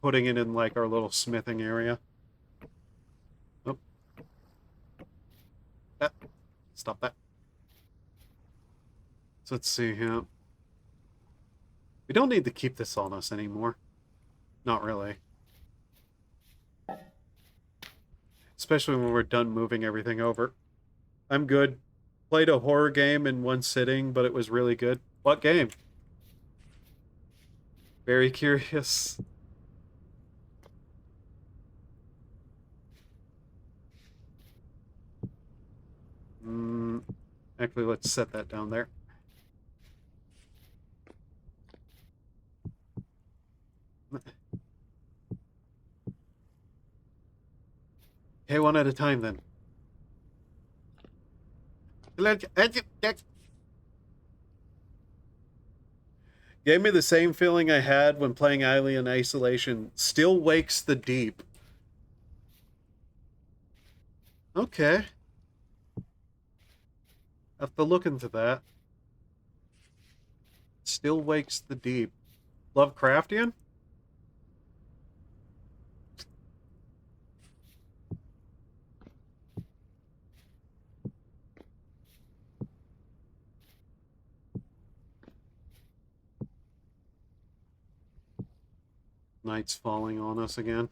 putting it in like our little smithing area. Oh, stop that. So let's see here. We don't need to keep this on us anymore. Not really. Especially when we're done moving everything over. I'm good. Played a horror game in one sitting, but it was really good. What game? Very curious. Actually, let's set that down there. Okay, one at a time then. Gave me the same feeling I had when playing Alien Isolation. Still wakes the deep. Okay. Have to look into that. Still wakes the deep. Lovecraftian? Night's falling on us again.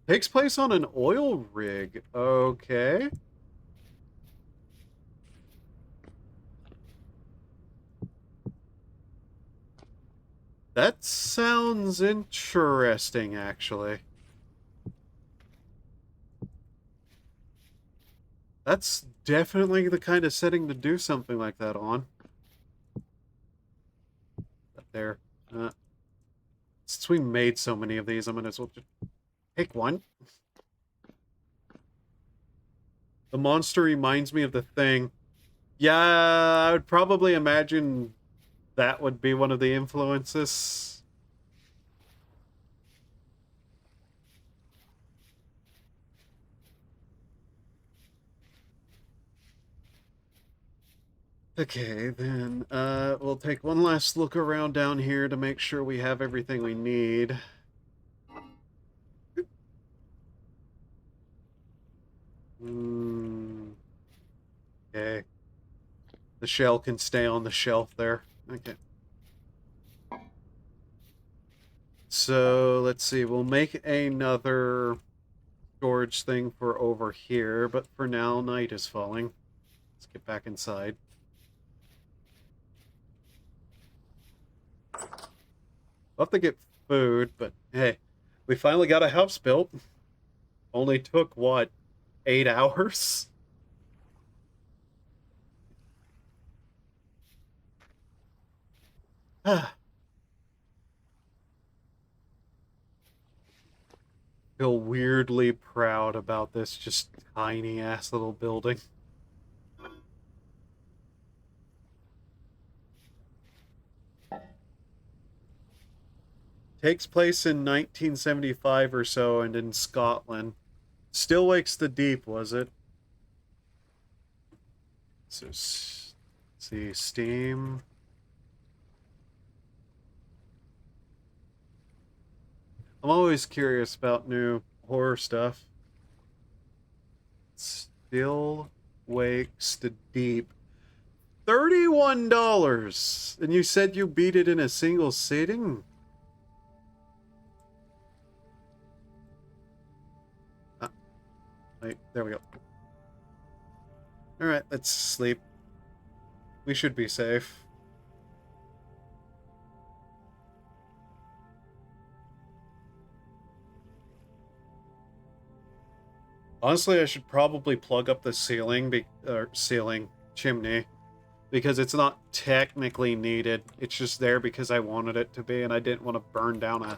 Takes place on an oil rig. Okay. That sounds interesting, actually. That's definitely the kind of setting to do something like that on. Up there. Since we made so many of these, I'm gonna as well just pick one. The monster reminds me of the Thing. Yeah, I would probably imagine that would be one of the influences. Okay, then, we'll take one last look around down here to make sure we have everything we need. Okay. The shell can stay on the shelf there. Okay. So, let's see, we'll make another storage thing for over here, but for now, night is falling. Let's get back inside. We'll have to get food, but hey, we finally got a house built. Only took, what, 8 hours? Feel weirdly proud about this just tiny ass little building. Takes place in 1975 or so and in Scotland. Still Wakes the Deep, was it? So, see, Steam. I'm always curious about new horror stuff. Still Wakes the Deep. $31! And you said you beat it in a single sitting? Wait, there we go. Alright, let's sleep. We should be safe. Honestly, I should probably plug up the ceiling chimney, because it's not technically needed. It's just there because I wanted it to be, and I didn't want to burn down a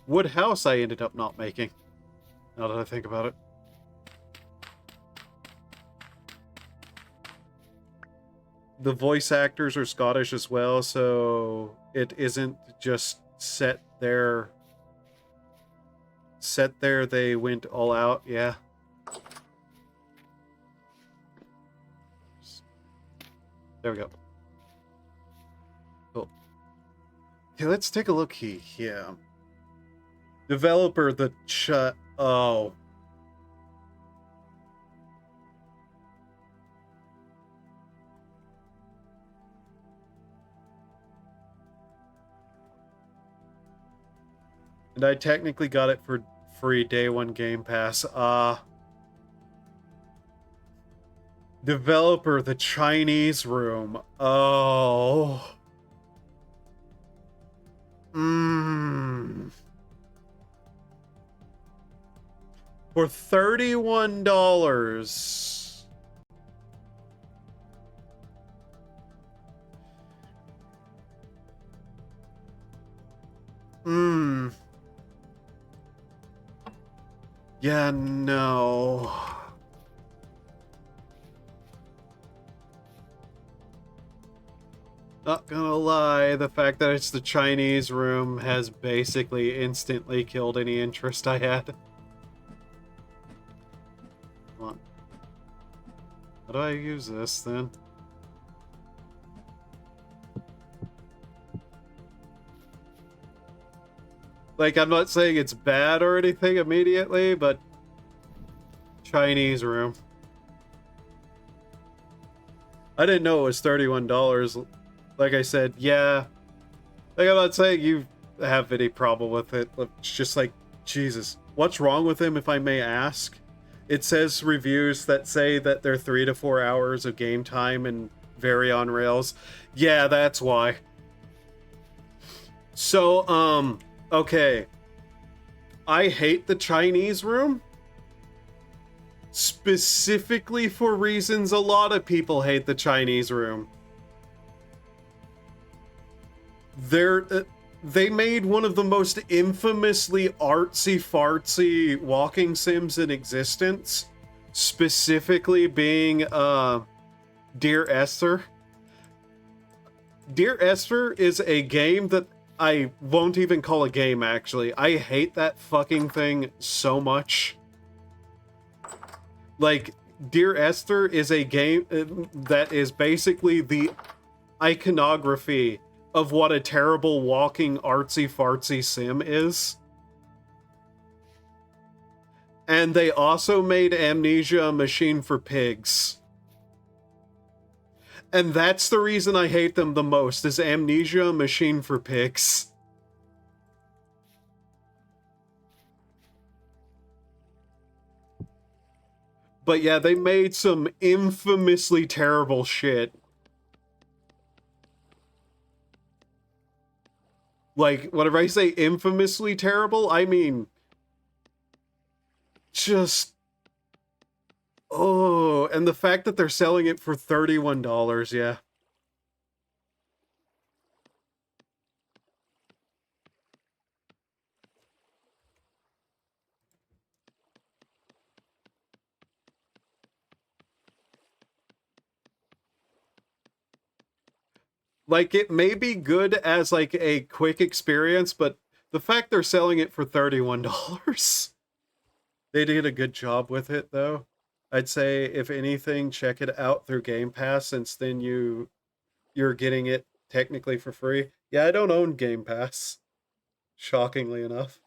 wood house I ended up not making. Now that I think about it. The voice actors are Scottish as well, so it isn't just set there. Set there, they went all out, yeah. There we go. Cool. Okay, let's take a look here. Developer, oh. And I technically got it for free day one Game Pass. Developer, The Chinese Room. Oh. For $31. Yeah, no. Not gonna lie, the fact that it's the Chinese Room has basically instantly killed any interest I had. Come on. How do I use this, then? Like, I'm not saying it's bad or anything immediately, but... Chinese Room. I didn't know it was $31. Like I said, yeah. Like, I'm not saying you have any problem with it. It's just like, Jesus. What's wrong with him, if I may ask? It says reviews that say that they're 3 to 4 hours of game time and very on rails. Yeah, that's why. So, okay. I hate the Chinese Room. Specifically for reasons a lot of people hate the Chinese Room. They made one of the most infamously artsy-fartsy walking sims in existence. Specifically being, Dear Esther. Dear Esther is a game that I won't even call a game, actually. I hate that fucking thing so much. Like, Dear Esther is a game that is basically the iconography of what a terrible walking artsy-fartsy sim is. And they also made Amnesia a machine for pigs. And that's the reason I hate them the most, is Amnesia a machine for pigs. But yeah, they made some infamously terrible shit. Like, whenever I say infamously terrible, I mean... just... Oh, and the fact that they're selling it for $31, yeah. Like, it may be good as, like, a quick experience, but the fact they're selling it for $31, they did a good job with it, though. I'd say, if anything, check it out through Game Pass, since then you're getting it technically for free. Yeah, I don't own Game Pass, shockingly enough.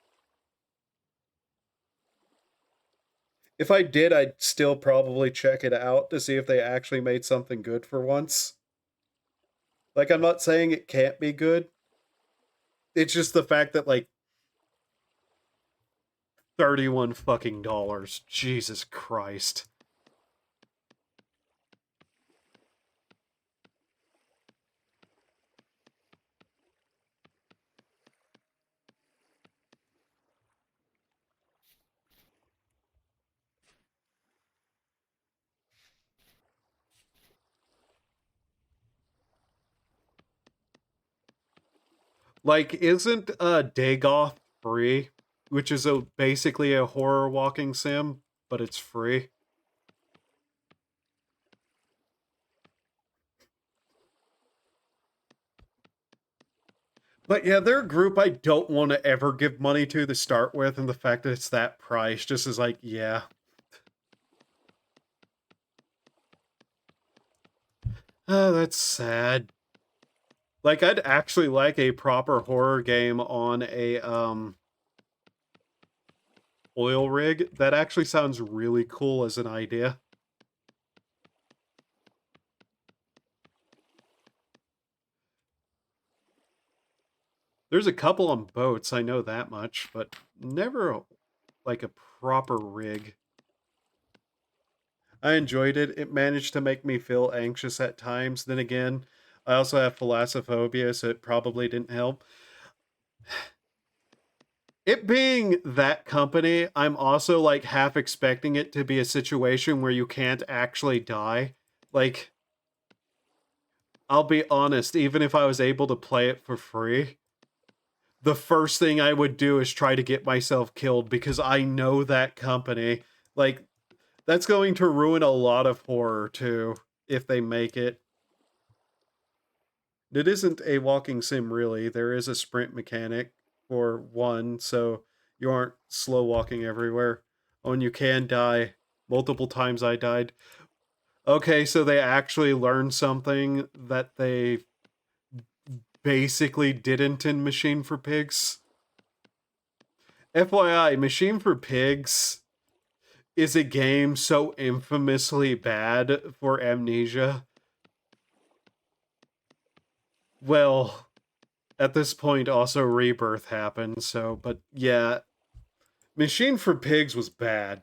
If I did, I'd still probably check it out to see if they actually made something good for once. Like, I'm not saying it can't be good. It's just the fact that, like, 31 fucking dollars. Jesus Christ. Like, isn't Dagoth free? Which is basically a horror walking sim, but it's free. But yeah, they're a group I don't want to ever give money to start with, and the fact that it's that price just is like, yeah. Oh, that's sad. Like, I'd actually like a proper horror game on a oil rig. That actually sounds really cool as an idea. There's a couple on boats, I know that much, but never like a proper rig. I enjoyed it. It managed to make me feel anxious at times. Then again, I also have thalassophobia, so it probably didn't help. It being that company, I'm also like half expecting it to be a situation where you can't actually die. Like, I'll be honest, even if I was able to play it for free, the first thing I would do is try to get myself killed, because I know that company. Like, that's going to ruin a lot of horror too, if they make it. It isn't a walking sim, really. There is a sprint mechanic for one, so you aren't slow walking everywhere. Oh, and you can die. Multiple times I died. Okay, so they actually learned something that they basically didn't in Machine for Pigs. FYI, Machine for Pigs is a game so infamously bad for Amnesia. Well, at this point, also Rebirth happened, so, but yeah. Machine for Pigs was bad.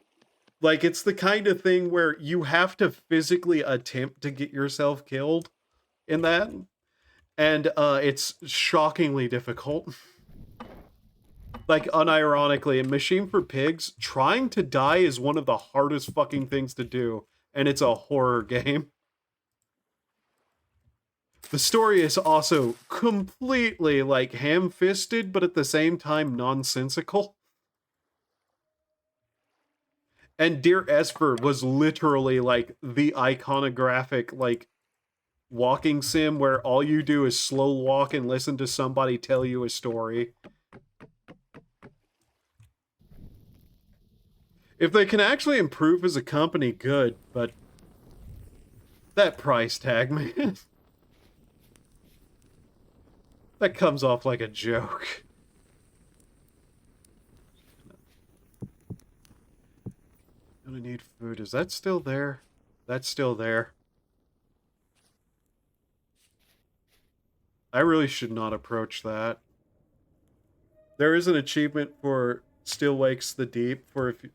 Like, it's the kind of thing where you have to physically attempt to get yourself killed in that, and it's shockingly difficult. Like, unironically, in Machine for Pigs, trying to die is one of the hardest fucking things to do, and it's a horror game. The story is also completely, like, ham-fisted, but at the same time nonsensical. And Dear Esper was literally, like, the iconographic, like, walking sim where all you do is slow walk and listen to somebody tell you a story. If they can actually improve as a company, good, but that price tag, man. That comes off like a joke. Gonna need food. Is that still there? That's still there. I really should not approach that. There is an achievement for Still Wakes the Deep for if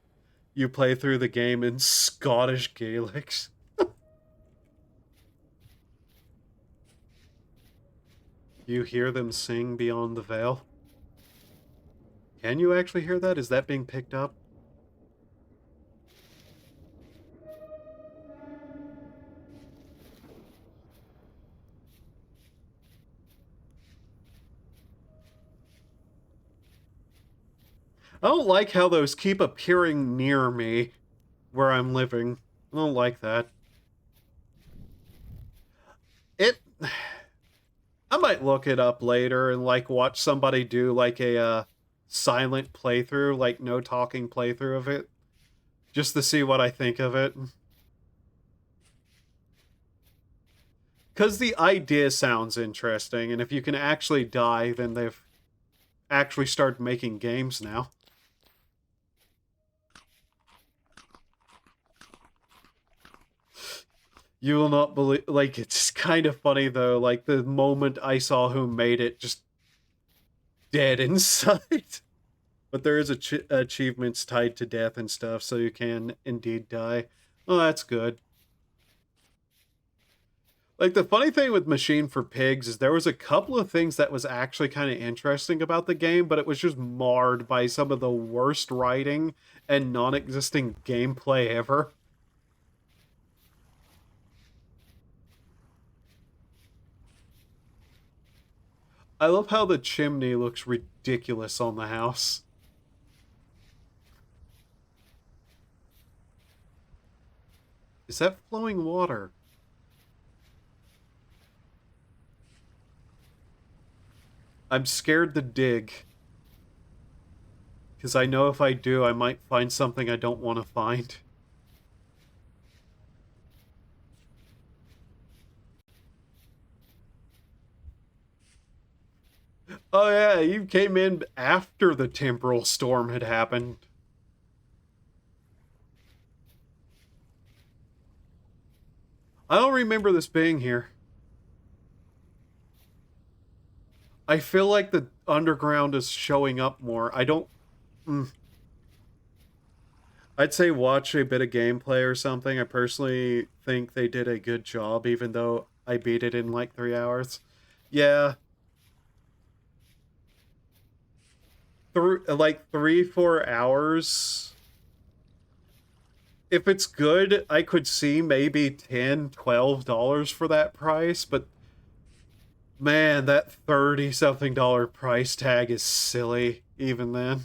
you play through the game in Scottish Gaelics. You hear them sing beyond the veil? Can you actually hear that? Is that being picked up? I don't like how those keep appearing near me where I'm living. I don't like that. It... might look it up later and like watch somebody do like a silent playthrough, like no talking playthrough of it, just to see what I think of it. Because the idea sounds interesting, and if you can actually die, then they've actually started making games now. You will not believe, like, it's kind of funny though, like, the moment I saw who made it, just dead inside. But there is achievements tied to death and stuff, so you can indeed die. Oh, that's good. Like, the funny thing with Machine for Pigs is there was a couple of things that was actually kind of interesting about the game, but it was just marred by some of the worst writing and non-existing gameplay ever. I love how the chimney looks ridiculous on the house. Is that flowing water? I'm scared to dig. Because I know if I do, I might find something I don't want to find. Oh yeah, you came in after the temporal storm had happened. I don't remember this being here. I feel like the underground is showing up more. I don't... I'd say watch a bit of gameplay or something. I personally think they did a good job, even though I beat it in like 3 hours. Yeah. Like 3-4 hours. If it's good, I could see maybe $10-$12 for that price, but man, that 30-something dollar price tag is silly, even then.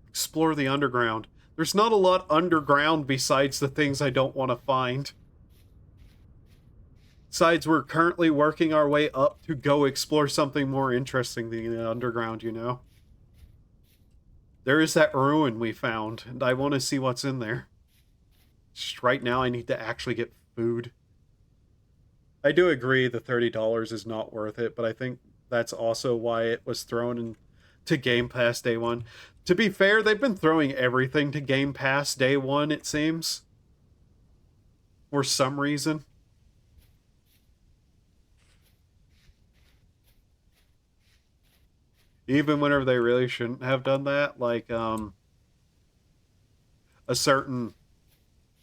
Explore the underground. There's not a lot underground besides the things I don't want to find. Besides, we're currently working our way up to go explore something more interesting than the underground, you know? There is that ruin we found, and I want to see what's in there. Just right now, I need to actually get food. I do agree the $30 is not worth it, but I think that's also why it was thrown into Game Pass Day 1. To be fair, they've been throwing everything to Game Pass Day 1, it seems. For some reason. Even whenever they really shouldn't have done that, like a certain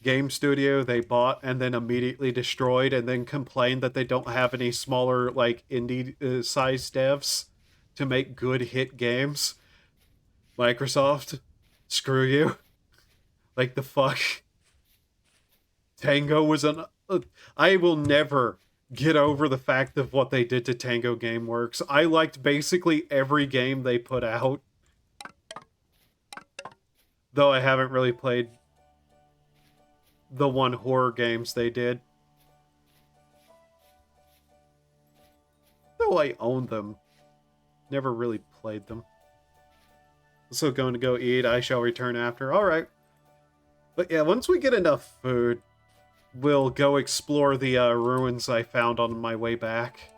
game studio they bought and then immediately destroyed and then complained that they don't have any smaller like indie sized devs to make good hit games. Microsoft, screw you. Like the fuck. Tango was an I will never get over the fact of what they did to Tango Gameworks. I liked basically every game they put out, though I haven't really played the one horror games they did. Though I own them. Never really played them. Also going to go eat. I shall return after. Alright. But yeah, once we get enough food, we'll go explore the ruins I found on my way back.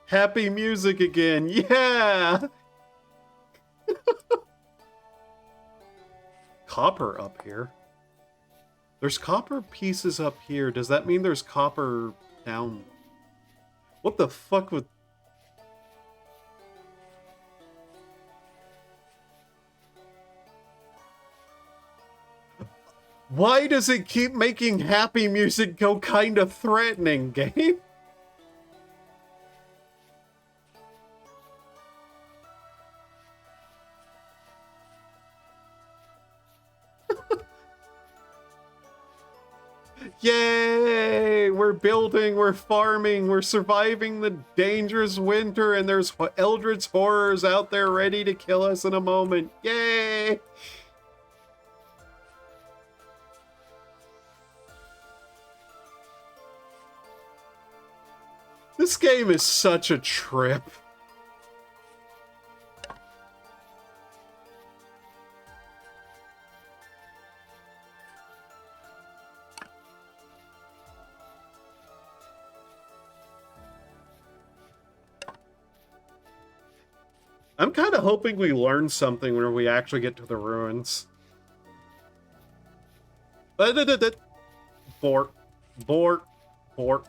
Happy music again! Yeah! Copper up here? There's copper pieces up here. Does that mean there's copper down? What the fuck would... Why does it keep making happy music go kind of threatening, game? Yay! Yay! We're building, we're farming, we're surviving the dangerous winter, and there's Eldritch horrors out there ready to kill us in a moment. Yay! This game is such a trip. I'm kind of hoping we learn something when we actually get to the ruins. Bork. Bork. Bork.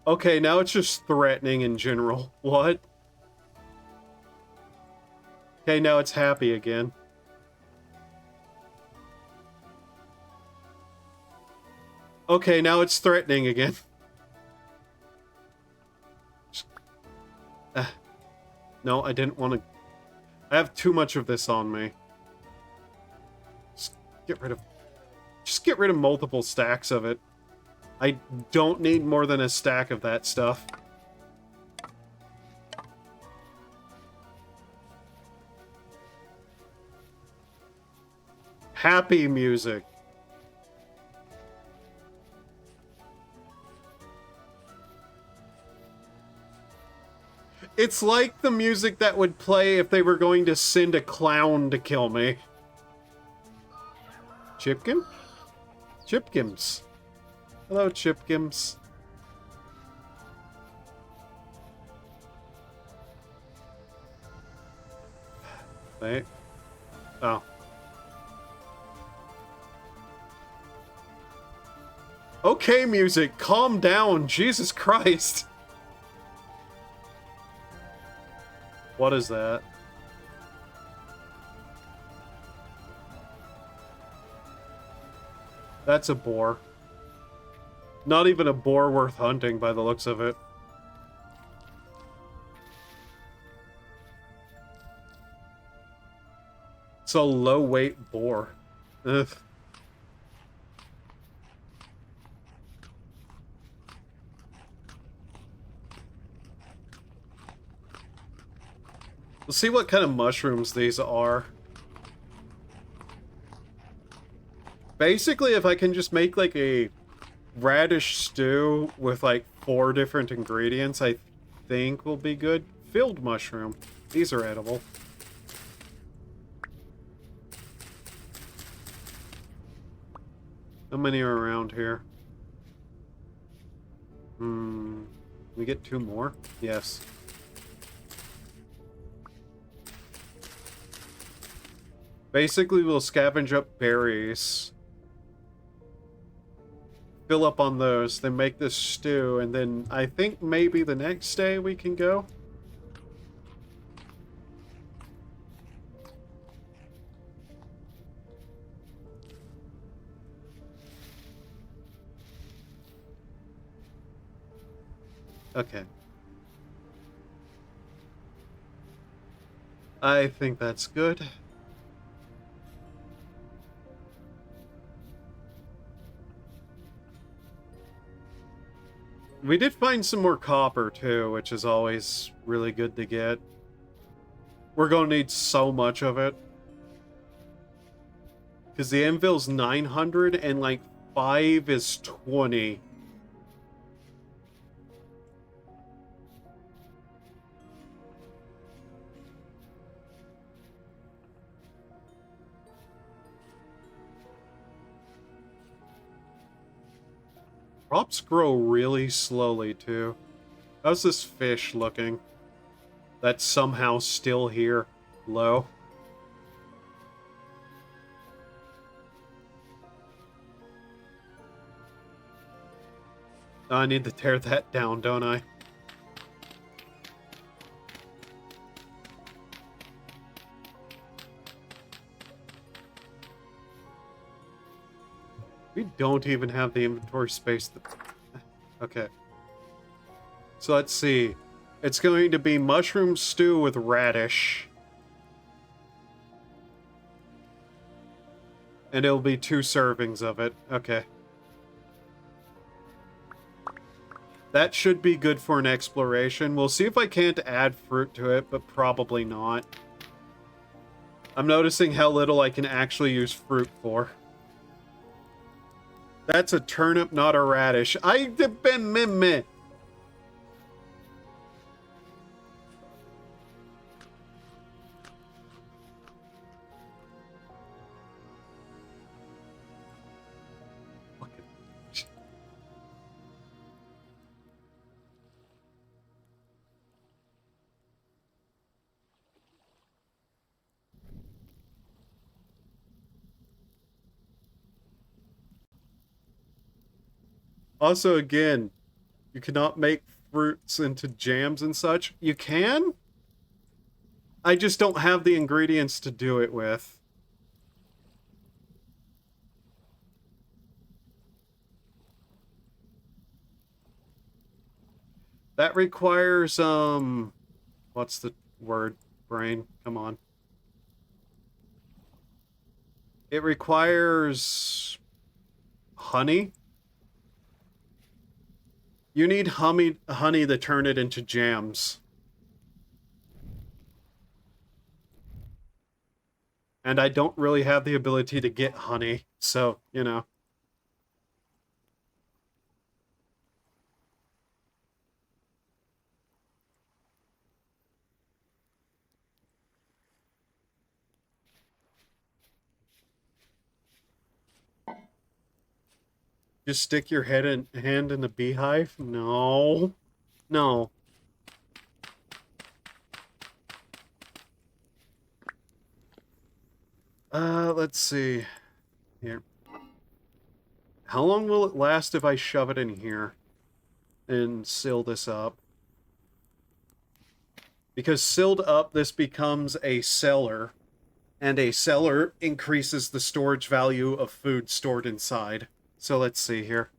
Okay, now it's just threatening in general. What? Okay, now it's happy again. Okay, now it's threatening again. No, I didn't want to... I have too much of this on me. Just get rid of multiple stacks of it. I don't need more than a stack of that stuff. Happy music. It's like the music that would play if they were going to send a clown to kill me. Chipkin? Chipkims. Hello, Chipkims. Wait. Oh. Okay, music, calm down. Jesus Christ. What is that? That's a boar. Not even a boar worth hunting by the looks of it. It's a low-weight boar. Ugh. Let's see what kind of mushrooms these are. Basically, if I can just make like a radish stew with like 4 different ingredients, I think will be good. Field mushroom. These are edible. How many are around here? We get 2 more? Yes. Basically, we'll scavenge up berries. Fill up on those, then make this stew, and then I think maybe the next day we can go. Okay. I think that's good. We did find some more copper, too, which is always really good to get. We're gonna need so much of it. Because the anvil's 900 and, like, 5 is 20. Crops grow really slowly, too. How's this fish looking? That's somehow still here. Low. I need to tear that down, don't I? We don't even have the inventory space. Okay. So let's see. It's going to be mushroom stew with radish. And it'll be 2 servings of it. Okay. That should be good for an exploration. We'll see if I can't add fruit to it, but probably not. I'm noticing how little I can actually use fruit for. That's a turnip, not a radish. I've been meh. Also, again, you cannot make fruits into jams and such. You can? I just don't have the ingredients to do it with. That requires, what's the word? Brain, come on. It requires honey. You need honey to turn it into jams. And I don't really have the ability to get honey, so, you know. Just stick your hand in the beehive? No. No. Let's see. Here. How long will it last if I shove it in here and seal this up? Because sealed up, this becomes a cellar, and a cellar increases the storage value of food stored inside. So let's see here.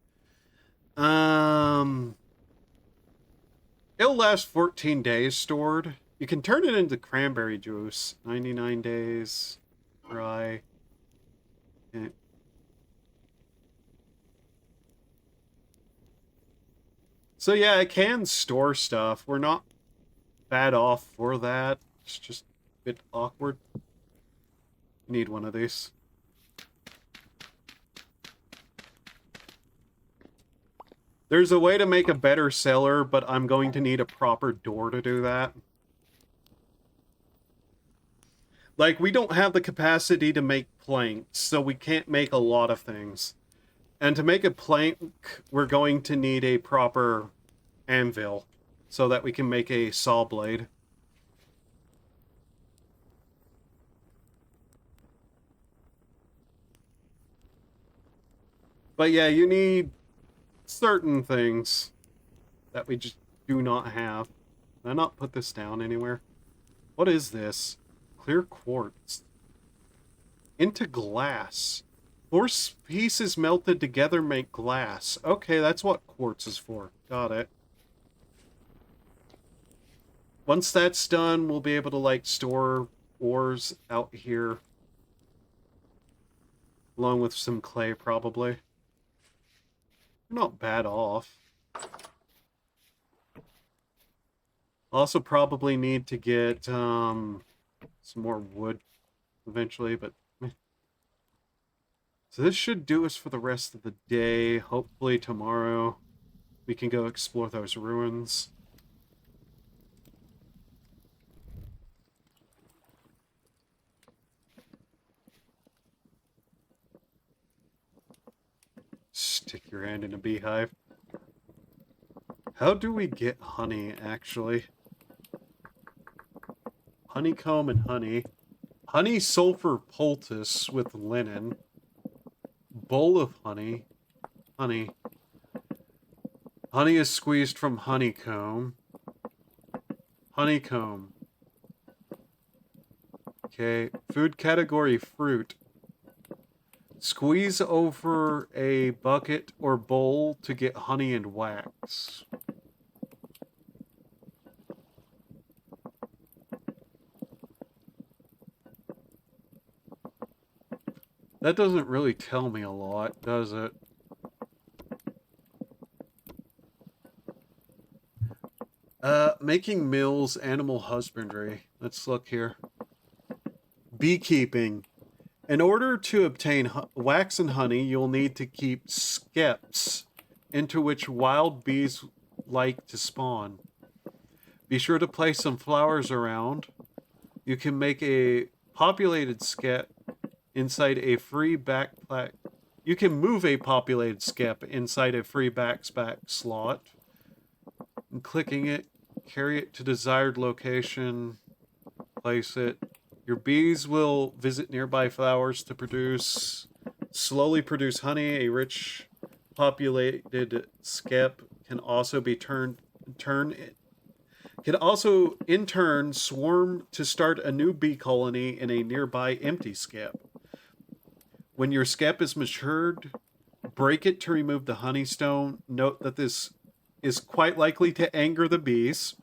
It'll last 14 days stored. You can turn it into cranberry juice. 99 days. Dry. Okay. So yeah, I can store stuff. We're not bad off for that. It's just a bit awkward. Need one of these. There's a way to make a better cellar, but I'm going to need a proper door to do that. Like, we don't have the capacity to make planks, so we can't make a lot of things. And to make a plank, we're going to need a proper anvil, so that we can make a saw blade. But yeah, you need certain things that we just do not have. Did I not put this down anywhere? What is this? Clear quartz. Into glass. 4 pieces melted together make glass. Okay, that's what quartz is for. Got it. Once that's done, we'll be able to, like, store ores out here. Along with some clay, probably. We're not bad off. Also probably need to get, some more wood eventually, but... So this should do us for the rest of the day. Hopefully tomorrow we can go explore those ruins. Stick your hand in a beehive. How do we get honey, actually? Honeycomb and honey. Honey sulfur poultice with linen. Bowl of honey. Honey. Honey is squeezed from honeycomb. Honeycomb. Okay. Food category, fruit. Squeeze over a bucket or bowl to get honey and wax. That doesn't really tell me a lot, does it? Making mills, animal husbandry. Let's look here. Beekeeping. In order to obtain wax and honey, you'll need to keep skeps into which wild bees like to spawn. Be sure to place some flowers around. You can make a populated skep inside a free backpack. You can move a populated skep inside a free backpack slot. And clicking it, carry it to desired location, place it. Your bees will visit nearby flowers to slowly produce honey. A rich populated skep can also be can also in turn swarm to start a new bee colony in a nearby empty skep. When your skep is matured, break it to remove the honey stone. Note that this is quite likely to anger the bees.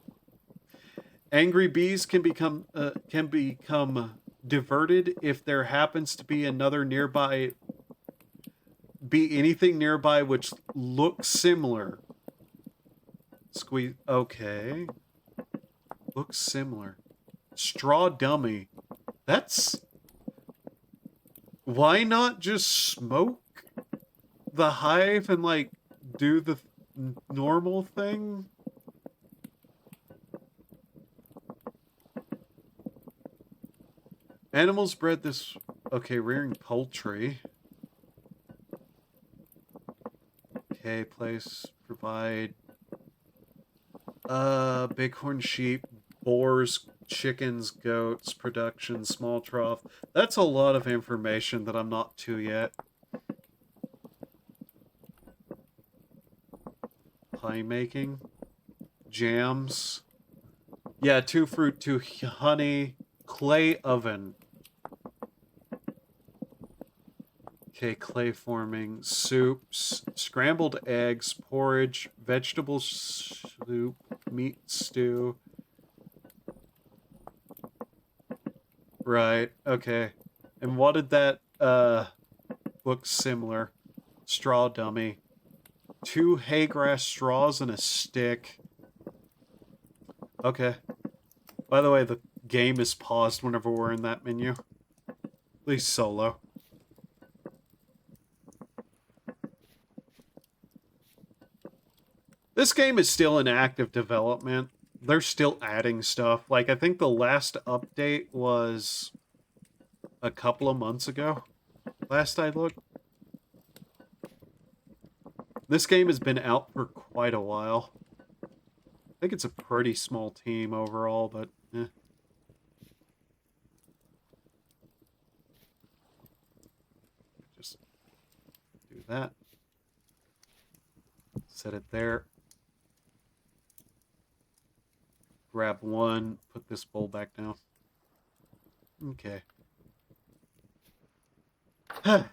Angry bees can become diverted if there happens to be anything nearby which looks similar. Squeeze. Okay. Looks similar. Straw dummy. That's. Why not just smoke the hive and like do the normal thing? Animals bred this. Okay, rearing poultry. Okay, place, provide. Bighorn sheep, boars, chickens, goats, production, small trough. That's a lot of information that I'm not to yet. Pie making. Jams. Yeah, 2 fruit, 2 honey. Clay oven. Okay, clay forming. Soups. Scrambled eggs. Porridge. Vegetable soup. Meat stew. Right, okay. And what did that, look similar? Straw dummy. 2 hay grass straws and a stick. Okay. By the way, the game is paused whenever we're in that menu. At least solo. This game is still in active development. They're still adding stuff. Like, I think the last update was a couple of months ago. Last I looked. This game has been out for quite a while. I think it's a pretty small team overall, but eh. Just do that. Set it there. Grab one, put this bowl back down. Okay. How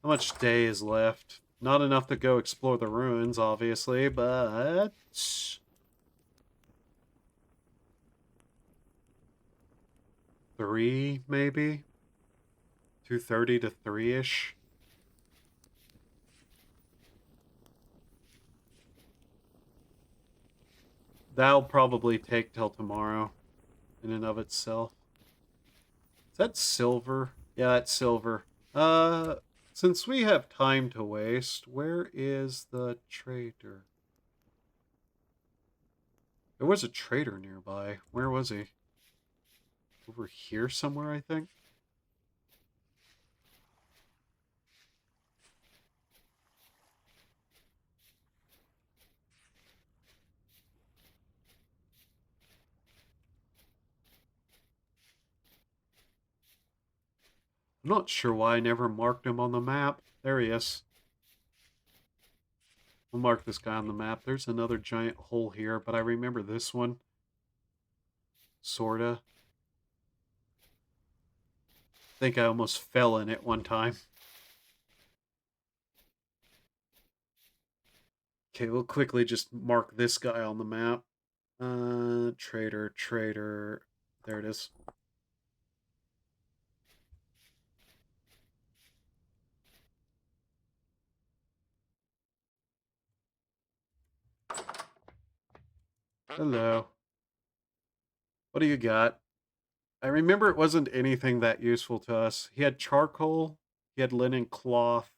much day is left? Not enough to go explore the ruins, obviously, but... 3, maybe? 2:30 to 3-ish? That'll probably take till tomorrow, in and of itself. Is that silver? Yeah, that's silver. Since we have time to waste, where is the trader? There was a trader nearby. Where was he? Over here somewhere, I think? I'm not sure why I never marked him on the map. There he is. We'll mark this guy on the map. There's another giant hole here, but I remember this one. Sorta. I think I almost fell in it one time. Okay, we'll quickly just mark this guy on the map. Trader. There it is. Hello. What do you got? I remember it wasn't anything that useful to us. He had charcoal, he had linen cloth.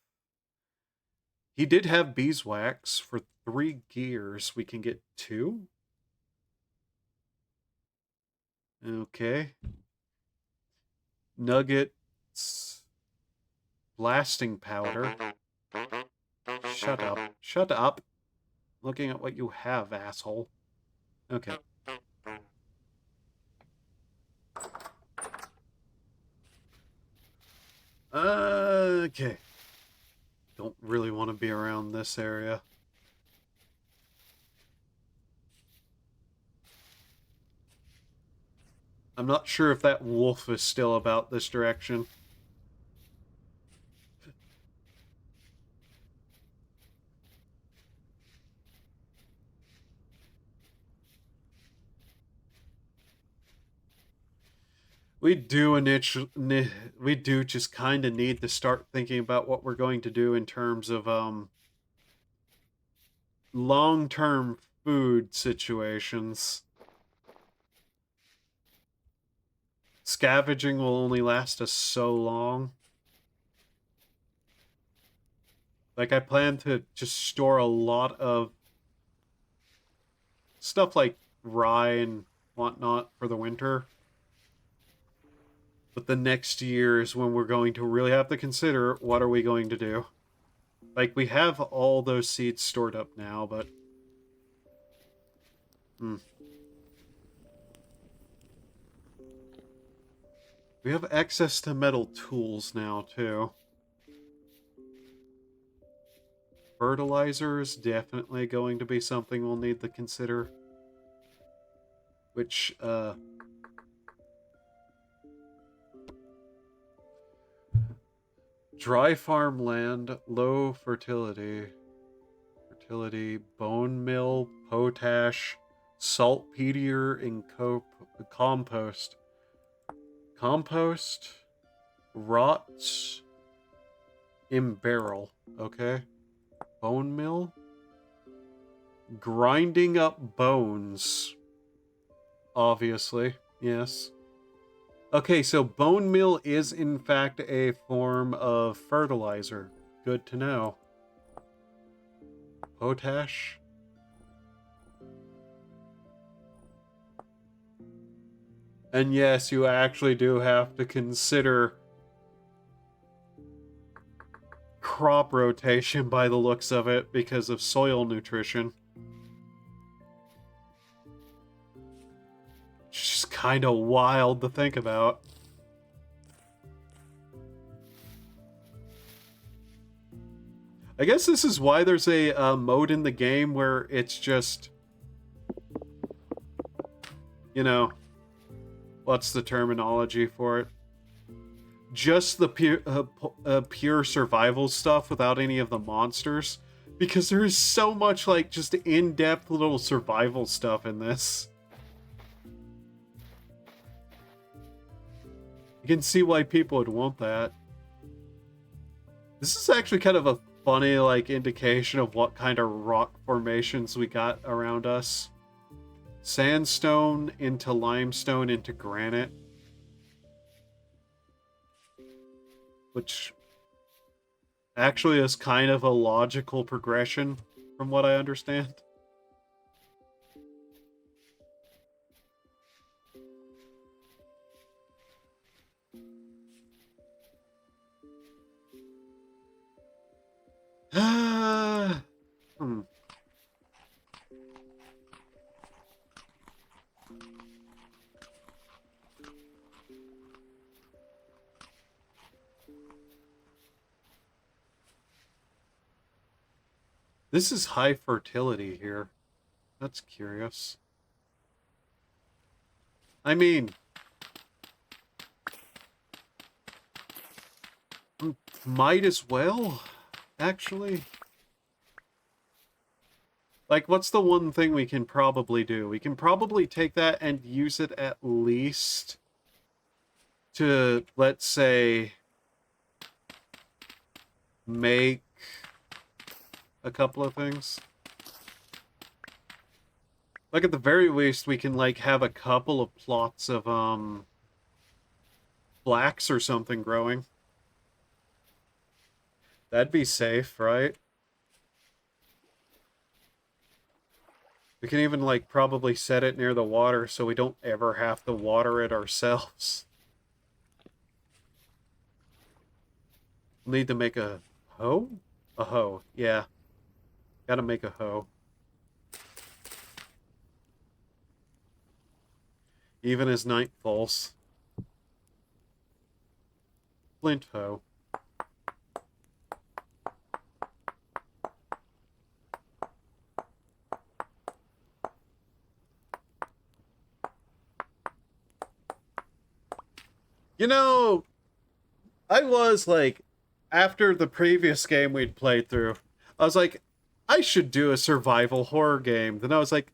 He did have beeswax for 3 gears. We can get 2? Okay. Nuggets. Blasting powder. Shut up. Shut up. Looking at what you have, asshole. Okay. Okay. Don't really want to be around this area. I'm not sure if that wolf is still about this direction. We do we do just kind of need to start thinking about what we're going to do in terms of long-term food situations. Scavenging will only last us so long. Like, I plan to just store a lot of stuff like rye and whatnot for the winter. But the next year is when we're going to really have to consider what are we going to do. Like, we have all those seeds stored up now, but... We have access to metal tools now, too. Fertilizer is definitely going to be something we'll need to consider. Which, dry farmland, low fertility. Fertility, bone mill, potash, saltpeter, and compost. Compost rots in barrel, okay? Bone mill? Grinding up bones. Obviously, yes. Okay, so bone meal is in fact a form of fertilizer. Good to know. Potash? And yes, you actually do have to consider crop rotation by the looks of it because of soil nutrition. It's just kind of wild to think about. I guess this is why there's a mode in the game where it's just, you know, what's the terminology for it? Just the pure survival stuff without any of the monsters. Because there is so much, like, just in-depth little survival stuff in this. You can see why people would want that. This is actually kind of a funny, like, indication of what kind of rock formations we got around us. Sandstone into limestone into granite. Which actually is kind of a logical progression from what I understand. This is high fertility here. That's curious. I mean, might as well, actually. Like, what's the one thing we can probably do? We can probably take that and use it at least to, let's say, make a couple of things. Like at the very least, we can like have a couple of plots of flax or something growing. That'd be safe, right? We can even like probably set it near the water so we don't ever have to water it ourselves. Need to make a hoe? A hoe, yeah. Gotta make a hoe. Even as night falls. Flint hoe. You know, I was like, after the previous game we'd played through, I was like, I should do a survival horror game. Then I was like,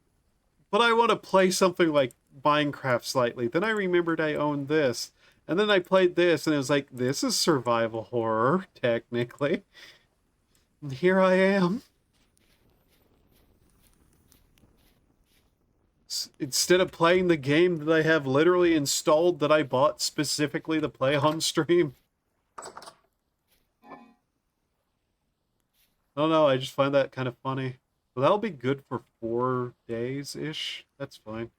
but I want to play something like Minecraft slightly. Then I remembered I owned this. And then I played this, and it was like, this is survival horror, technically. And here I am. Instead of playing the game that I have literally installed that I bought specifically to play on stream. I don't know, I just find that kind of funny. Well, that'll be good for 4 days-ish. That's fine.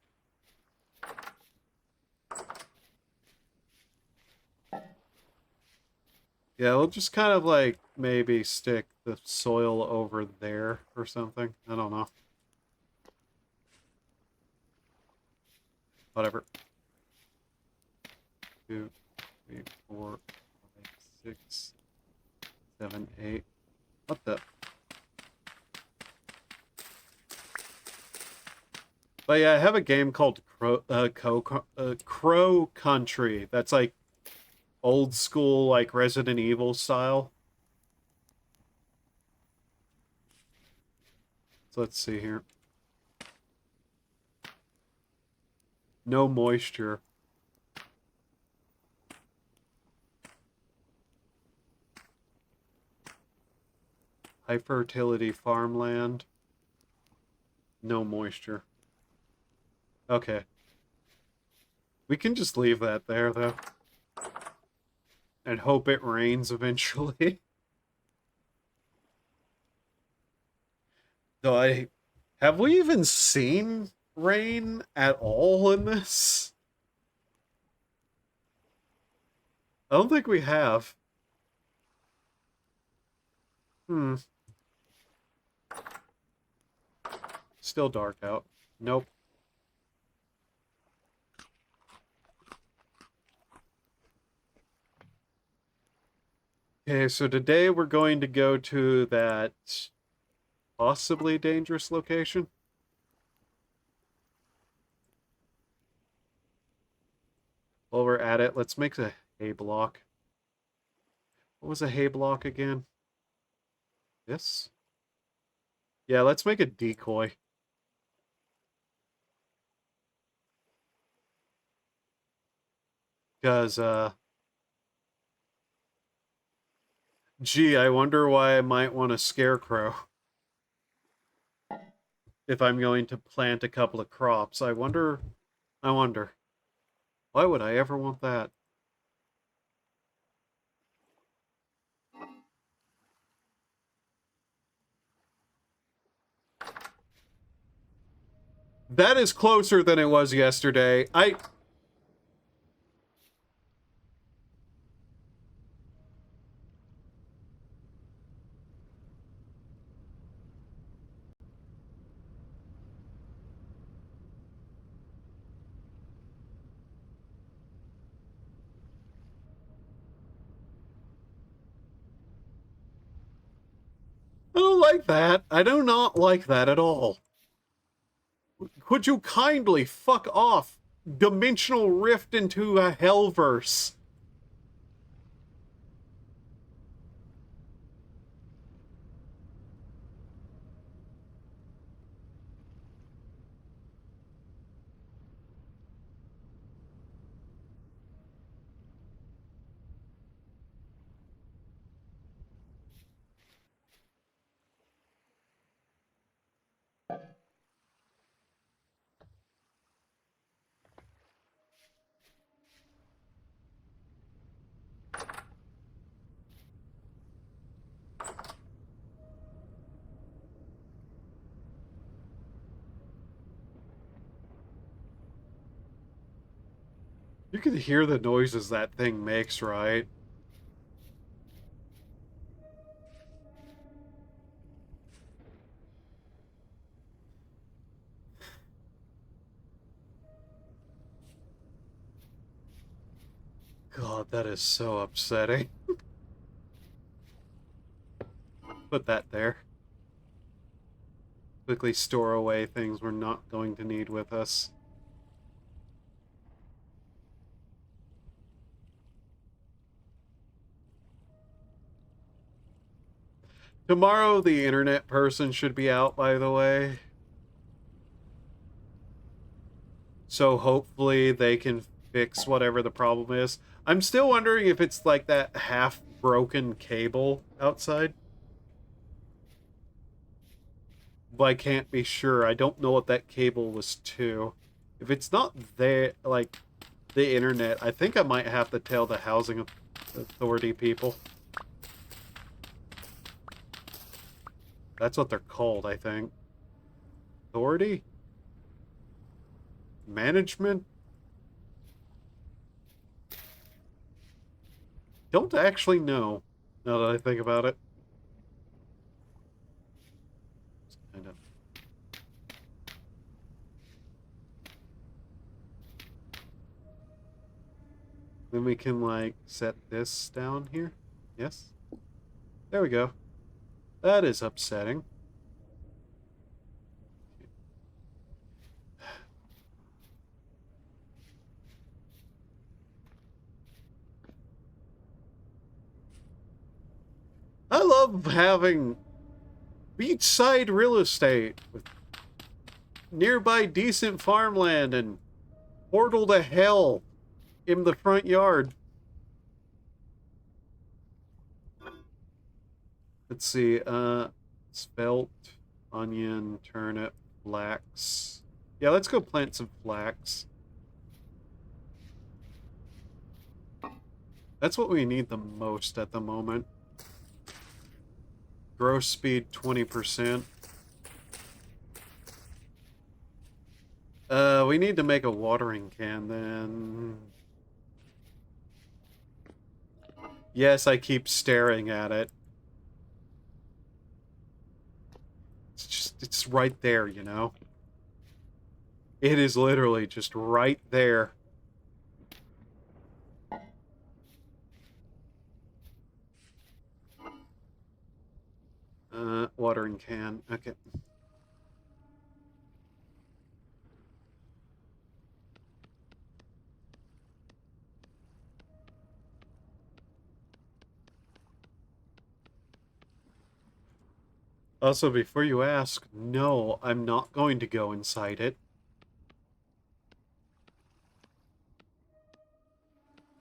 Yeah, we'll just kind of like maybe stick the soil over there or something. I don't know. Whatever. 2, 3, 4, 5, 6, 7, 8. What the? But yeah, I have a game called Crow Country. That's like old school, like Resident Evil style. So let's see here. No moisture. High fertility farmland. No moisture. Okay. We can just leave that there, though. And hope it rains eventually. Though have we even seen rain at all in this? I don't think we have. Hmm. Still dark out. Nope. Okay, so today we're going to go to that possibly dangerous location. While we're at it, let's make a hay block. What was a hay block again? This? Yeah, let's make a decoy. Because, gee, I wonder why I might want a scarecrow. If I'm going to plant a couple of crops. I wonder. Why would I ever want that? That is closer than it was yesterday. I don't like that. I do not like that at all. Could you kindly fuck off? Dimensional rift into a hellverse. You can hear the noises that thing makes, right? God, that is so upsetting. Put that there. Quickly store away things we're not going to need with us. Tomorrow, the internet person should be out, by the way. So hopefully they can fix whatever the problem is. I'm still wondering if it's like that half-broken cable outside. But I can't be sure. I don't know what that cable was to. If it's not there, like, the internet, I think I might have to tell the housing authority people. That's what they're called, I think. Authority? Management? Don't actually know, now that I think about it. Kind of. Then we can, like, set this down here. Yes? There we go. That is upsetting. I love having beachside real estate with nearby decent farmland and portal to hell in the front yard. Let's see, spelt, onion, turnip, flax. Yeah, let's go plant some flax. That's what we need the most at the moment. Growth speed 20%. We need to make a watering can then. Yes, I keep staring at it. It's right there, you know? It is literally just right there. Watering can. Okay. Also, before you ask, no, I'm not going to go inside it.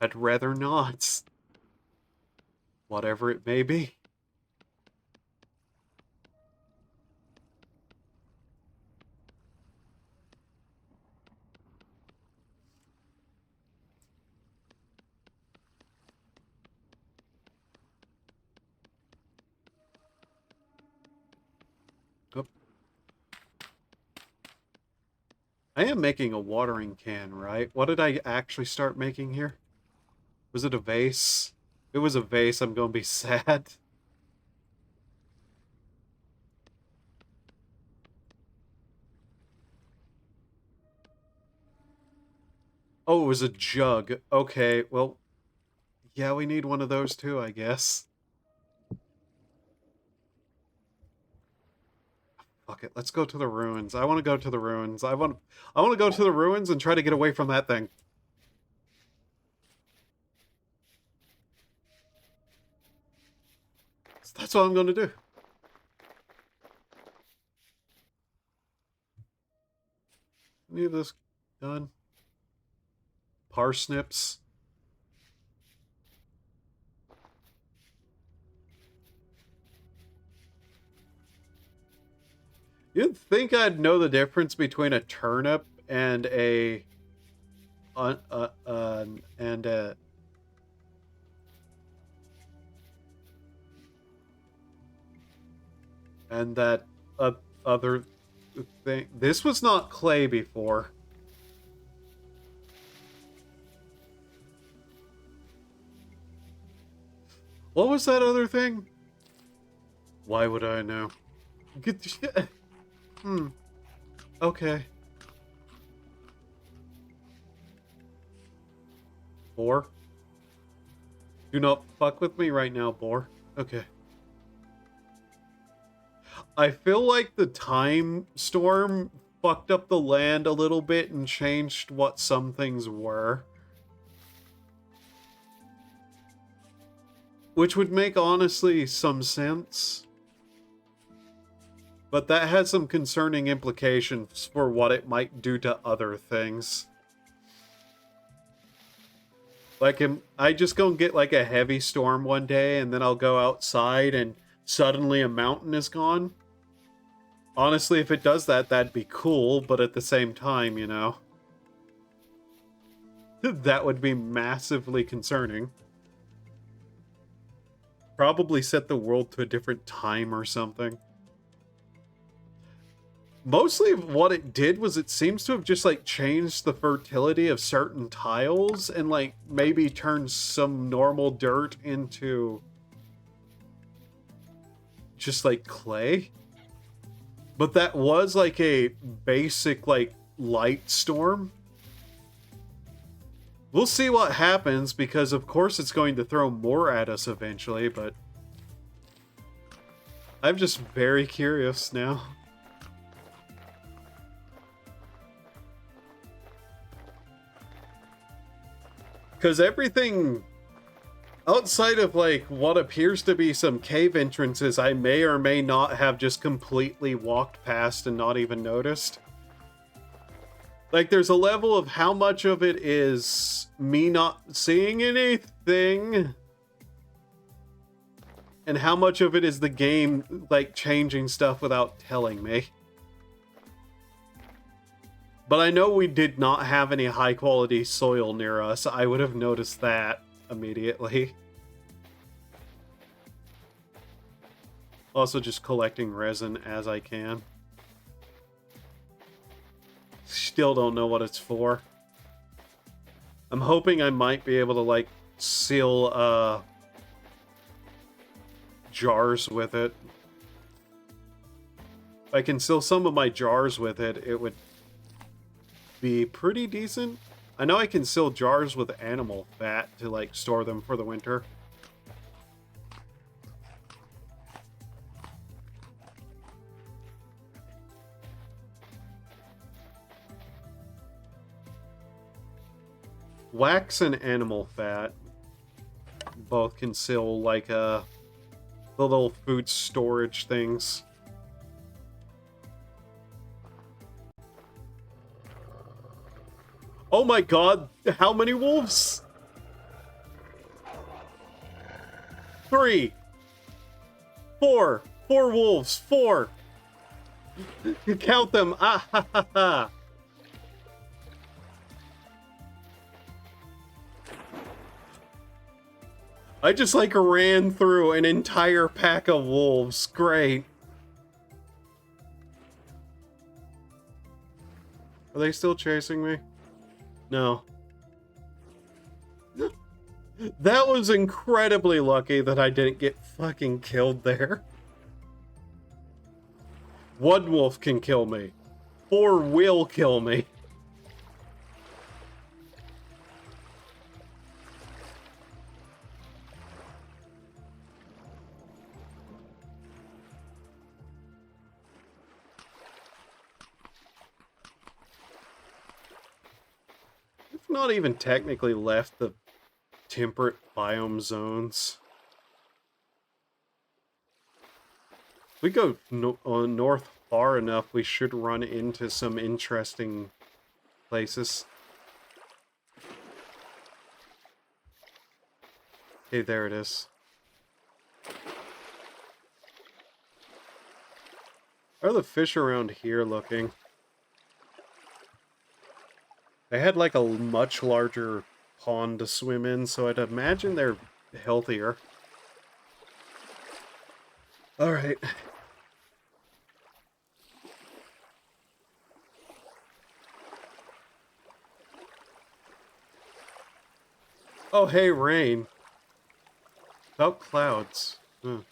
I'd rather not. Whatever it may be. Oh. I am making a watering can, right? What did I actually start making here? Was it a vase? If it was a vase, I'm going to be sad. Oh, it was a jug. Okay, well, yeah, we need one of those too, I guess. Fuck it, let's go to the ruins. I want to go to the ruins. I want to go to the ruins and try to get away from that thing. So that's what I'm going to do. Need this done. Parsnips. You'd think I'd know the difference between a turnip and a and a and that other thing. This was not clay before. What was that other thing? Why would I know? Get the shit. Okay. 4? Do not fuck with me right now, boar. Okay. I feel like the time storm fucked up the land a little bit and changed what some things were. Which would make, honestly, some sense. But that has some concerning implications for what it might do to other things. Like, am I just gonna get, like, a heavy storm one day, and then I'll go outside, and suddenly a mountain is gone? Honestly, if it does that, that'd be cool, but at the same time, you know. That would be massively concerning. Probably set the world to a different time or something. Mostly what it did was it seems to have just, like, changed the fertility of certain tiles and, like, maybe turned some normal dirt into just, like, clay. But that was, like, a basic, like, light storm. We'll see what happens, because of course it's going to throw more at us eventually, but I'm just very curious now. Because everything outside of, like, what appears to be some cave entrances, I may or may not have just completely walked past and not even noticed. Like, there's a level of how much of it is me not seeing anything, and how much of it is the game, like, changing stuff without telling me. But I know we did not have any high-quality soil near us. I would have noticed that immediately. Also just collecting resin as I can. Still don't know what it's for. I'm hoping I might be able to, like, seal, jars with it. If I can seal some of my jars with it, it would be pretty decent. I know I can seal jars with animal fat to, like, store them for the winter. Wax and animal fat both can seal, like, the little food storage things. Oh my god, how many wolves? 3, 4, 4 wolves, 4. Count them. Ah ha ha ha. I just, like, ran through an entire pack of wolves. Great. Are they still chasing me? No. That was incredibly lucky that I didn't get fucking killed there. 1 wolf can kill me. 4 will kill me. Not even technically left the temperate biome zones. If we go north far enough, we should run into some interesting places. Okay, there it is. How are the fish around here looking? They had, like, a much larger pond to swim in, so I'd imagine they're healthier. Alright. Oh, hey, rain. About clouds. Is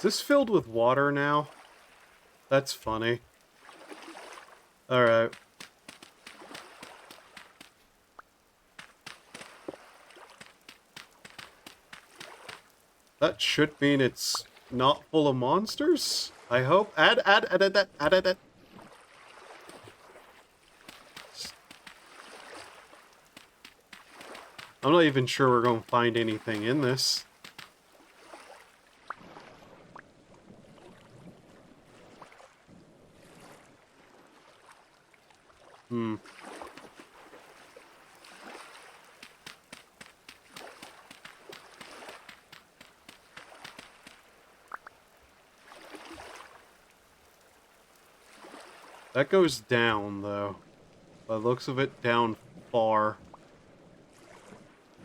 this filled with water now? That's funny. Alright. That should mean it's not full of monsters? I hope. Add. I'm not even sure we're going to find anything in this. That goes down, though. By the looks of it, down far.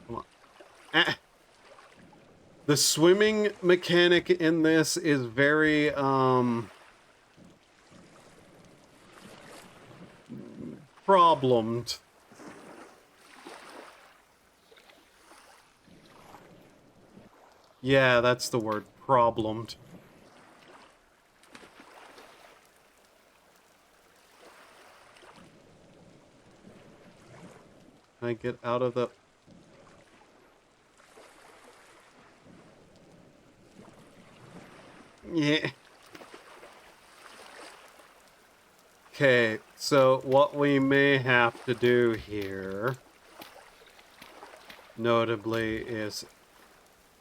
Come on. Ah. The swimming mechanic in this is very, problemed. Yeah, that's the word. Problemed. Can I get out of the... Yeah. Okay, so what we may have to do here, notably, is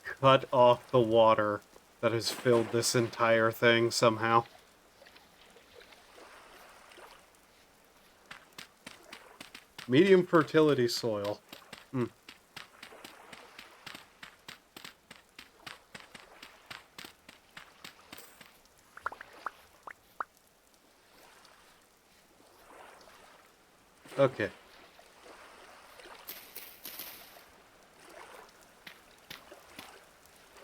cut off the water that has filled this entire thing somehow. Medium fertility soil. Okay.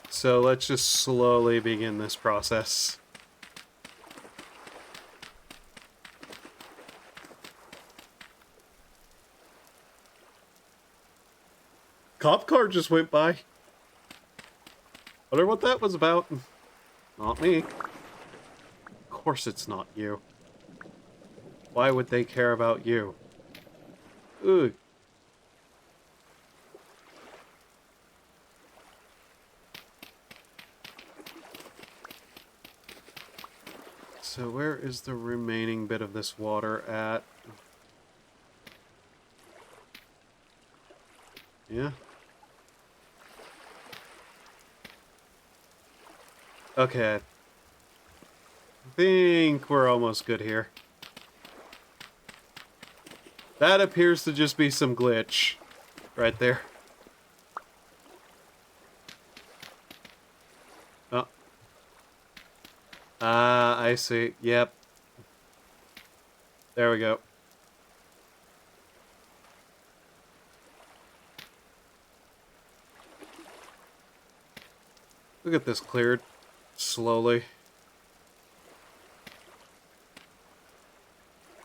So let's just slowly begin this process. Cop car just went by. Wonder what that was about. Not me. Of course it's not you. Why would they care about you? Ugh. So where is the remaining bit of this water at? Yeah. Okay. I think we're almost good here. That appears to just be some glitch right there. Oh. Ah, I see. Yep. There we go. Look at this cleared slowly.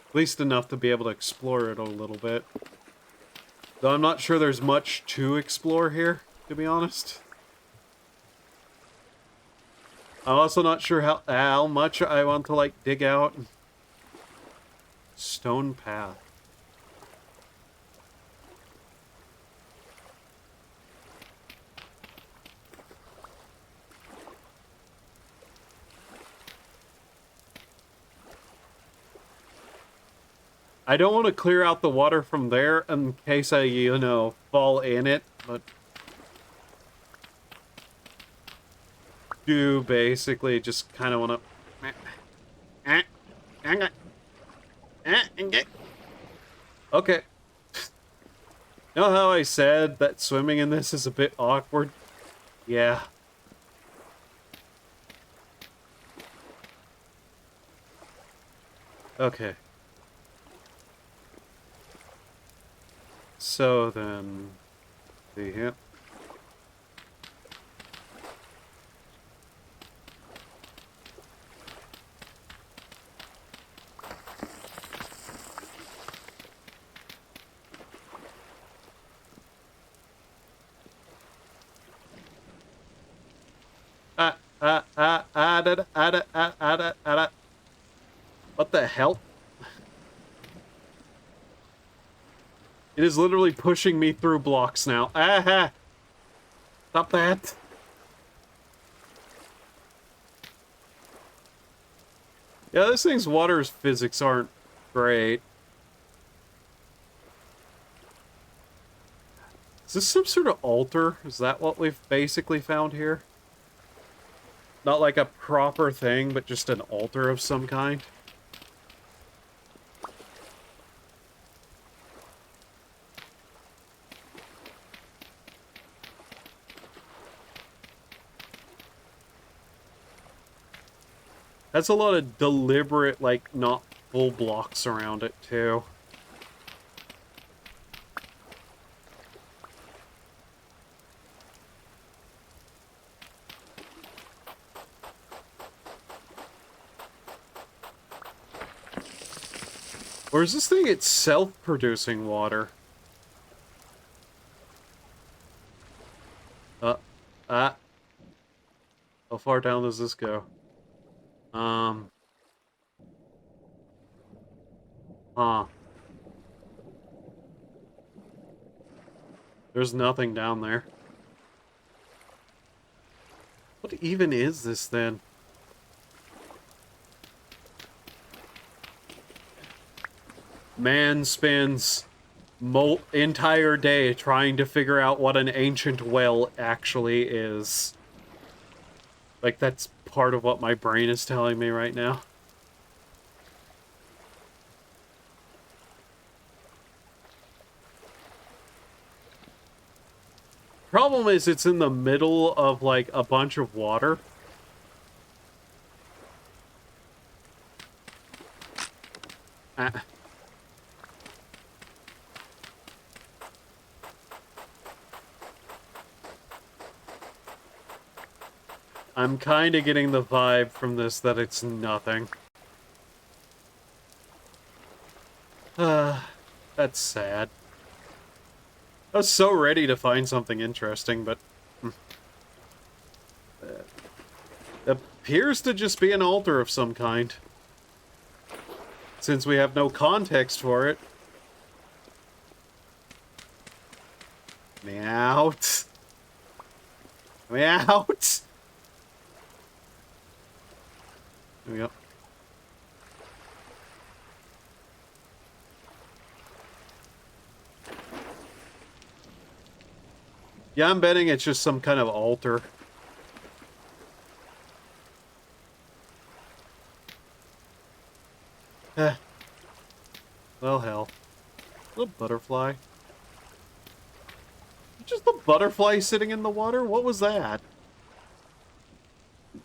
At least enough to be able to explore it a little bit. Though I'm not sure there's much to explore here, to be honest. I'm also not sure how much I want to, like, dig out. Stone path. I don't want to clear out the water from there in case I, you know, fall in it, but... do basically just kind of want to... Okay. You know how I said that swimming in this is a bit awkward? Yeah. Okay. So then... see here. What the hell? It is literally pushing me through blocks now. Ah! Stop that. Yeah, this thing's water's physics aren't great. Is this some sort of altar? Is that what we've basically found here? Not like a proper thing, but just an altar of some kind? That's a lot of deliberate, like, not full blocks around it, too. Or is this thing itself producing water? How far down does this go? Huh. There's nothing down there. What even is this, then? Man spends entire day trying to figure out what an ancient well actually is. Like, that's part of what my brain is telling me right now. Problem is, it's in the middle of, like, a bunch of water. I'm kind of getting the vibe from this that it's nothing. That's sad. I was so ready to find something interesting, but... appears to just be an altar of some kind. Since we have no context for it. Let me out. Let me out. There we go. Yeah, I'm betting it's just some kind of altar. Well, hell. Little butterfly. Just a butterfly sitting in the water? What was that?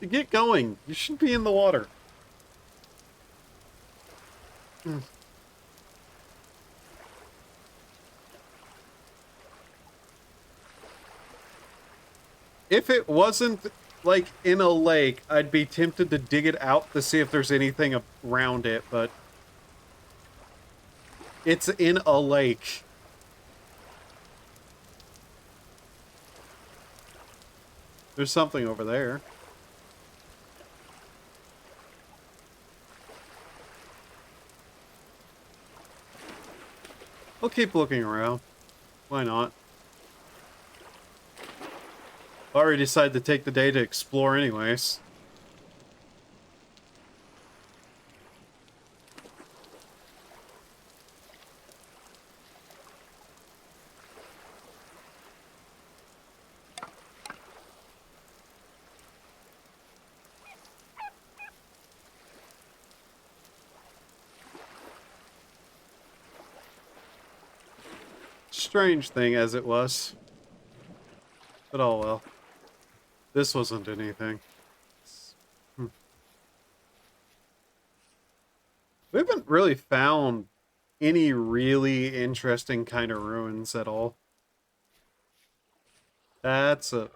Get going. You should be in the water. If it wasn't, like, in a lake, I'd be tempted to dig it out to see if there's anything around it, but... it's in a lake. There's something over there. I'll keep looking around. Why not? I already decided to take the day to explore anyways. Strange thing as it was. But oh well. This wasn't anything. We haven't really found any really interesting kind of ruins at all. That's a...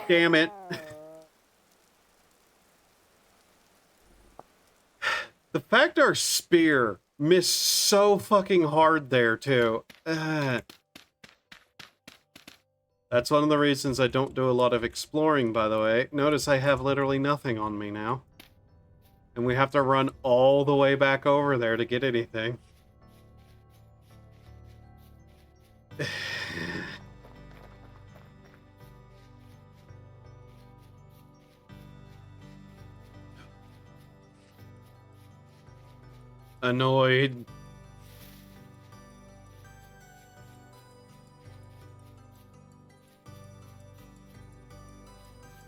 damn it. fact our spear missed so fucking hard there, too. That's one of the reasons I don't do a lot of exploring, by the way. Notice I have literally nothing on me now. And we have to run all the way back over there to get anything. Annoyed.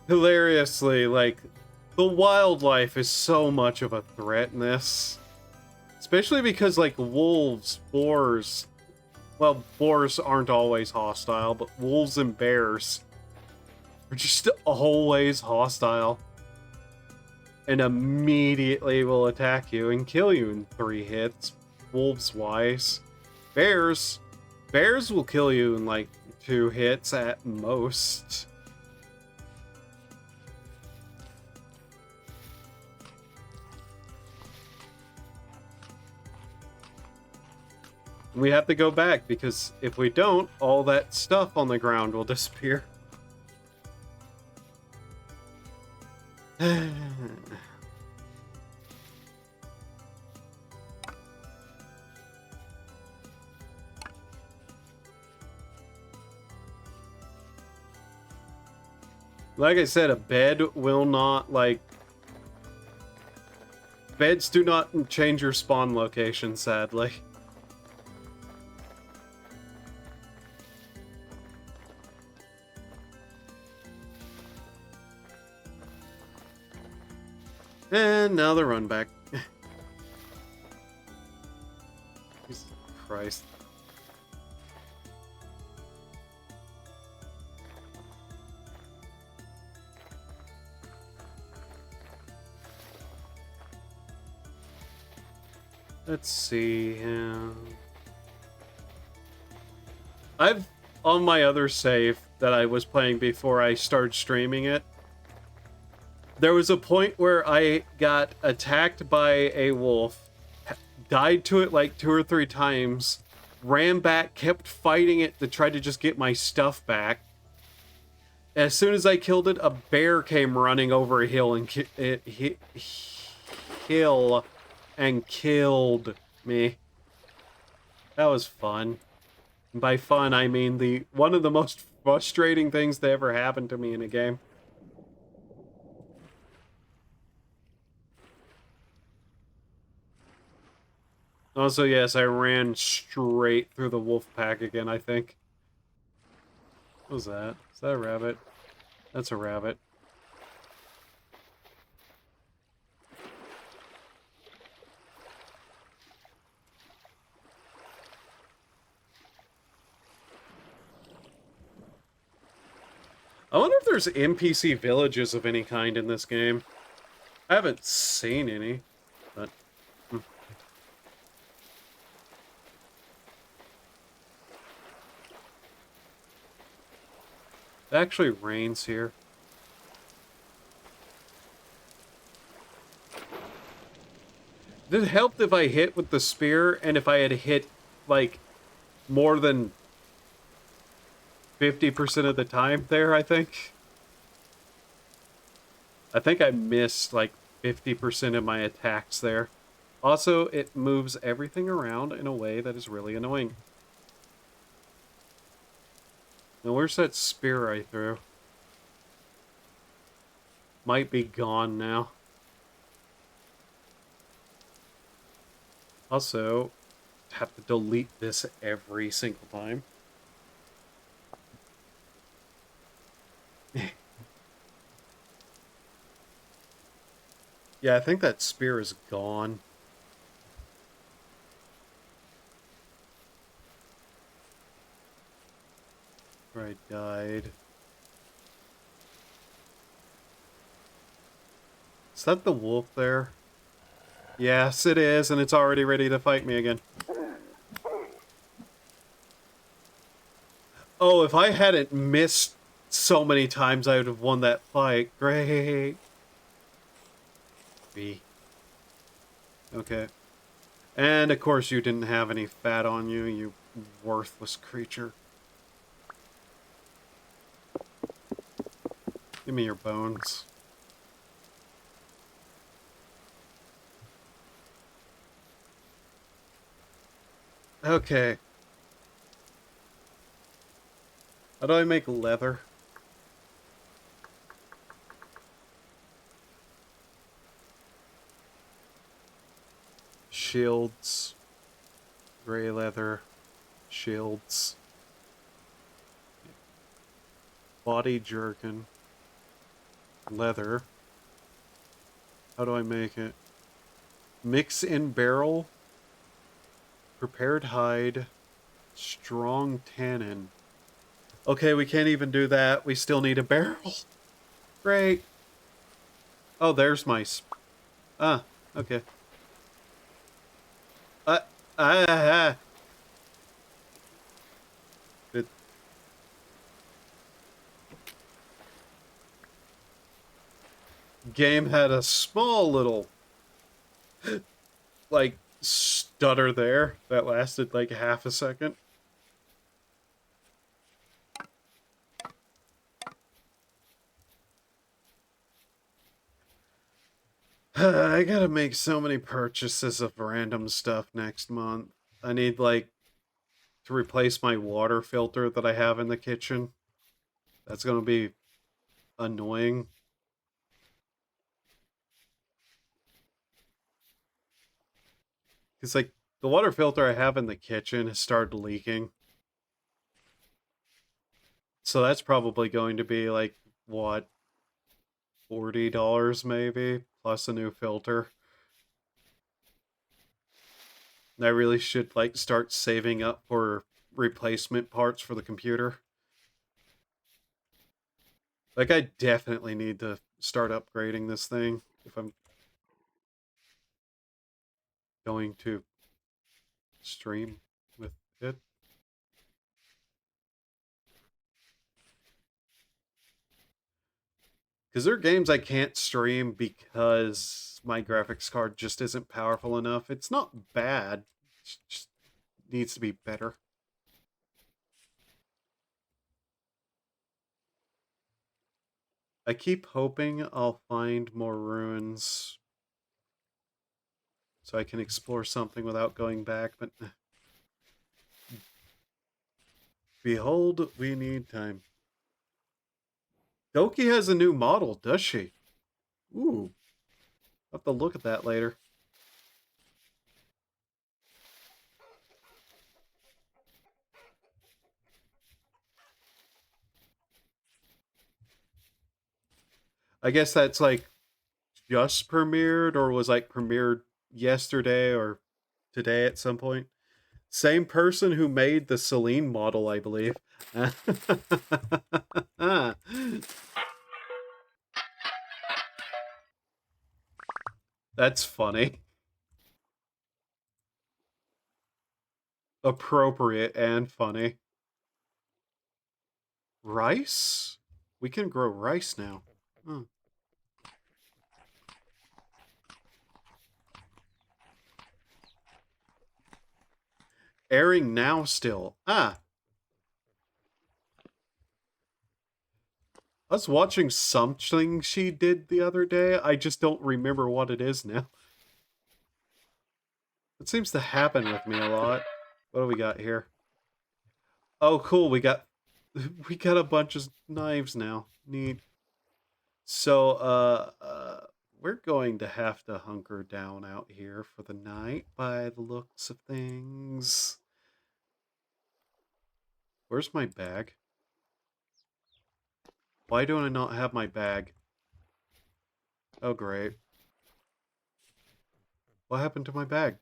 Hilariously, like, the wildlife is so much of a threat in this. Especially because, like, wolves, boars... Well, boars aren't always hostile, but wolves and bears are just always hostile. And immediately will attack you and kill you in 3 hits. Wolves-wise. Bears will kill you in, like, 2 hits at most. We have to go back, because if we don't, all that stuff on the ground will disappear. Like I said, a bed will not, like... Beds do not change your spawn location, sadly. And now the run back. Jesus Christ. Let's see. I've, on my other save that I was playing before I started streaming it, there was a point where I got attacked by a wolf, died to it like 2 or 3 times, ran back, kept fighting it to try to just get my stuff back. As soon as I killed it, a bear came running over a hill and killed me. That was fun. And by fun, I mean one of the most frustrating things that ever happened to me in a game. Also, yes, I ran straight through the wolf pack again, I think. What was that? Is that a rabbit? That's a rabbit. I wonder if there's NPC villages of any kind in this game. I haven't seen any, but... It actually rains here. It helped if I hit with the spear, and if I had hit, like, more than 50% of the time there, I think. I think I missed, like, 50% of my attacks there. Also, it moves everything around in a way that is really annoying. Now, where's that spear I threw? Might be gone now. Also, have to delete this every single time. Yeah, I think that spear is gone. Where I died. Is that the wolf there? Yes, it is, and it's already ready to fight me again. Oh, if I hadn't missed so many times, I would have won that fight. Great. B. Okay. And of course you didn't have any fat on you, you worthless creature. Give me your bones. Okay. How do I make leather? Shields. Gray leather. Shields. Body jerkin. Leather. How do I make it? Mix in barrel. Prepared hide. Strong tannin. Okay, we can't even do that. We still need a barrel. Great. Oh, there's my... Ah, okay. Ah. It... Game had a small little... like, stutter there that lasted like half a second. I gotta make so many purchases of random stuff next month. I need, like, to replace my water filter that I have in the kitchen. That's gonna be annoying. Because, like, the water filter I have in the kitchen has started leaking. So that's probably going to be, like, what, $40 maybe? Plus a new filter. And I really should, like, start saving up for replacement parts for the computer. Like, I definitely need to start upgrading this thing if I'm going to stream with it. Because there are games I can't stream because my graphics card just isn't powerful enough. It's not bad. It just needs to be better. I keep hoping I'll find more ruins so I can explore something without going back, but... Behold, we need time. Doki has a new model, does she? Ooh. I'll have to look at that later. I guess that's like just premiered or was like premiered yesterday or today at some point. Same person who made the Celine model, I believe. That's funny. Appropriate and funny. Rice? We can grow rice now. Huh. Airing now still. Ah. I was watching something she did the other day. I just don't remember what it is now. It seems to happen with me a lot. What do we got here? Oh, cool. We got a bunch of knives now. Neat. So, we're going to have to hunker down out here for the night by the looks of things. Where's my bag? Why do I not have my bag? Oh, great. What happened to my bag?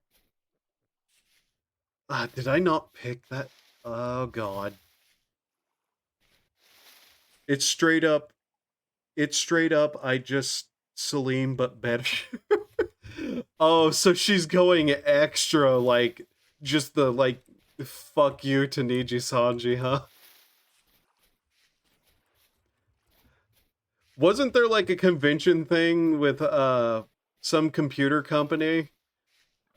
Did I not pick that? Oh, God. It's straight up, I just Celine, but better. Oh, so she's going extra, like, just the, like, fuck you to Niji Sanji, huh? Wasn't there, like, a convention thing with, some computer company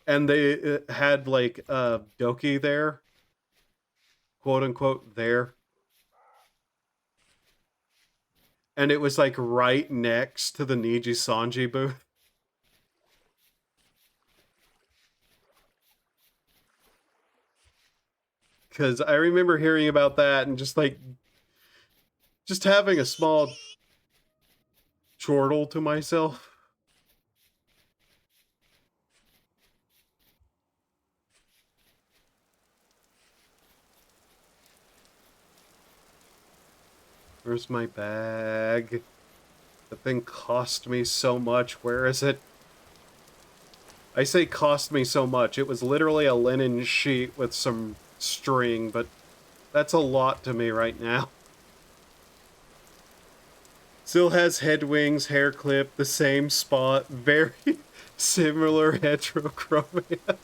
and they had like Doki there, quote unquote there, and it was like right next to the Niji Sanji booth. Because I remember hearing about that and just having a small chortle to myself. Where's my bag? The thing cost me so much. Where is it? I say cost me so much. It was literally a linen sheet with some string, but that's a lot to me right now. Still has head wings, hair clip, the same spot, very similar heterochromia.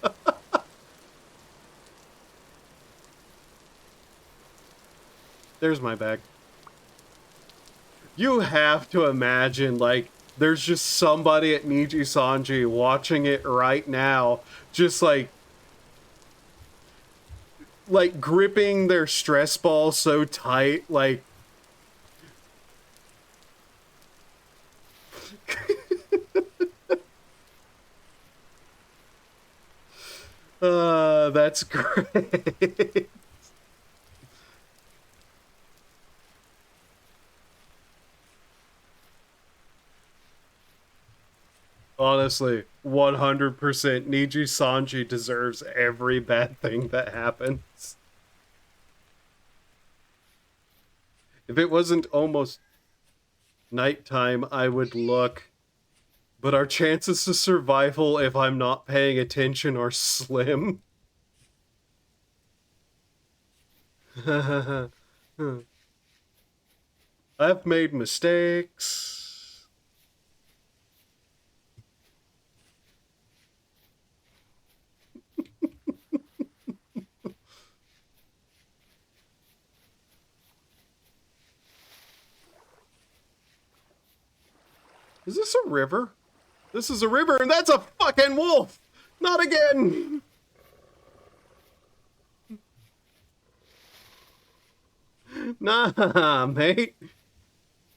There's my bag. You have to imagine, like, there's just somebody at Niji Sanji watching it right now, just like gripping their stress ball so tight, like that's great. Honestly, 100% Niji Sanji deserves every bad thing that happens. If it wasn't almost nighttime, I would look. But our chances of survival if I'm not paying attention are slim. I've made mistakes. Is this a river? This is a river, and that's a fucking wolf! Not again! Nah, mate.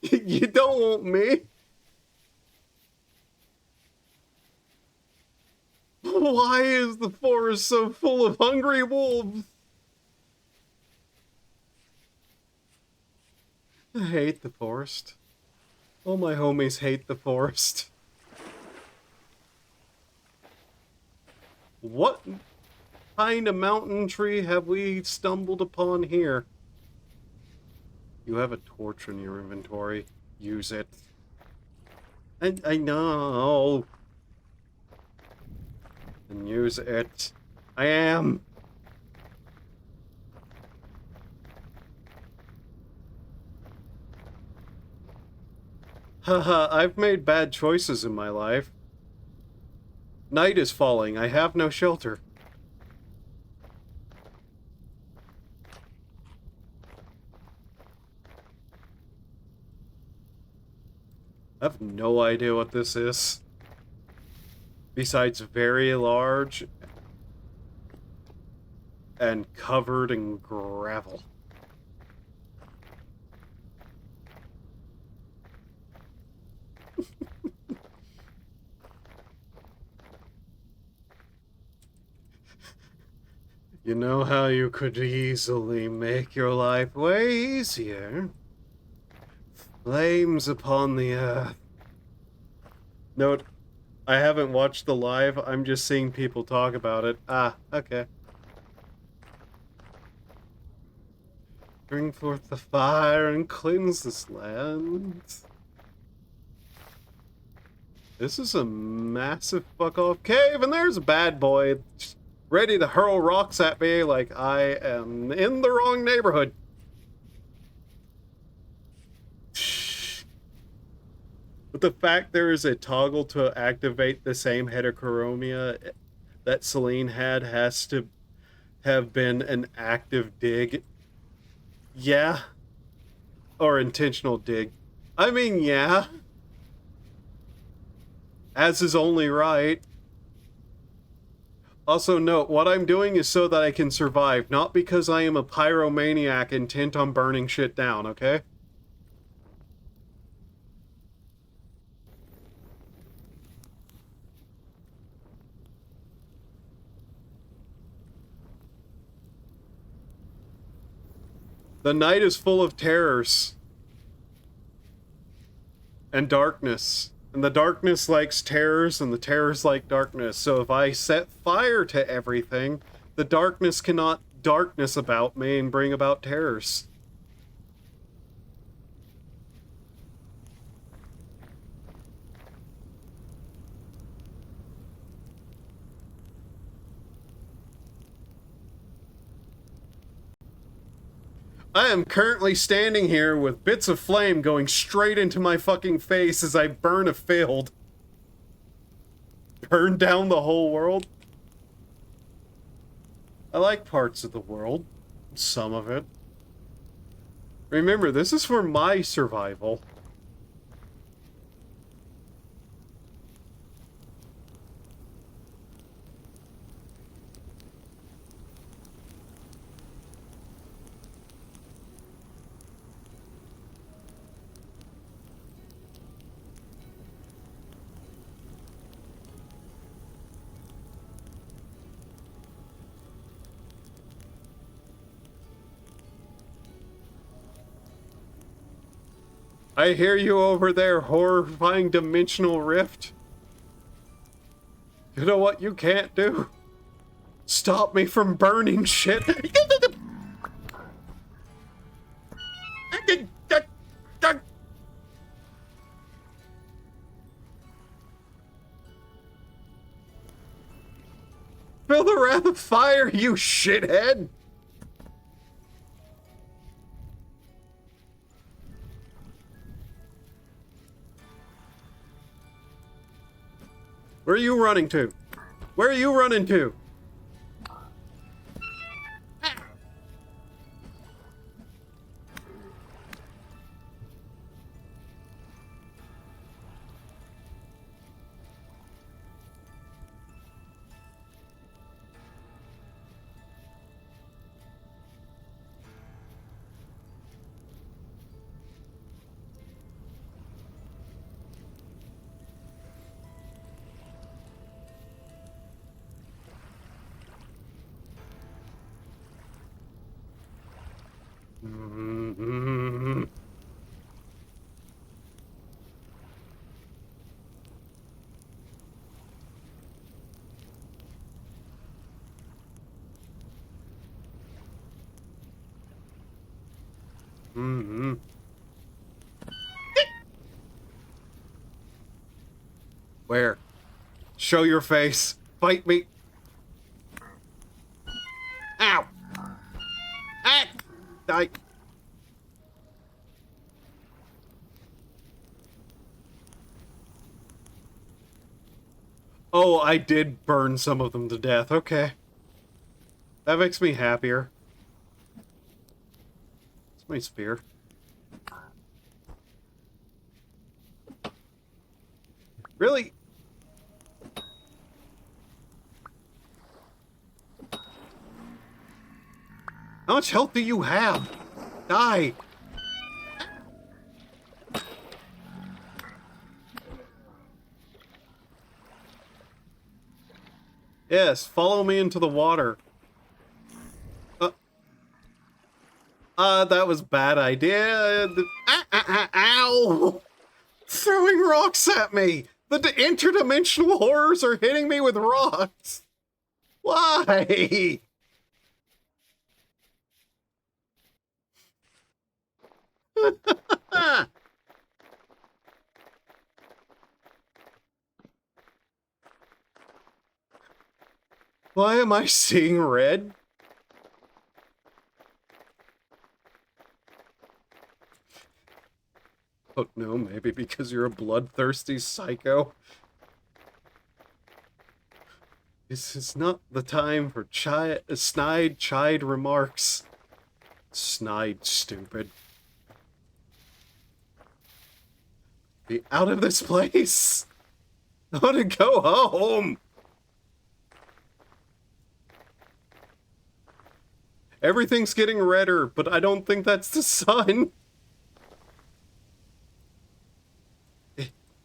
You don't want me. Why is the forest so full of hungry wolves? I hate the forest. All my homies hate the forest. What kind of mountain tree have we stumbled upon here? You have a torch in your inventory. Use it. I know. And use it. I am. Haha, I've made bad choices in my life. Night is falling. I have no shelter. I have no idea what this is. Besides very large and covered in gravel. You know how you could easily make your life way easier? Flames upon the earth. Note, I haven't watched the live, I'm just seeing people talk about it. Ah, okay. Bring forth the fire and cleanse this land. This is a massive fuck-off cave, and there's a bad boy ready to hurl rocks at me like I am in the wrong neighborhood. But the fact there is a toggle to activate the same heterochromia that Celine had has to have been an active dig. Yeah. Or intentional dig. I mean, yeah. As is only right. Also note, what I'm doing is so that I can survive, not because I am a pyromaniac intent on burning shit down, okay? The night is full of terrors. And darkness. And the darkness likes terrors, and the terrors like darkness. So if I set fire to everything, the darkness cannot darkness about me and bring about terrors. I am currently standing here with bits of flame going straight into my fucking face as I burn a field. Burn down the whole world? I like parts of the world. Some of it. Remember, this is for my survival. I hear you over there, horrifying dimensional rift. You know what you can't do? Stop me from burning shit. Feel the wrath of fire, you shithead! Where are you running to? Where are you running to? Where? Show your face. Fight me. Ow! Ah! Die. Oh, I did burn some of them to death. Okay. That makes me happier. It's my spear. Really? How much health do you have? Die! Yes, follow me into the water. That was a bad idea. Ow! Throwing rocks at me! The interdimensional horrors are hitting me with rocks! Why? Why am I seeing red? Oh no, maybe because you're a bloodthirsty psycho. This is not the time for snide chide remarks. Snide, stupid. Be out of this place! I want to go home! Everything's getting redder, but I don't think that's the sun.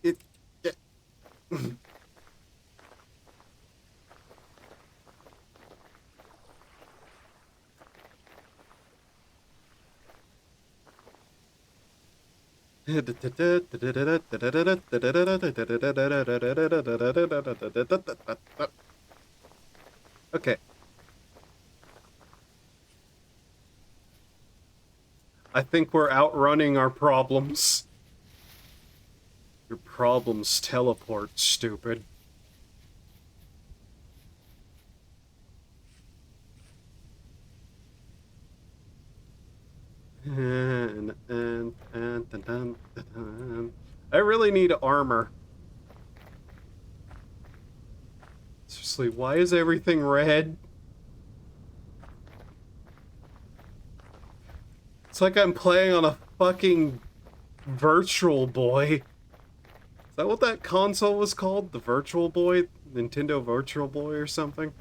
It Okay. I think we're outrunning our problems. Your problems teleport, stupid. I really need armor. Seriously, why is everything red? It's like I'm playing on a fucking Virtual Boy. Is that what that console was called? The Virtual Boy? Nintendo Virtual Boy or something?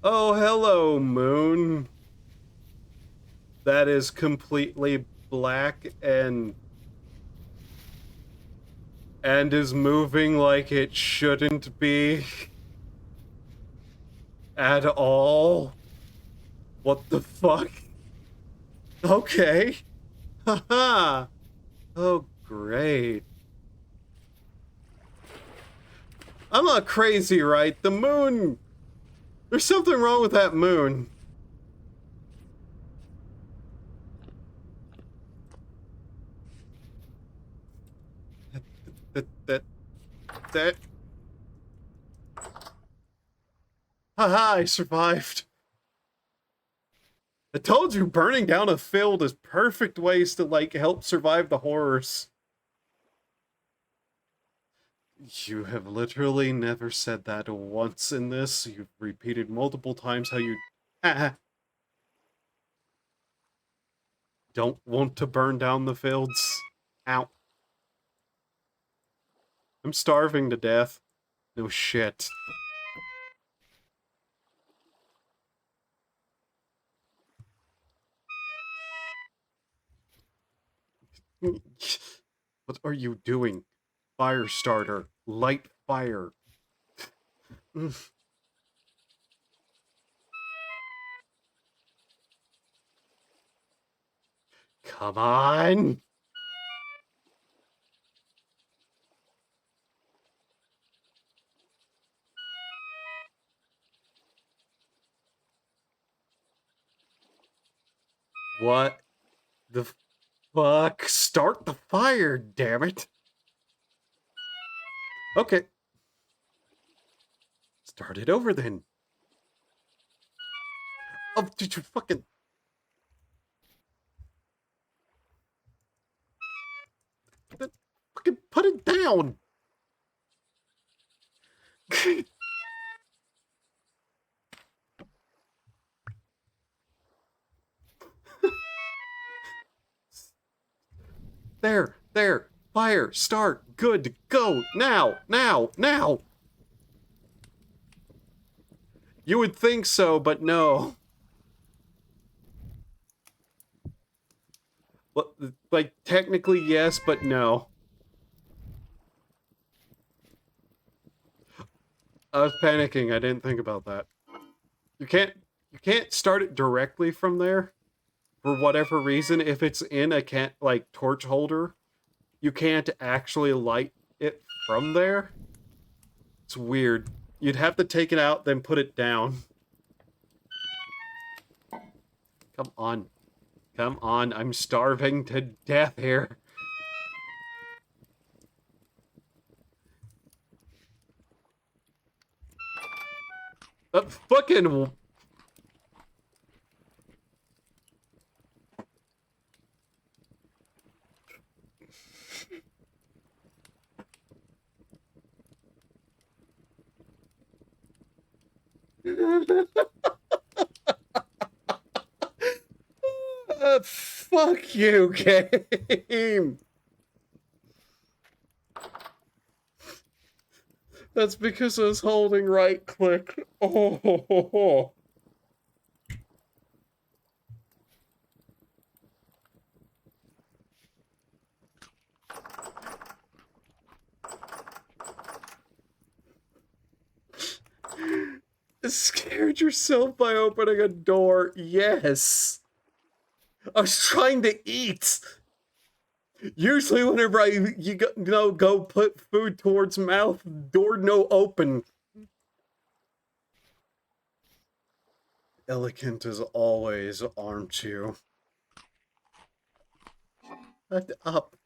Oh, hello, moon. That is completely black and is moving like it shouldn't be at all. What the fuck? Okay. Haha. Oh, great. I'm not crazy, right? The moon. There's something wrong with that moon. That. Haha, I survived. I told you, burning down a field is perfect ways to, like, help survive the horrors. You have literally never said that once in this. You've repeated multiple times how you don't want to burn down the fields. Ow. I'm starving to death. No shit. What are you doing? Fire starter. Light fire. Come on! What the fuck? Start the fire, damn it! Okay. Start it over then. Oh, did you fucking... Fucking put it down! There, fire, start, good, go, now, now, now! You would think so, but no. Well, like, technically yes, but no. I was panicking, I didn't think about that. You can't start it directly from there. For whatever reason, if it's in a like torch holder, you can't actually light it from there. It's weird. You'd have to take it out, then put it down. Come on. Come on, I'm starving to death here. Fucking... Fuck you, game! That's because I was holding right click. Oh. Scared yourself by opening a door? Yes. I was trying to eat. Usually whenever go put food towards mouth, door no open. Elegant as always, aren't you? Up.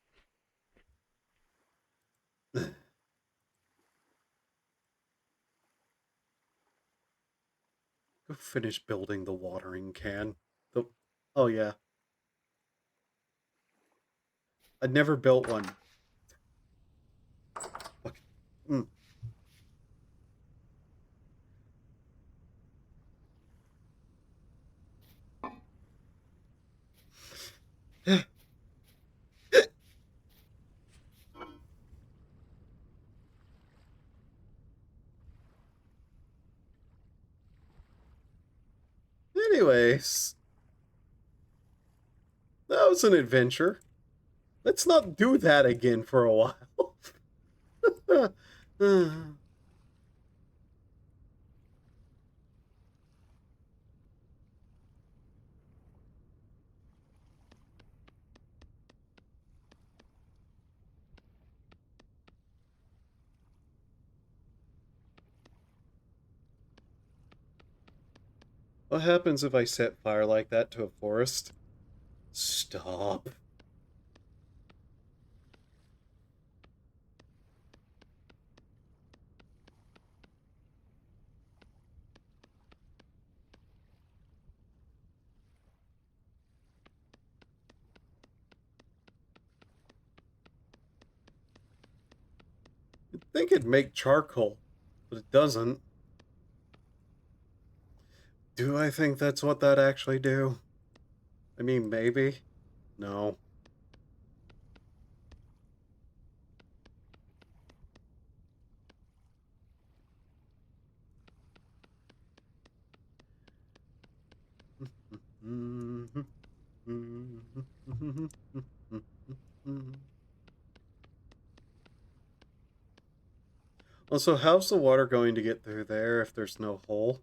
Go finish building the watering can. Oh yeah. I'd never built one. Okay. Anyways, that was an adventure. Let's not do that again for a while. What happens if I set fire like that to a forest? Stop. You'd think it'd make charcoal, but it doesn't. Do I think that's what that actually do? I mean, maybe. No. Also, how's the water going to get through there if there's no hole?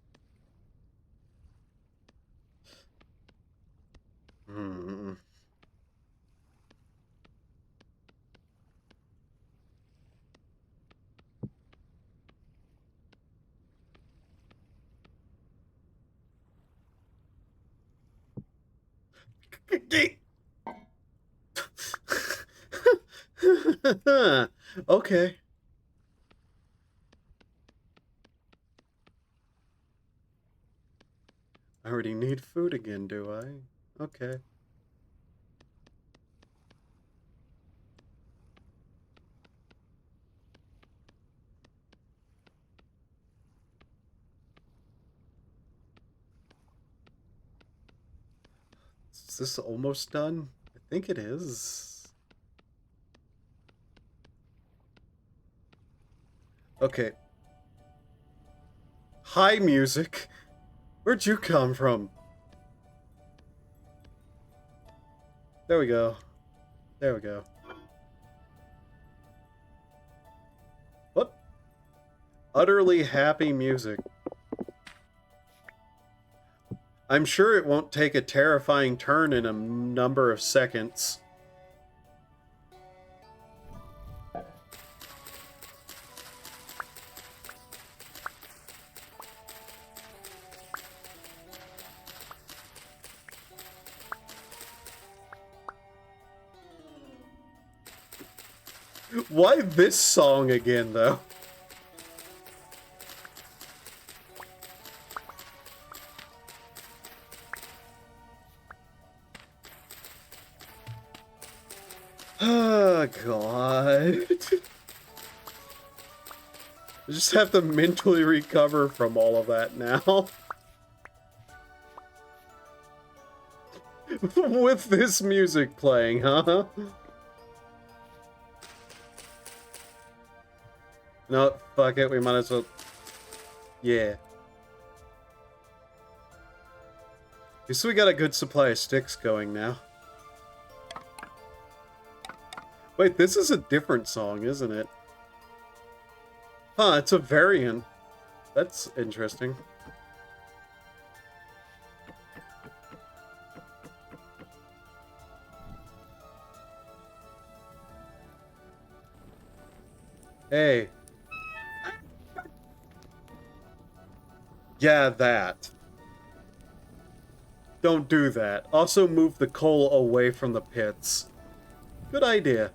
Hmm. Okay. I already need food again, do I? Okay. Is this almost done? I think it is. Okay. Hi, music. Where'd you come from? There we go. There we go. What? Utterly happy music. I'm sure it won't take a terrifying turn in a number of seconds. Why this song again, though? Oh, God. I just have to mentally recover from all of that now. With this music playing, huh? No, fuck it, we might as well... Yeah. So we got a good supply of sticks going now. Wait, this is a different song, isn't it? Huh, it's a variant. That's interesting. Hey. Yeah, that. Don't do that. Also move the coal away from the pits. Good idea.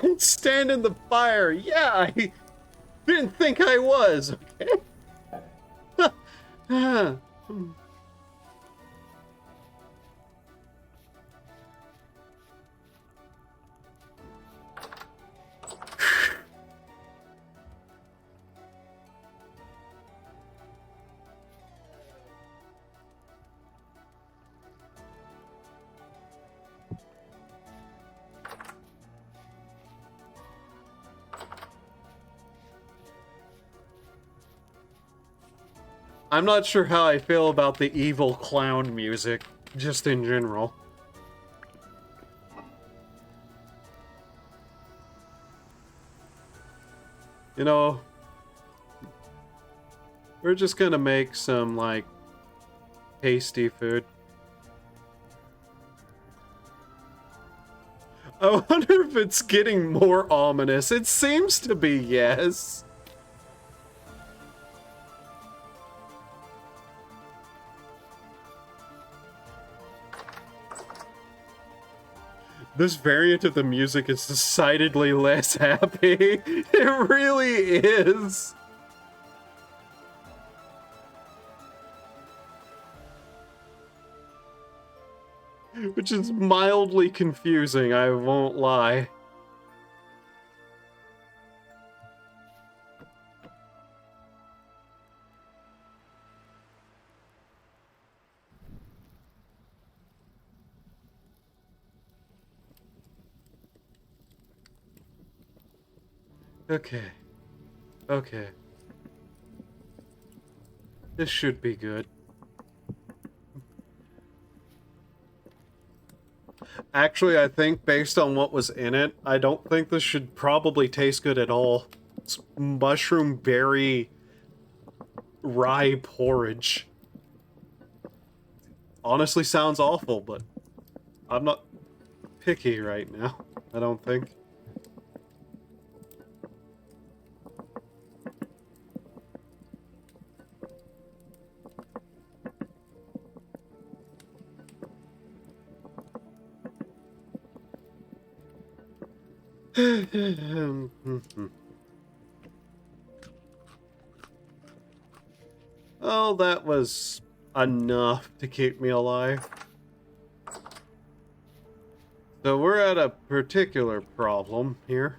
Don't stand in the fire. Yeah, I didn't think I was, okay? I'm not sure how I feel about the evil clown music, just in general. You know, we're just gonna make some, like, tasty food. I wonder if it's getting more ominous. It seems to be, yes. This variant of the music is decidedly less happy. It really is. Which is mildly confusing, I won't lie. Okay. Okay. This should be good. Actually, I think based on what was in it, I don't think this should probably taste good at all. It's mushroom berry rye porridge. Honestly sounds awful, but I'm not picky right now, I don't think. Oh, that was enough to keep me alive. So we're at a particular problem here.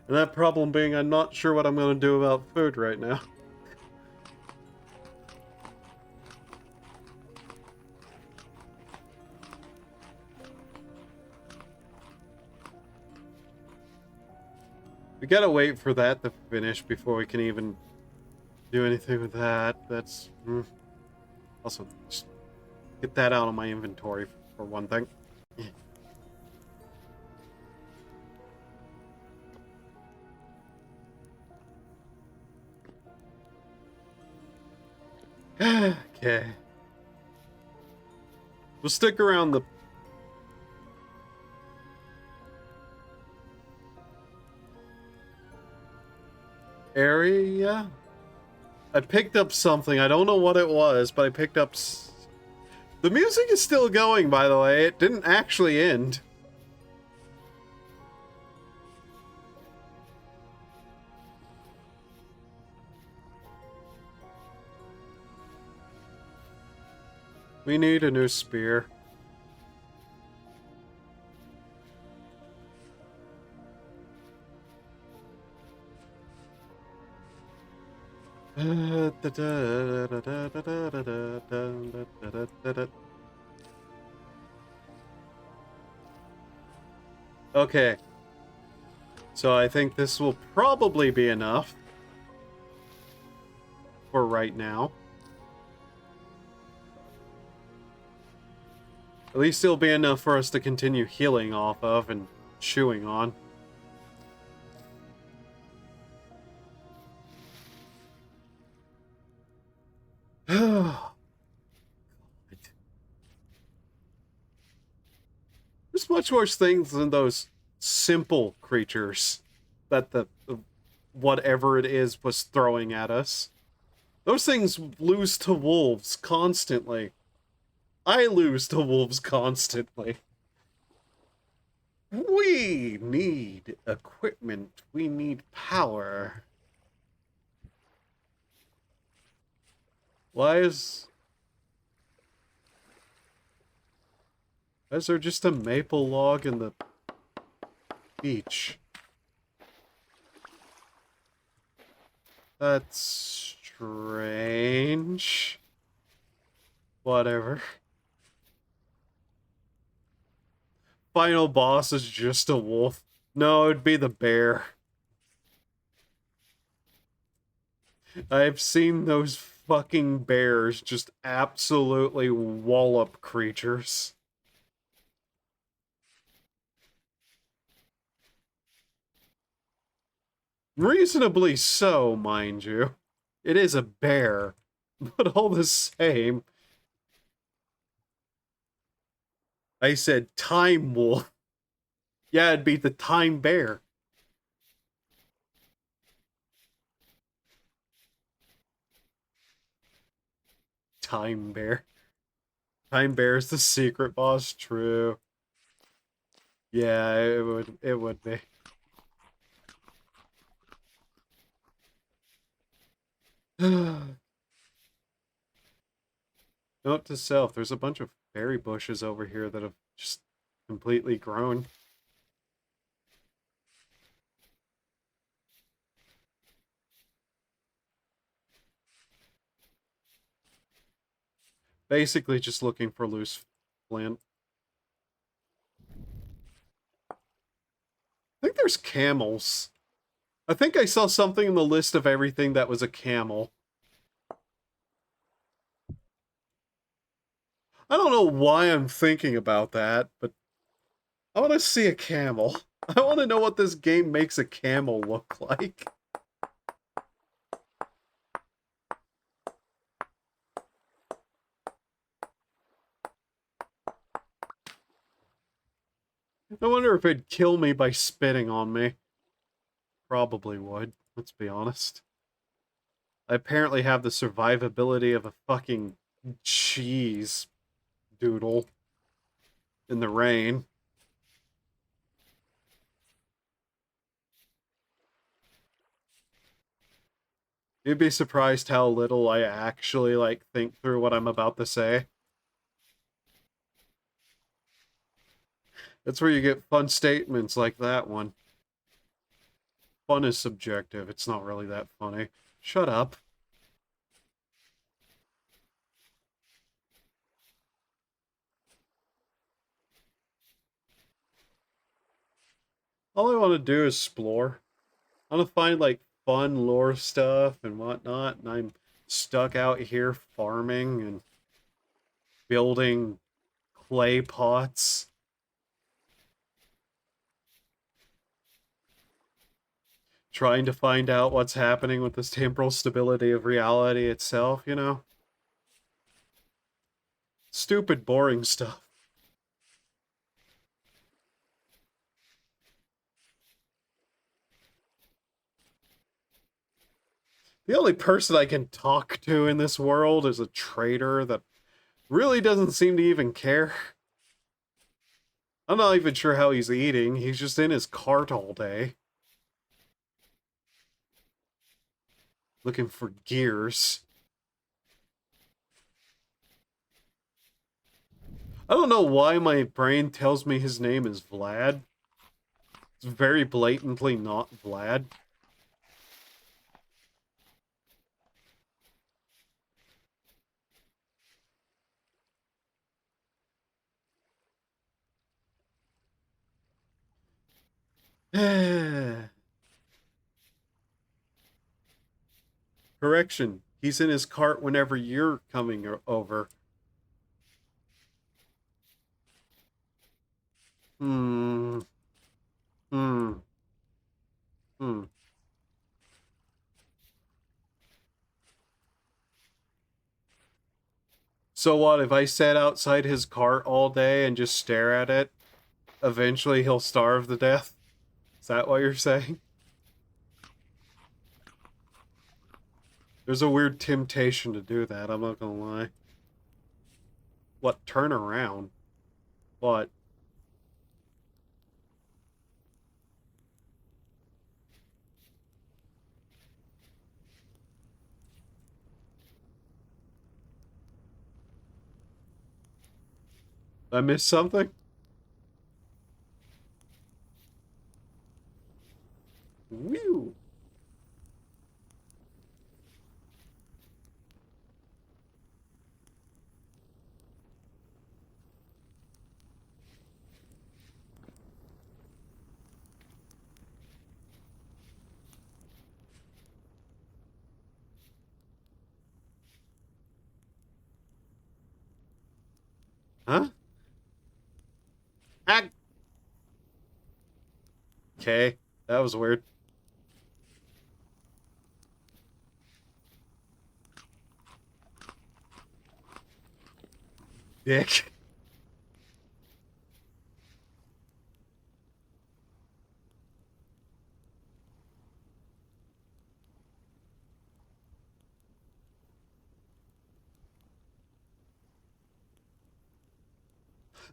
And that problem being I'm not sure what I'm going to do about food right now. We gotta wait for that to finish before we can even do anything with that. That's... Also, just get that out of my inventory for one thing. Okay. We'll stick around the... area? I picked up something. I don't know what it was, but I picked up... The music is still going, by the way. It didn't actually end. We need a new spear. Okay. So I think this will probably be enough for right now. At least it'll be enough for us to continue healing off of and chewing on. There's much worse things than those simple creatures that the whatever it is was throwing at us. Those things lose to wolves constantly. I lose to wolves constantly. We need equipment. We need power. Why is there just a maple log in the beach? That's strange. Whatever. Final boss is just a wolf. No, it'd be the bear. I've seen those fucking bears just absolutely wallop creatures. Reasonably so, mind you. It is a bear, but all the same. I said time wolf. Yeah, it'd be the time bear. Time bear. Time bear is the secret boss, true. Yeah, it would be. Note to self, there's a bunch of berry bushes over here that have just completely grown. Basically just looking for loose flint. I think there's camels. I think I saw something in the list of everything that was a camel. I don't know why I'm thinking about that, but I want to see a camel. I want to know what this game makes a camel look like. I wonder if it'd kill me by spitting on me. Probably would, let's be honest. I apparently have the survivability of a fucking cheese doodle in the rain. You'd be surprised how little I actually, like, think through what I'm about to say. That's where you get fun statements like that one. Fun is subjective. It's not really that funny. Shut up. All I want to do is explore. I want to find, like, fun lore stuff and whatnot, and I'm stuck out here farming and building clay pots. Trying to find out what's happening with this temporal stability of reality itself, you know? Stupid, boring stuff. The only person I can talk to in this world is a trader that really doesn't seem to even care. I'm not even sure how he's eating. He's just in his cart all day. Looking for gears. I don't know why my brain tells me his name is Vlad. It's very blatantly not Vlad. Correction. He's in his cart whenever you're coming over. Hmm. Hmm. Hmm. So what, if I sat outside his cart all day and just stare at it, eventually he'll starve to death? Is that what you're saying? There's a weird temptation to do that, I'm not gonna lie. What, turn around? What? I missed something? Whew. Huh? Ah. Okay, that was weird. Dick.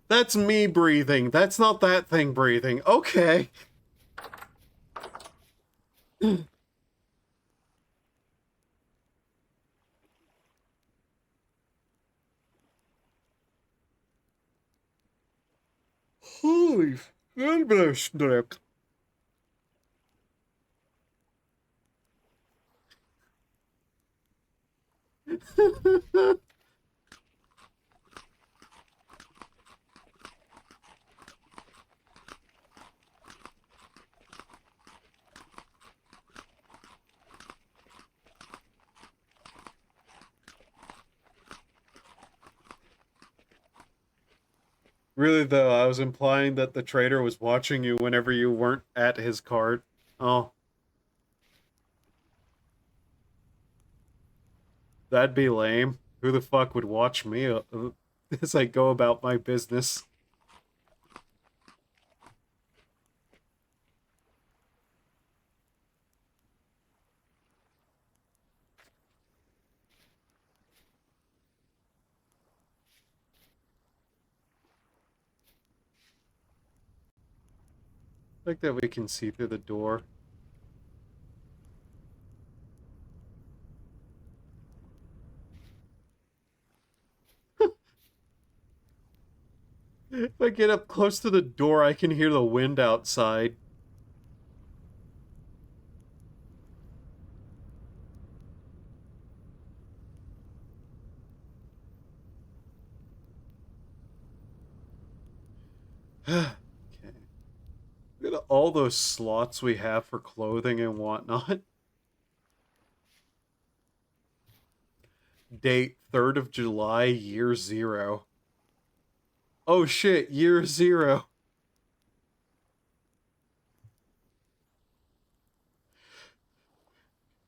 That's me breathing. That's not that thing breathing. Okay. Holy Schnick. Really, though, I was implying that the trader was watching you whenever you weren't at his cart. Oh, that'd be lame. Who the fuck would watch me as I go about my business? Like that we can see through the door. If I get up close to the door, I can hear the wind outside. Okay. Look at all those slots we have for clothing and whatnot. Date 3rd of July, year 0. Oh shit, year 0.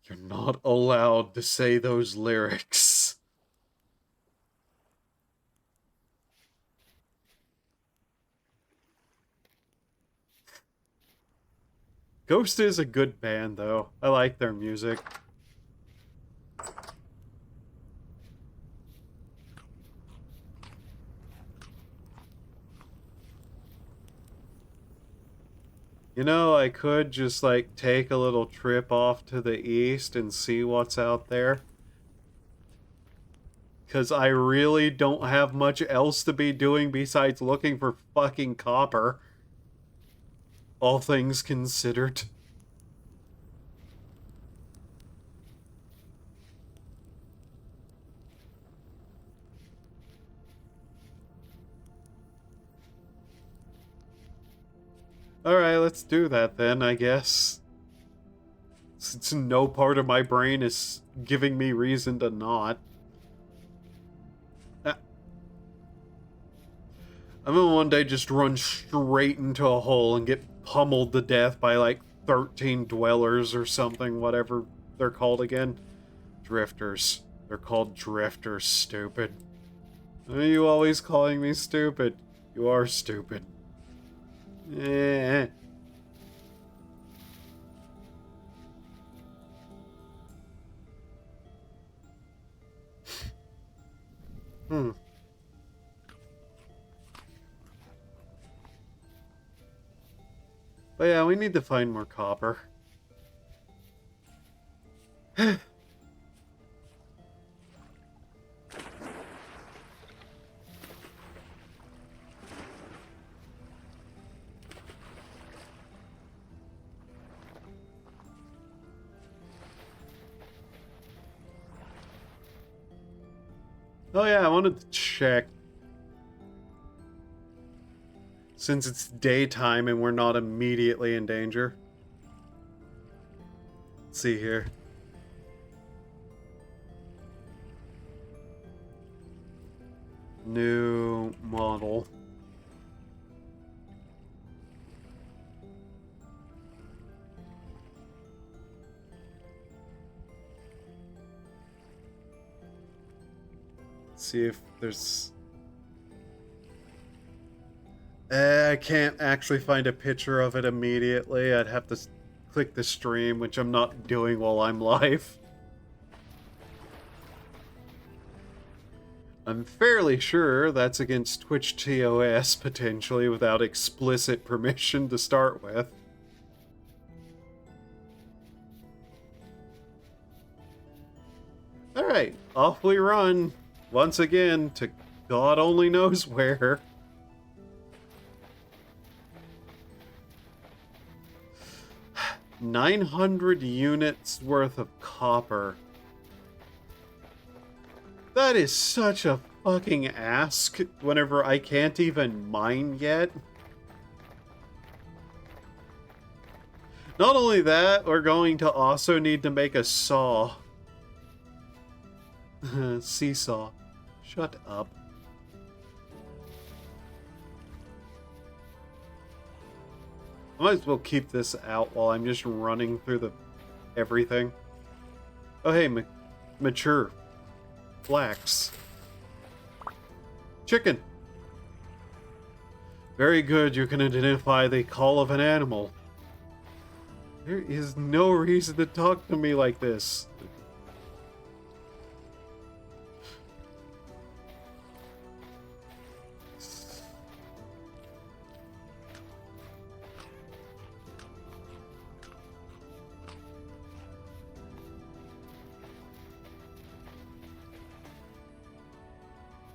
You're not allowed to say those lyrics. Ghost is a good band, though. I like their music. You know, I could just, like, take a little trip off to the east and see what's out there. Because I really don't have much else to be doing besides looking for fucking copper. All things considered. Alright, let's do that then, I guess. Since no part of my brain is giving me reason to not. I'm gonna one day just run straight into a hole and get pummeled to death by like 13 dwellers or something, whatever they're called again. Drifters. They're called drifters, stupid. Why are you always calling me stupid? You are stupid. Eh. Hmm. But yeah, we need to find more copper. Oh yeah, I wanted to check. Since it's daytime and we're not immediately in danger. Let's see here. New model. Let's see if there's... I can't actually find a picture of it immediately. I'd have to click the stream, which I'm not doing while I'm live. I'm fairly sure that's against Twitch TOS, potentially, without explicit permission to start with. Alright, off we run, once again, to God only knows where. $900 units worth of copper. That is such a fucking ask whenever I can't even mine yet. Not only that, we're going to also need to make a saw. Seesaw. Shut up. I might as well keep this out while I'm just running through the everything. Oh hey, mature. Flax. Chicken. Very good, you can identify the call of an animal. There is no reason to talk to me like this.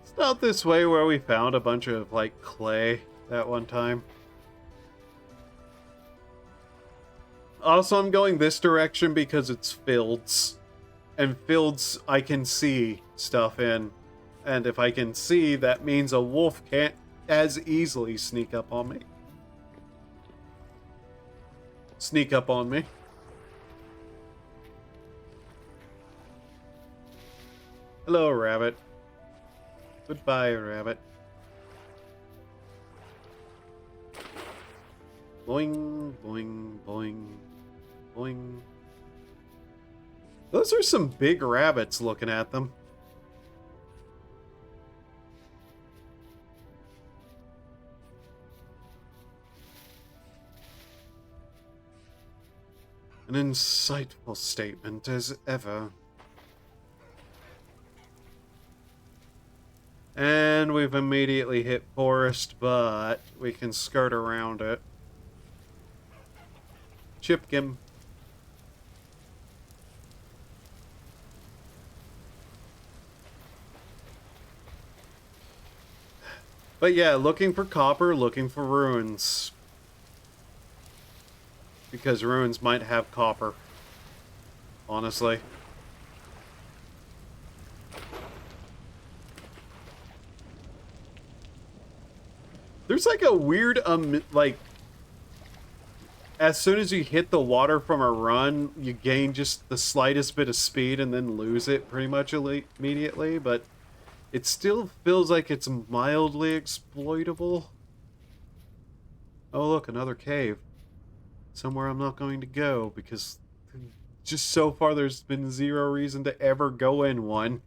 It's not this way where we found a bunch of, like, clay that one time. Also, I'm going this direction because it's fields. And fields I can see stuff in. And if I can see, that means a wolf can't as easily sneak up on me. Sneak up on me. Hello, rabbit. Goodbye, rabbit. Boing, boing, boing, boing. Those are some big rabbits looking at them. An insightful statement as ever. And we've immediately hit forest, but we can skirt around it. Chipkin. But yeah, looking for copper, looking for ruins. Because ruins might have copper. Honestly. There's like a weird, like, as soon as you hit the water from a run, you gain just the slightest bit of speed and then lose it pretty much immediately, but it still feels like it's mildly exploitable. Oh look, another cave. Somewhere I'm not going to go, because just so far there's been zero reason to ever go in one.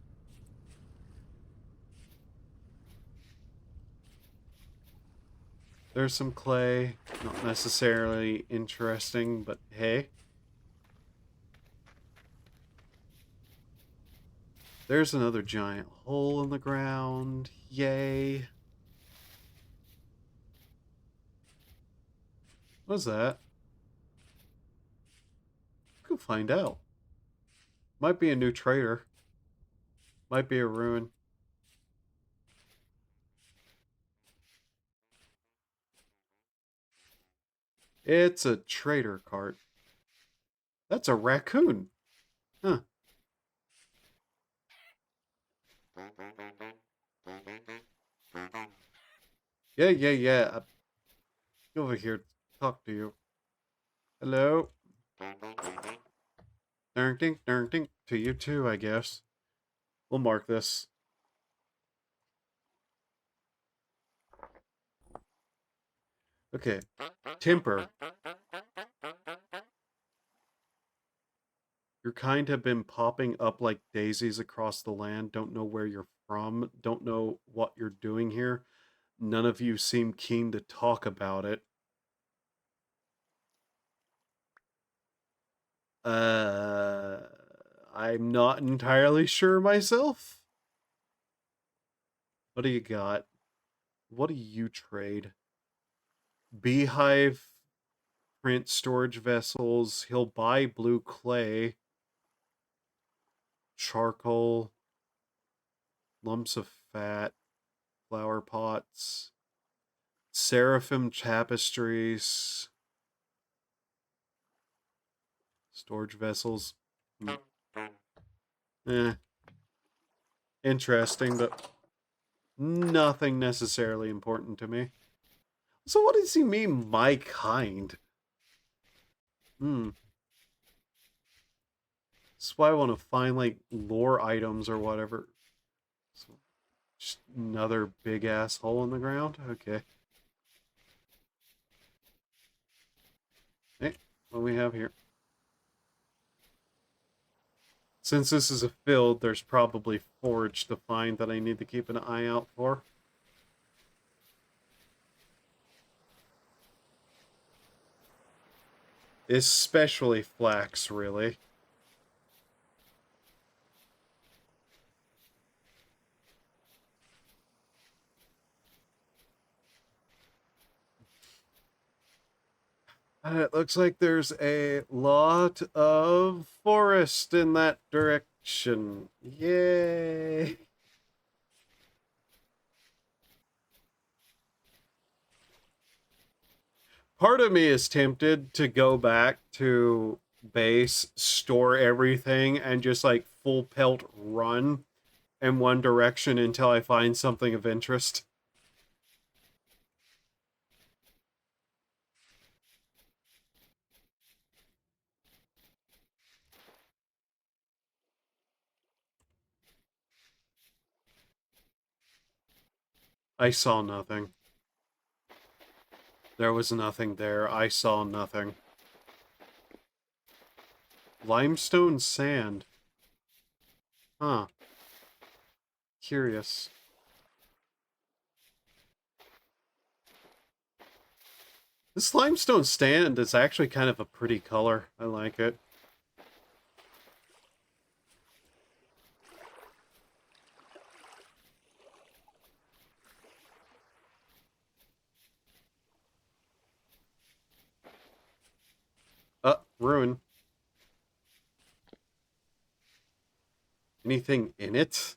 There's some clay. Not necessarily interesting, but hey. There's another giant hole in the ground. Yay. What's that? Go find out. Might be a new trader. Might be a ruin. It's a trader cart. That's a raccoon. Huh. Yeah. Get over here. Talk to you. Hello? Darn ding. To you too, I guess. We'll mark this. Okay. Timber. Your kind have been popping up like daisies across the land. Don't know where you're from. Don't know what you're doing here. None of you seem keen to talk about it. Uh, I'm not entirely sure myself. What do you got? What do you trade? Beehive print storage vessels. He'll buy blue clay, charcoal, lumps of fat, flower pots, seraphim tapestries, storage vessels. Eh, interesting, but nothing necessarily important to me. So what does he mean, my kind? That's why I want to find, like, lore items or whatever. So, just another big-ass hole in the ground? Okay. Hey, what do we have here? Since this is a field, there's probably forage to find that I need to keep an eye out for. Especially flax, really. It looks like there's a lot of forest in that direction. Yay! Part of me is tempted to go back to base, store everything, and just like full pelt run in one direction until I find something of interest. I saw nothing. There was nothing there. I saw nothing. Limestone sand. Huh. Curious. This limestone sand is actually kind of a pretty color. I like it. Ruin. Anything in it?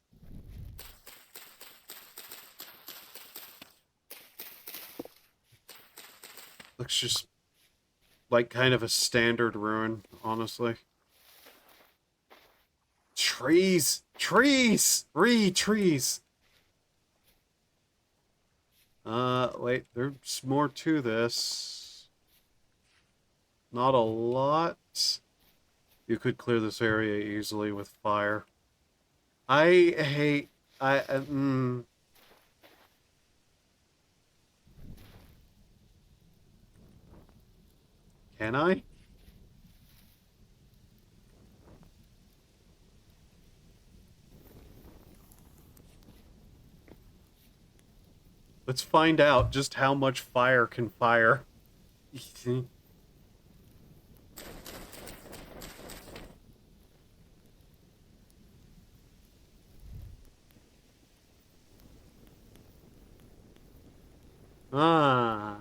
looks just like kind of a standard ruin, honestly. Trees! Trees! Trees! Wait, there's more to this. Not a lot. You could clear this area easily with fire. I hate... Can I? Let's find out just how much fire can fire. Ah.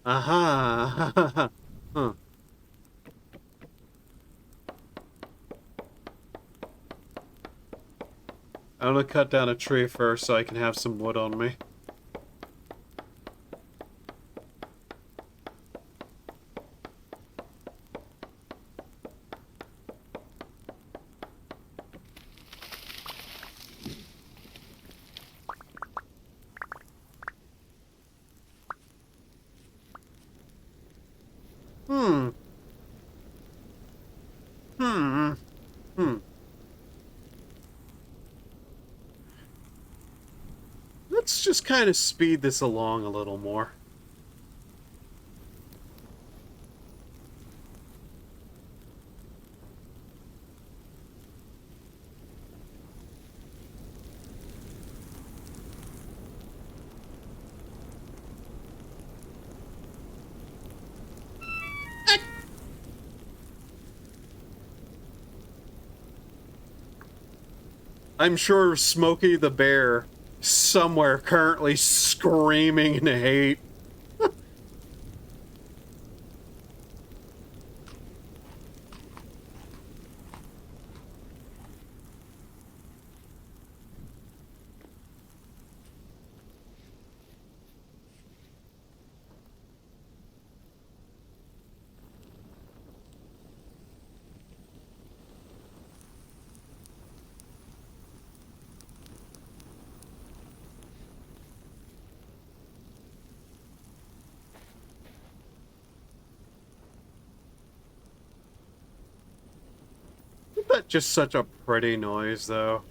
Aha. Huh. I'm gonna cut down a tree first so I can have some wood on me. Hmm. Let's just kind of speed this along a little more. I'm sure Smokey the Bear somewhere currently screaming in hate. Isn't that just such a pretty noise, though?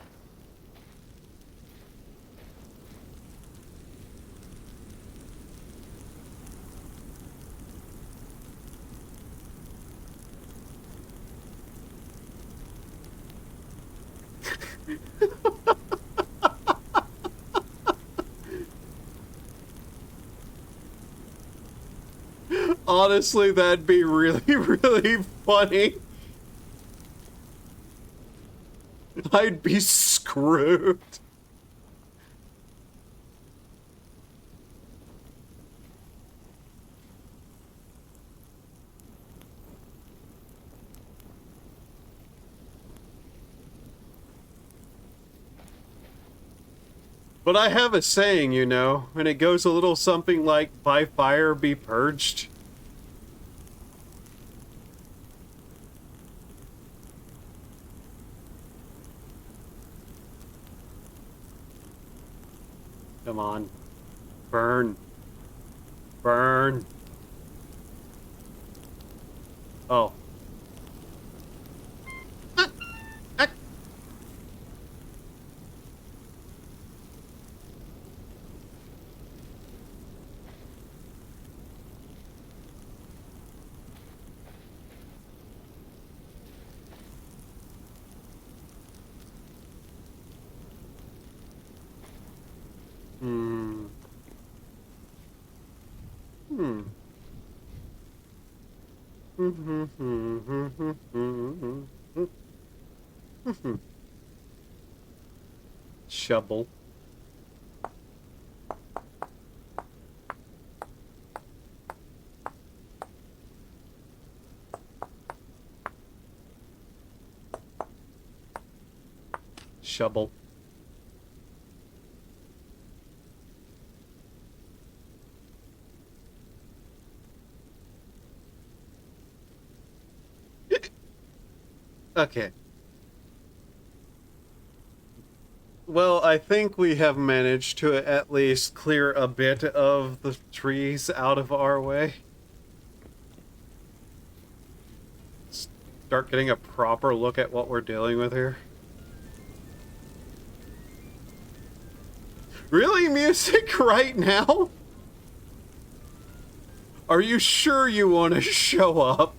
Honestly, that'd be really, really funny. I'd be screwed. But I have a saying, you know, and it goes a little something like, by fire be purged. Come on. Burn. Burn. Oh. Hmm. Hmm. Shovel. Shovel. Okay. Well, I think we have managed to at least clear a bit of the trees out of our way. Start getting a proper look at what we're dealing with here. Really? Music right now? Are you sure you want to show up?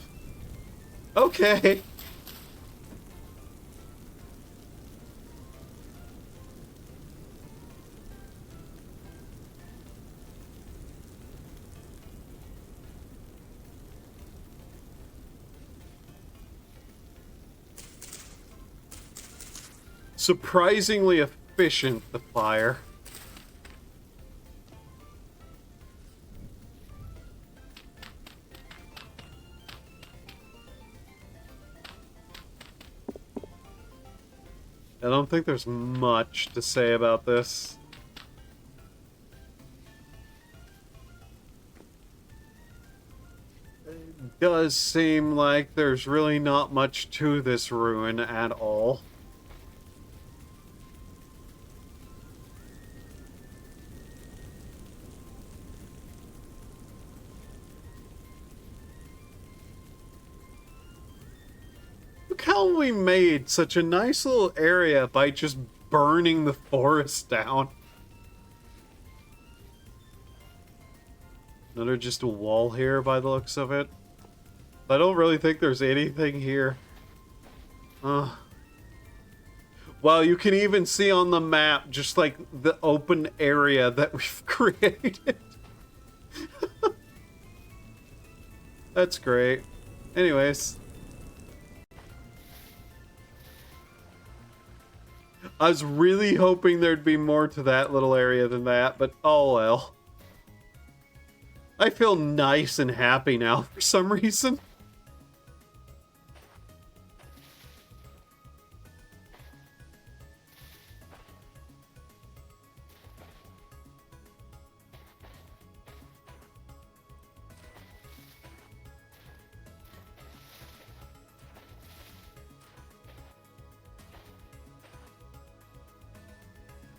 Okay. Surprisingly efficient, the fire. I don't think there's much to say about this. It does seem like there's really not much to this ruin at all. Look how we made such a nice little area by just burning the forest down. Another just a wall here by the looks of it. I don't really think there's anything here. Well, you can even see on the map just like the open area that we've created. That's great. Anyways. I was really hoping there'd be more to that little area than that, but oh well. I feel nice and happy now for some reason.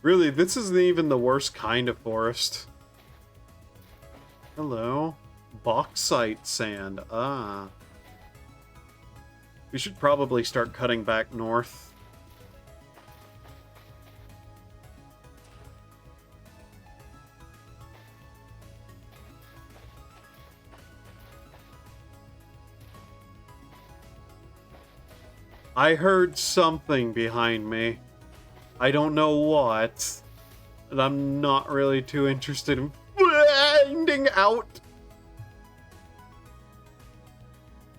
Really, this isn't even the worst kind of forest. Hello. Bauxite sand. Ah. We should probably start cutting back north. I heard something behind me. I don't know what. And I'm not really too interested in finding out.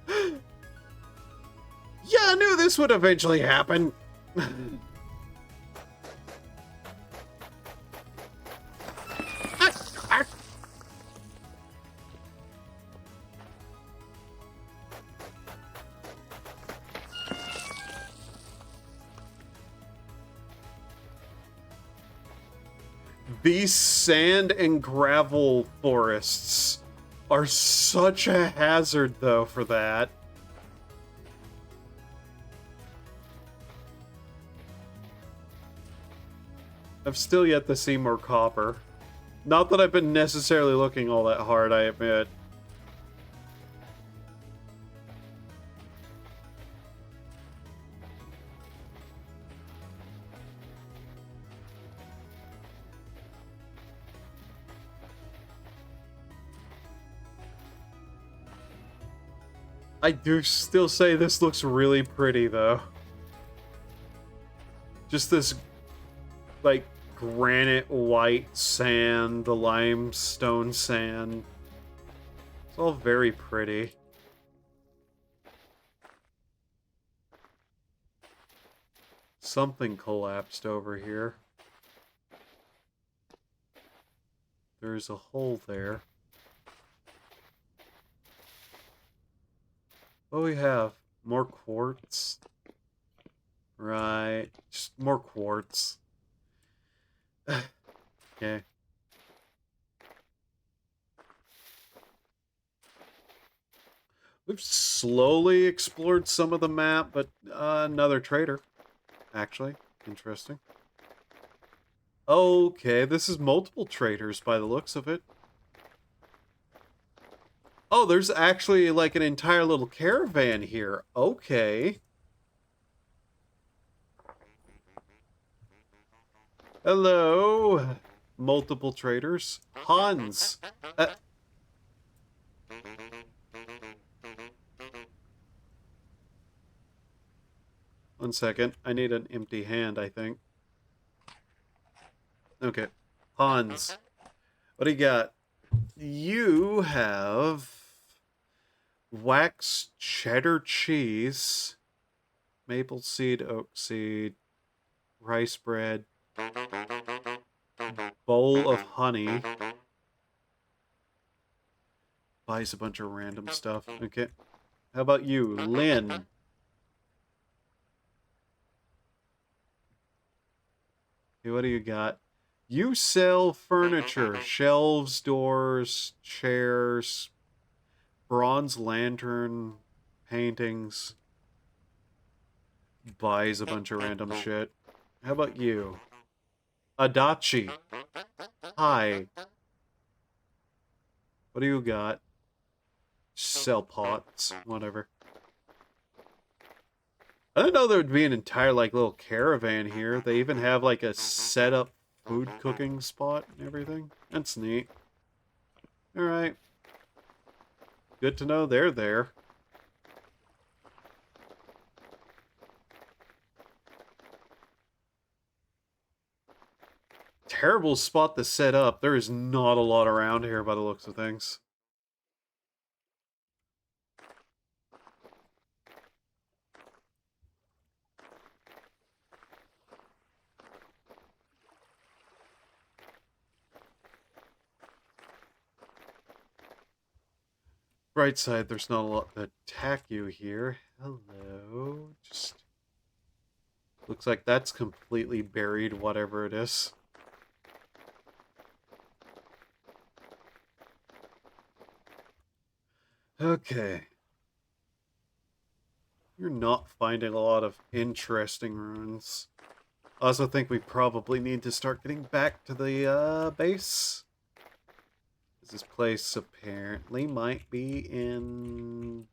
Yeah, I knew this would eventually happen. These sand and gravel forests are such a hazard, though, for that. I've still yet to see more copper. Not that I've been necessarily looking all that hard, I admit. I do still say this looks really pretty, though. Just this, like, granite white sand, the limestone sand. It's all very pretty. Something collapsed over here. There's a hole there. What do we have? More quartz? Right. Just more quartz. Okay. We've slowly explored some of the map, but another trader, actually. Interesting. Okay, this is multiple traders by the looks of it. Oh, there's actually like an entire little caravan here. Okay. Hello, multiple traders. Hans. One second. I need an empty hand, I think. Okay. Hans. What do you got? You have wax cheddar cheese, maple seed, oak seed, rice bread, bowl of honey. Buys a bunch of random stuff. Okay. How about you, Lynn? Okay, what do you got? You sell furniture, shelves, doors, chairs, bronze lantern, paintings. Buys a bunch of random shit. How about you? Adachi. Hi. What do you got? Sell pots. Whatever. I didn't know there would be an entire, like, little caravan here. They even have, like, a set-up food cooking spot and everything. That's neat. Alright. Good to know they're there. Terrible spot to set up. There is not a lot around here by the looks of things. Bright side, there's not a lot to attack you here. Hello. Just looks like that's completely buried, whatever it is. Okay. You're not finding a lot of interesting ruins. I also think we probably need to start getting back to the base. This place apparently might be in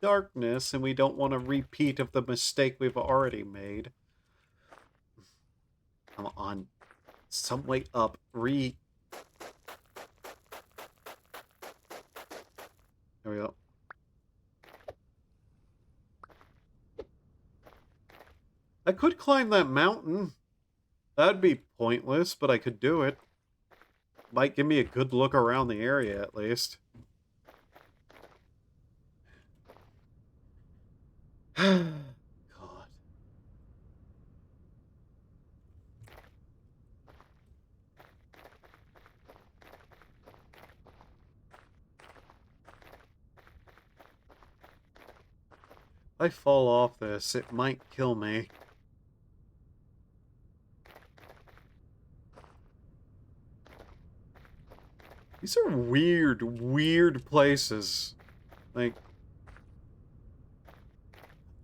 darkness, and we don't want a repeat of the mistake we've already made. Come on. Some way up. There we go. I could climb that mountain. That'd be pointless, but I could do it. Might give me a good look around the area, at least. God. If I fall off this, it might kill me. These are weird, weird places. Like,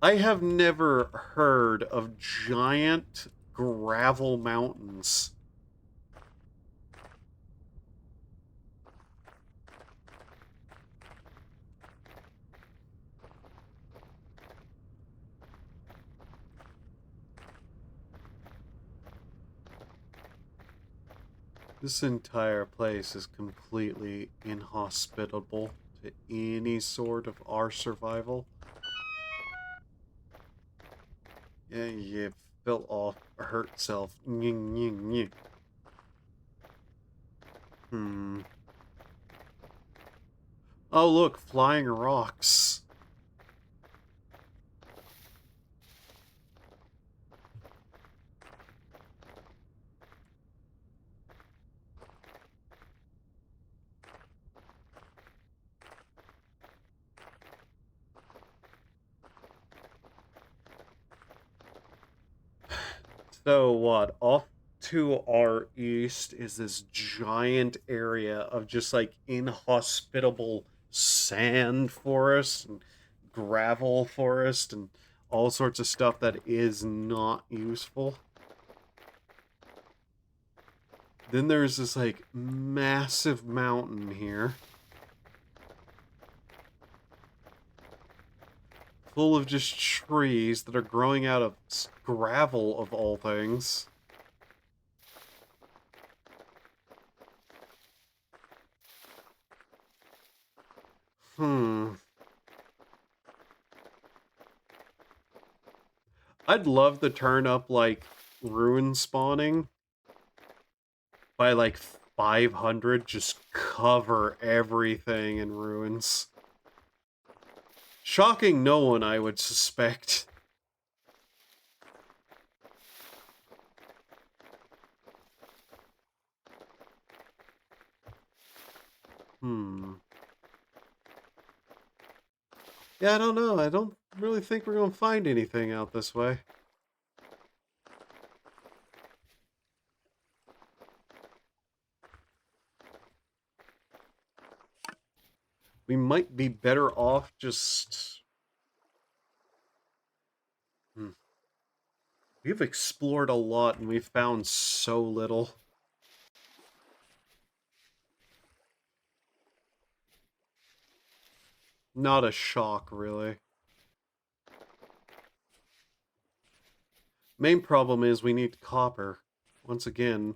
I have never heard of giant gravel mountains. This entire place is completely inhospitable to any sort of our survival. Yeah, you fell off, hurt self. Hmm. Oh, look, flying rocks. So what? Off to our east is this giant area of just like inhospitable sand forest and gravel forest and all sorts of stuff that is not useful. Then there's this, like, massive mountain here. Full of just trees that are growing out of gravel, of all things. I'd love to turn up, like, ruin spawning by, like, 500, just cover everything in ruins. Shocking no one, I would suspect. Yeah, I don't know. I don't really think we're gonna find anything out this way. We might be better off just... We've explored a lot and we've found so little. Not a shock, really. Main problem is we need copper. Once again.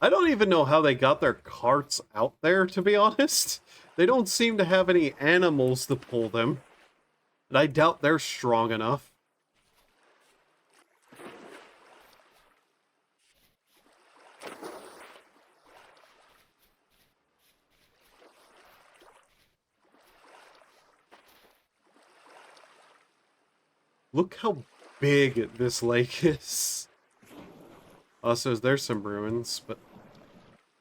I don't even know how they got their carts out there, to be honest. They don't seem to have any animals to pull them. And I doubt they're strong enough. Look how big this lake is. Also, there's some ruins, but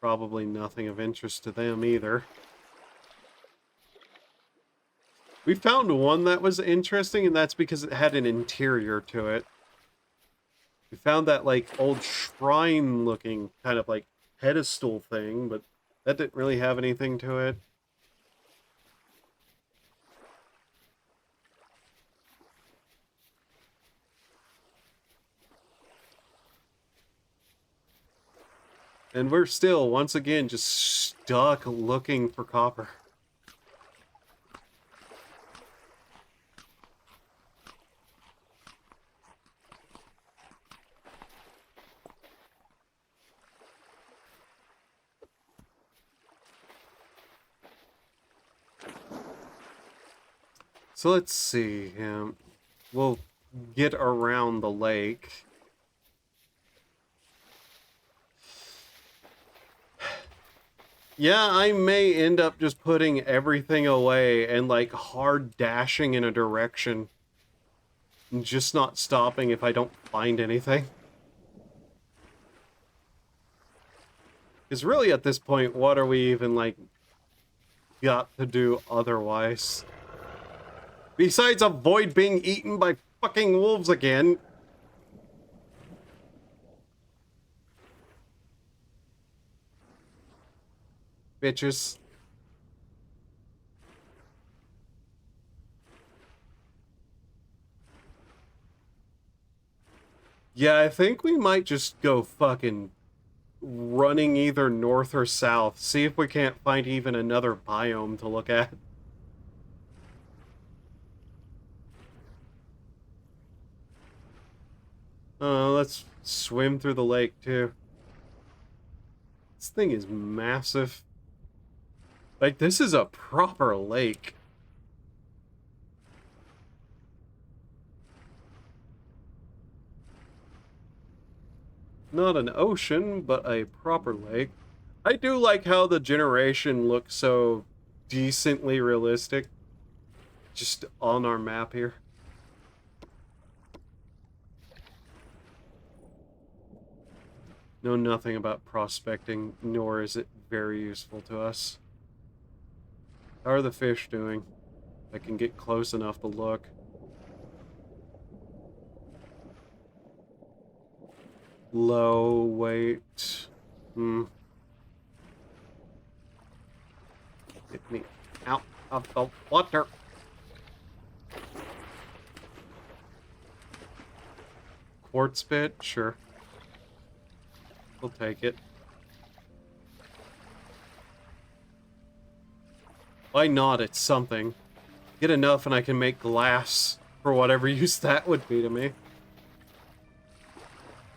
probably nothing of interest to them either. We found one that was interesting, and that's because it had an interior to it. We found that, like, old shrine-looking kind of, like, pedestal thing, but that didn't really have anything to it. And we're still, once again, just stuck looking for copper. So let's see. We'll get around the lake. Yeah, I may end up just putting everything away and, like, hard dashing in a direction. And just not stopping if I don't find anything. Because really at this point, what are we even, like, got to do otherwise? Besides avoid being eaten by fucking wolves again. Bitches. Yeah, I think we might just go fucking running either north or south. See if we can't find even another biome to look at. Let's swim through the lake, too. This thing is massive. Like, this is a proper lake. Not an ocean, but a proper lake. I do like how the generation looks so decently realistic. Just on our map here. Know nothing about prospecting, nor is it very useful to us. How are the fish doing? I can get close enough to look. low weight. Get me out of the water. Quartz bit? Sure. We'll take it. Why not? It's something. Get enough and I can make glass for whatever use that would be to me.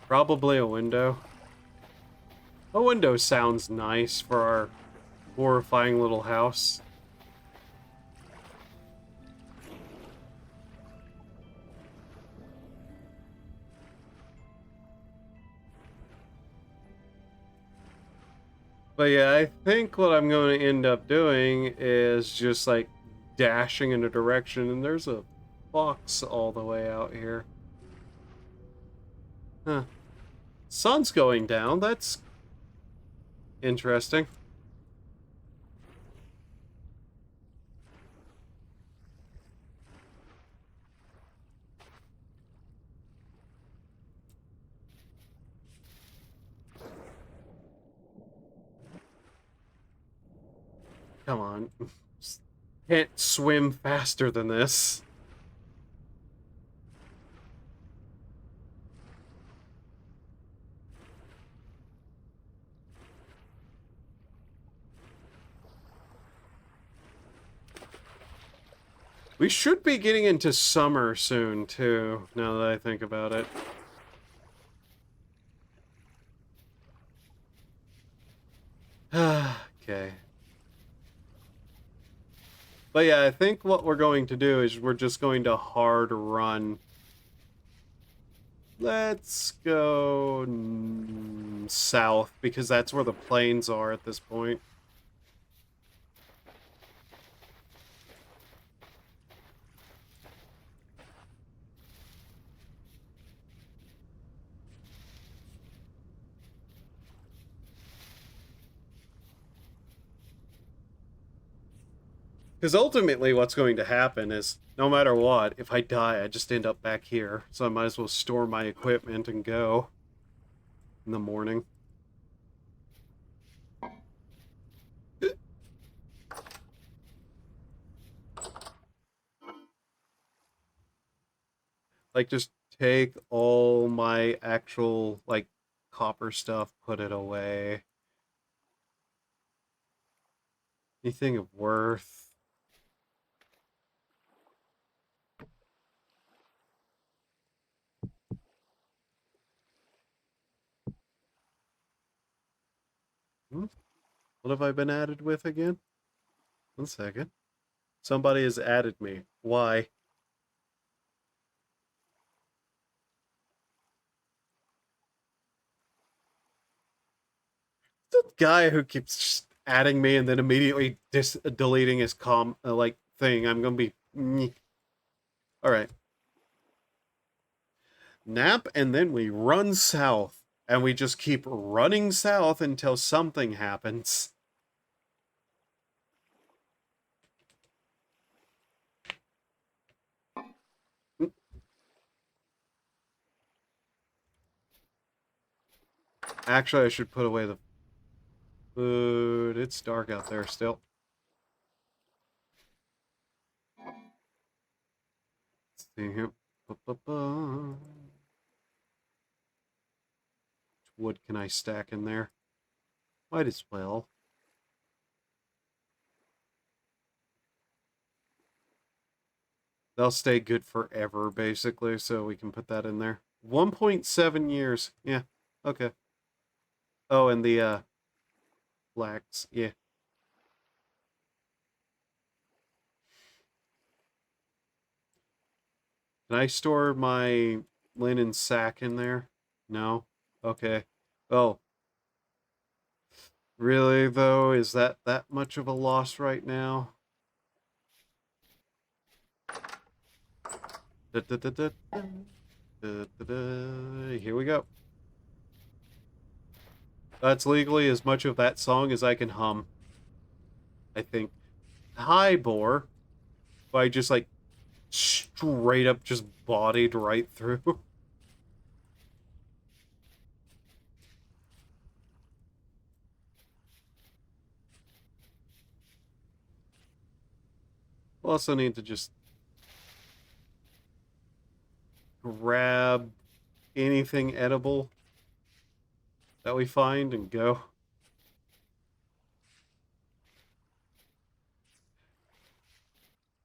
Probably a window. A window sounds nice for our horrifying little house. But yeah, I think what I'm going to end up doing is just like dashing in a direction, and there's a fox all the way out here. Huh. Sun's going down, that's interesting. Come on. Can't swim faster than this. We should be getting into summer soon, too, now that I think about it. Okay. But yeah, I think what we're going to do is we're just going to hard run. Let's go south, because that's where the plains are at this point. Because ultimately what's going to happen is, no matter what, if I die, I just end up back here. So I might as well store my equipment and go in the morning. Like, just take all my actual, like, copper stuff, put it away. Anything of worth. What have I been added with again? 1 second. Somebody has added me. Why? The guy who keeps just adding me and then immediately deleting his like thing. I'm gonna be. All right. Nap, and then we run south, and we just keep running south until something happens. Actually, I should put away the food. It's dark out there still. Let's see here. Which wood can I stack in there? Might as well. They'll stay good forever, basically, so we can put that in there. 1.7 years. Yeah, okay. Oh, and the, flax. Yeah. Can I store my linen sack in there? No? Okay. Oh. Really, though? Is that much of a loss right now? Here we go. That's legally as much of that song as I can hum. I think. Hi, Boar. I just, like, straight up just bodied right through. We'll also need to just grab anything edible that we find and go.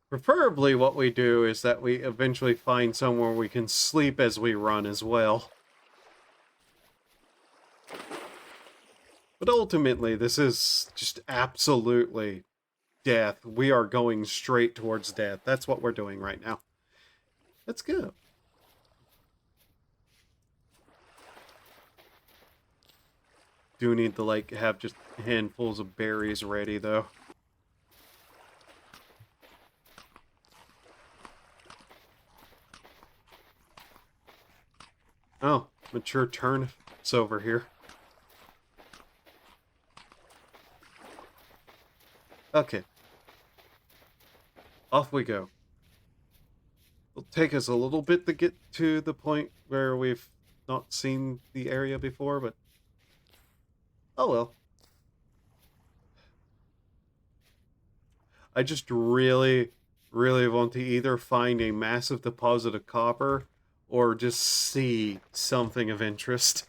Preferably what we do is that we eventually find somewhere we can sleep as we run as well. But ultimately, this is just absolutely death. We are going straight towards death. That's what we're doing right now. Let's go. Do need to, like, have just handfuls of berries ready, though. Oh, mature turnips over here. Okay. Off we go. It'll take us a little bit to get to the point where we've not seen the area before, but oh well. I just really, really want to either find a massive deposit of copper or just see something of interest.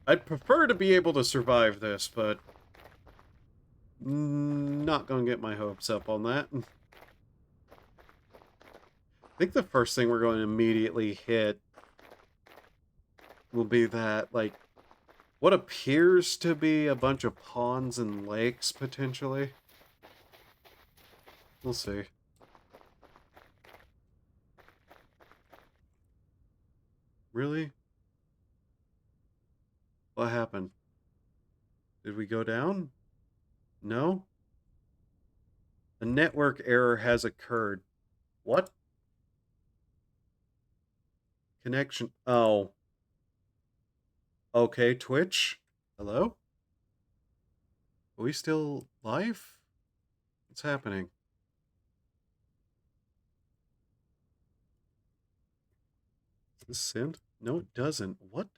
I'd prefer to be able to survive this, but not gonna get my hopes up on that. I think the first thing we're going to immediately hit will be that, like, what appears to be a bunch of ponds and lakes, potentially. We'll see. Really? What happened? Did we go down? No? A network error has occurred. What? Connection. Oh. Okay, Twitch? Hello? Are we still live? What's happening? Does this send? No, it doesn't. What?